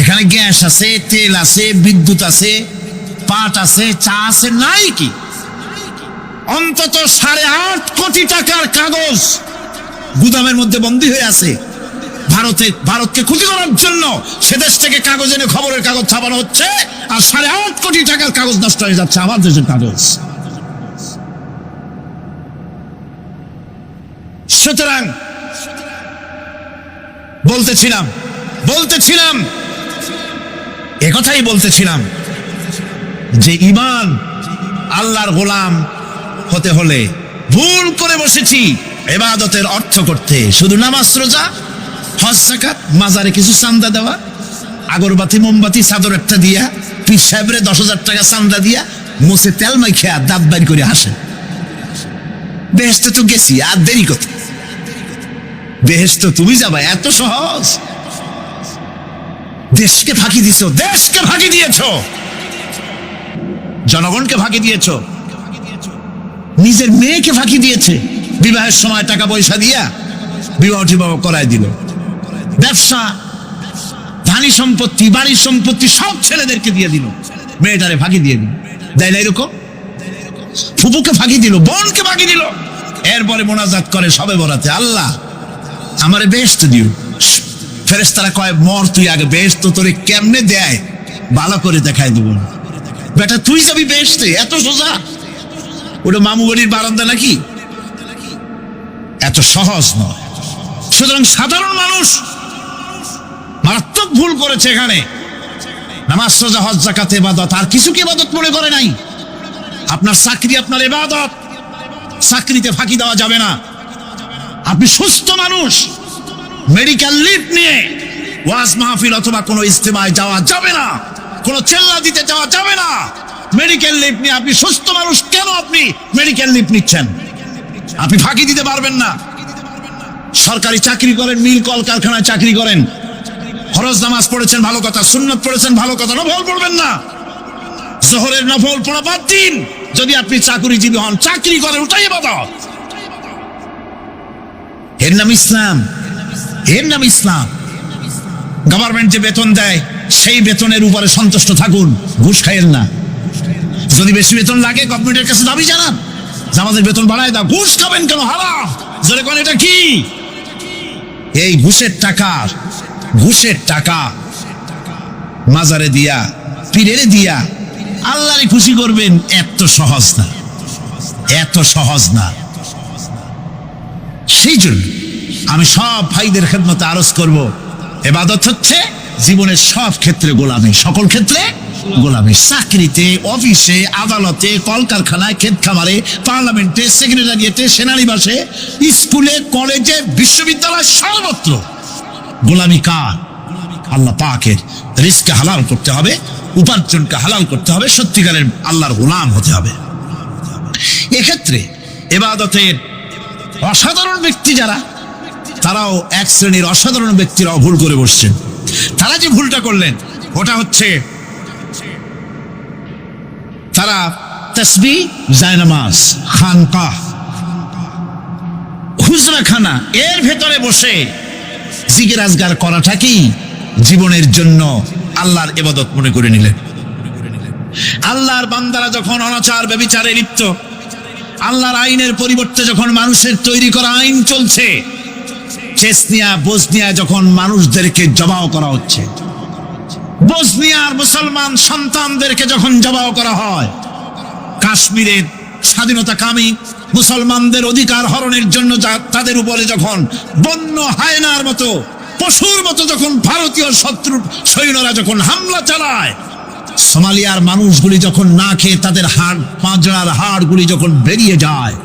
এখানে গ্যাস আছে, তেল আছে, বিদ্যুৎ আছে, পাট আছে, চা আছে, নাই কি? অন্তত 8.5 কোটি টাকার কাগজ গুদামের মধ্যে বন্দী হয়ে আছে। ভারতকে ক্ষতি করার জন্য সে দেশ থেকে কাগজ এনে খবরের কাগজ ছাপানো হচ্ছে, আর 8.5 কোটি টাকার কাগজ নষ্ট হয়ে যাচ্ছে আমার দেশের কাগজ। সুতরাং বলতেছিলাম একথাই বলতেছিলাম যে ঈমান আল্লাহর গোলাম হতে হলে ভুল করে বসেছি ইবাদতের অর্থ করতে, শুধু নামাজ রোজা হজ যাকাত মাজারে কিছু চান্দা দেওয়া, আগরবাতি মোমবাতি চাদর একটা দিয়া পীর সাহেবরে 10,000 টাকা চান্দা দিয়া মুছে তেল মাইখা দাঁত বাইর করে হাসে। বেহেশতে তো গেছি, আর দেরি কত? বেহেশত তুমি যাবা, এত সহজ? দেশকে ফাঁকি দিছ, দেশকে ফাঁকি দিয়েছ, জনগণকে ফাঁকি দিয়েছ, নিজের মেয়েকে ফাঁকি দিয়েছে। বিবাহের সময় টাকা পয়সা দিয়া বিবাহ টিবাহ করায় দিল। ব্যবসা, ধানি সম্পত্তি, বাড়ির সম্পত্তি সব ছেলেদেরকে দিয়ে দিল, মেয়েটারে ফাঁকি দিয়ে দিল। দেয় না এরকম? ফুপুকে ফাঁকি দিল, বোনকে ফাঁকি দিল। এরপরে মোনাজাত করে সবে বরাতে, আল্লাহ আমারে বেহেশত দিও। ফেরেশতারা কয়, মর তুই আগে, বেহেশত তোরে কেমনে দেয় ভালো করে দেখাই দেব। বেটা তুই যাবি বেহেশতে? এত সোজা? ওটা মামুগড়ির বারান্দা নাকি? এত সহজ নয়। সুতরাং সাধারণ মানুষ মারাত্মক ভুল করেছে এখানে। নামাজ রোজা হজ যাকাত ইবাদত, আর কিছু কি ইবাদত মনে করে নাই? আপনার চাকরি আপনার ইবাদত, চাকরিতে ফাঁকি দেওয়া যাবে না। আপনি সুস্থ মানুষ, মেডিকেল লিভ নিয়ে ওয়াজ মাহফিল অথবা কোনো ইজতেমায় যাওয়া যাবে না, কোনো চেল্লা দিতে যাওয়া যাবে না। মেডিকেল লিভ নিয়ে আপনি সুস্থ মানুষ, কেন আপনি মেডিকেল লিভ নিচ্ছেন? আপনি ফাঁকি দিতে পারবেন না। সরকারি চাকরি করেন, মিল কল কারখানায় চাকরি করেন, ফরজ নামাজ পড়েছেন ভালো কথা, সুন্নত পড়েছেন ভালো কথা, নফল পড়বেন না। জোহরের নফল পড়া বাদ দিন। যদি আপনি চাকরিজীবী হন, চাকরি করেন, ওটাই ইবাদত। এর নাম ইসলাম, এর নাম ইসলাম। গভর্নমেন্ট যে বেতন দেয় সেই বেতনের উপরে সন্তুষ্ট থাকুন, ঘুষ খাইয়েন না। যদি বেশি বেতন লাগে গভর্নমেন্টের কাছে দাবি জানান যে আমাদের বেতন বাড়ায় দাও। ঘুষ খাবেন কেন? হারাম। জোরে কোন এটা কি? এই ঘুষের টাকা মাজারে দিয়া, পীরেরে দিয়া আল্লাহরে খুশি করবেন, এত সহজ না, এত সহজ না। সেই জন্য আমি সব ভাইদের খেদমতে আরজ করব, ইবাদত হচ্ছে জীবনের সব ক্ষেত্রে গোলামি, সকল ক্ষেত্রে গোলামি। চাকরিতে, অফিসে, আদালতে, কলকারখানায়, ক্ষেত খামারে, পার্লামেন্টে, সেক্রেটারিয়েটে, সেনানিবাসে, স্কুলে, কলেজে, বিশ্ববিদ্যালয়, সর্বত্র গোলামি কার? আল্লাহ পাকের। রিজকে হালাল করতে হবে, উপার্জনকে হালাল করতে হবে, সত্যিকারের আল্লাহর গোলাম হতে হবে। এক্ষেত্রে ইবাদতের অসাধারণ ব্যক্তি যারা, তারাও এক শ্রেণীর অসাধারণ ব্যক্তিরাও ভুল করে বসছেন। তারা যে ভুলটা করলেন ওটা হচ্ছে তারা তাসবিহ, জায়নামাজ, খানকাহ, হুজরাখানা এর ভেতরে বসে জিকির আজগার করাটা কি জীবনের জন্য আল্লাহর ইবাদত মনে করে নিলেন। আল্লাহর বান্দারা যখন অনাচার ব্যভিচারে লিপ্ত, আল্লাহর আইনের পরিবর্তে যখন মানুষের তৈরি করা আইন চলছে, চেচনিয়া বসনিয়া যখন মানুষদেরকে জবাহ করা হচ্ছে, বসনিয়ার মুসলমান সন্তানদেরকে যখন জবাহ করা হয়, কাশ্মীরের স্বাধীনতাকামী মুসলমানদের অধিকার হরণের জন্য তাদের উপরে যখন বন্য হায়নার মতো, পশুর মতো যখন ভারতীয় শত্রু সৈন্যরা যখন হামলা চালায়, সোমালিয়ার মানুষগুলি যখন না খেয়ে তাদের হাড়, পাঁজরার হাড়গুলি যখন বেরিয়ে যায়,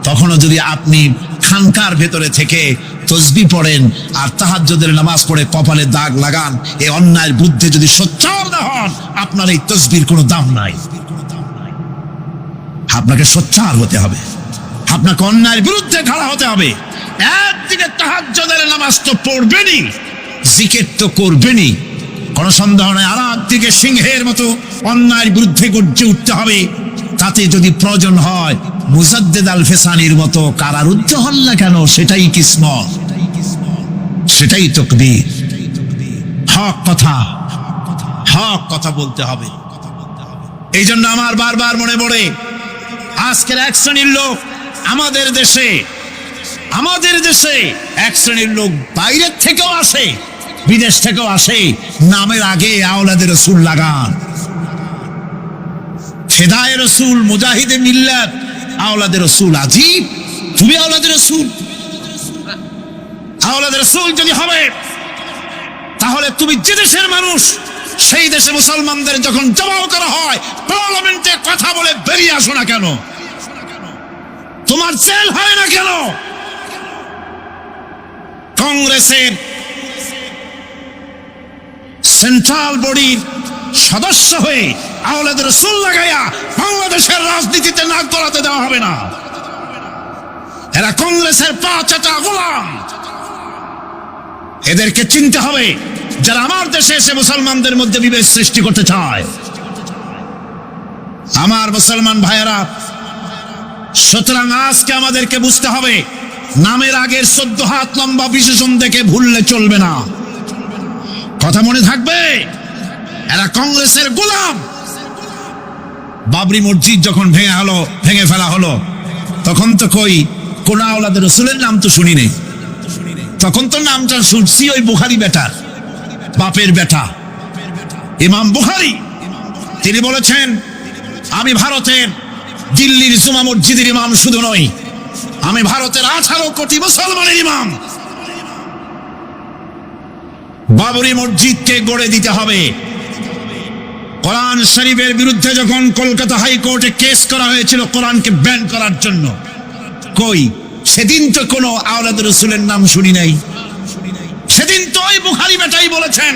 তখনও যদি আপনি খানকার ভেতরে থেকে তসবিহ পড়েন আর তাহাজ্জুদের নামাজ পড়ে কপালে দাগ লাগান, এই অন্যায়ের বিরুদ্ধে যদি সোচ্চার না হন, আপনার এই তসবিহর কোনো দাম নাই। আপনাকে সোচ্চার হতে হবে, আপনাকে অন্যায়ের বিরুদ্ধে খাড়া হতে হবে। একদিকে তাহাজ্জুদের নামাজ তো পড়বেনই, জিকির তো করবেনই, কোনো সন্দেহ নাই। আর একদিকে সিংহের মতো অন্যায়ের বিরুদ্ধে গর্জে উঠতে হবে। তাতে যদি প্রয়োজন হয় মুজাদ্দেদ আল ফেসানির মতো কারারুদ্ধ হন না কেন, সেটাই কিসমত, সেটাই তাকদীর। হক কথা বলতে হবে। এই জন্য আমার বারবার মনে পড়ে আজকের এক শ্রেণীর লোক আমাদের দেশে এক শ্রেণীর লোক বাইরের থেকেও আসে, বিদেশ থেকেও আসে, নামের আগে আওলাদে রসুল লাগান। ফেদায়ে রসুল, মুজাহিদে মিল্লাত, আওলাদে রসুল। আজীব, তুমি আওলাদে রসুল। আওলাদে রসুল যদি হবে তাহলে তুমি যে দেশের মানুষ, সেই দেশে মুসলমানদের যখন জবাব করা হয় পার্লামেন্টে কথা বলে বেরিয়ে আসো না কেন? তোমার জেল হয় না কেন? কংগ্রেসের সেন্ট্রাল বডির সদস্য হয়ে আওলাদ রসুল লাগাইয়া বাংলাদেশের রাজনীতিতে নাক গলাতে দেওয়া হবে না। এরা কংগ্রেসের পা চাটা গোলাম। এদেরকে চিনতে হবে, যারা আমার দেশে এসে মুসলমানদের মধ্যে বিভেদ সৃষ্টি করতে চায়। আমার মুসলমান ভাইয়েরা, সুতরাং আজকে আমাদেরকে বুঝতে হবে, নামের আগের 14 হাত লম্বা বিশেষণ দেখে ভুললে চলবে না। কথা মনে থাকবে, এরা কংগ্রেসের গোলাম। বাবরি মসজিদ যখন ভেঙে ফেলা হলো, তখন তো কোন আওলাদে রসুলের নাম তো শুনি নেই। তখন তো নামটা শুনছি ওই বুখারী বেটার, বাপের বেটা ইমাম বুখারী। তিনি বলেছেন, আমি ভারতের দিল্লির জুমা মসজিদের ইমাম শুধু নই, আমি ভারতের 18 কোটি মুসলমানের ইমাম। বাবরি মসজিদকে গড়ে দিতে হবে। কোরআন শরীফের বিরুদ্ধে যখন কলকাতা হাইকোর্টে কেস করা হয়েছিল কোরআনকে ব্যান করার জন্য, সেদিন তো কোনো আওলাদ রসুলের নাম শুনি নাই। সেদিন তো ওই বুখারী বেটাই বলেছেন,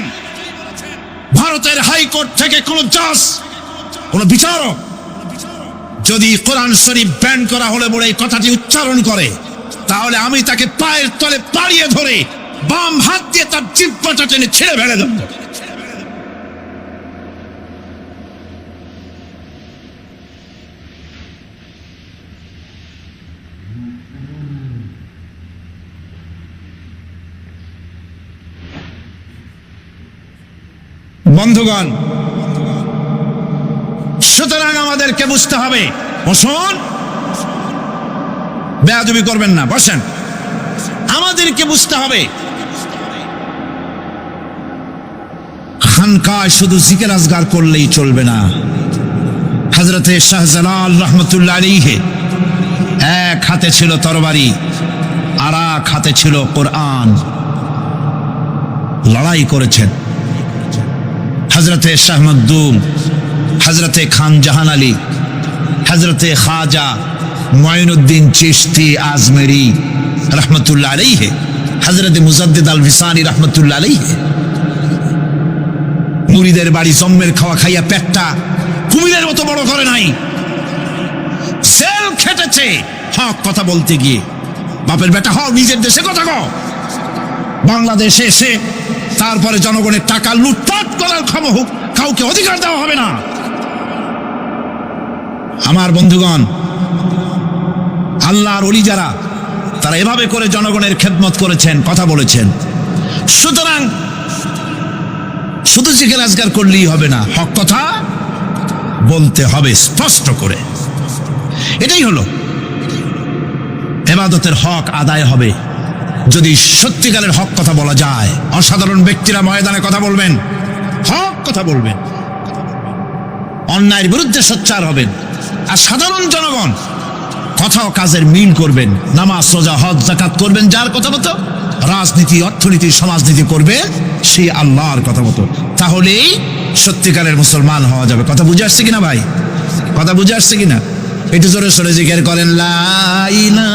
ভারতের হাইকোর্ট থেকে কোন জাজ, কোন বিচারক যদি কোরআন শরীফ ব্যান করা হলে বলে এই কথাটি উচ্চারণ করে, তাহলে আমি তাকে পায়ের তলে পাড়িয়ে ধরে বাম হাত দিয়ে তার জিহ্বাটা টেনে ছেড়ে ফেলে দেব। বন্ধুগণ, সুতরাং আমাদেরকে বুঝতে হবে, বসুন, বেয়াদবি করবেন না, বসেন। আমাদেরকে বুঝতে হবে, খানকায় শুধু জিকির আজগার করলেই চলবে না। হযরতে শাহজালাল রহমতুল্লাহ আলাইহি এক হাতে ছিল তরবারি, আর এক হাতে ছিল কোরআন। লড়াই করেছেন হযরতে শাহ মখদুম, হযরতে খান জাহান আলী, হযরতে খাজা মুঈনুদ্দিন চিশতি আজমেরি রহমতুল্লাহ আলাইহি, হযরতে মুজাদ্দিদ আল ভিসানি রহমতুল্লাহ আলাইহি। মুরিদের বাড়ি জম্মের খাওয়া খাইয়া পেটটা কুমিরের মতো বড় করে নাই। জেল খেটেছে হক কথা বলতে গিয়ে। বাপের বেটা হও, নিজের দেশে কথা কও। বাংলাদেশে এসে তারপরে জনগণের টাকা লুটপাট করার কাউকে অধিকার দেওয়া হবে না। আমার বন্ধুগণ, আল্লাহর ওলি যারা, তারা এভাবে করে জনগণের খেদমত করেছেন, কথা বলেছেন। সুতরাং শুধু জিকির আজগার করলেই হবে না, হক কথা বলতে হবে স্পষ্ট করে। এটাই হলো ইবাদতের হক আদায় হবে যদি সত্যিকারের হক কথা বলা যায়। অসাধারণ ব্যক্তিরা ময়দানে কথা বলবেন, হক কথা বলবেন, অন্যায়ের বিরুদ্ধে সোচ্চার হবেন। আর সাধারণ জনগণ কথা ও কাজের মিল করবেন, নামাজ রোজা হজ যাকাত করবেন যার কথা মতো, রাজনীতি অর্থনীতি সমাজনীতি করবে সেই আল্লাহর কথা মতো। তাহলেই সত্যিকারের মুসলমান হওয়া যাবে। কথা বুঝে আসছে কিনা ভাই? কথা বুঝে আসছে কিনা? একটু জোরে সোরে জিকির করেন, লা ইলাহা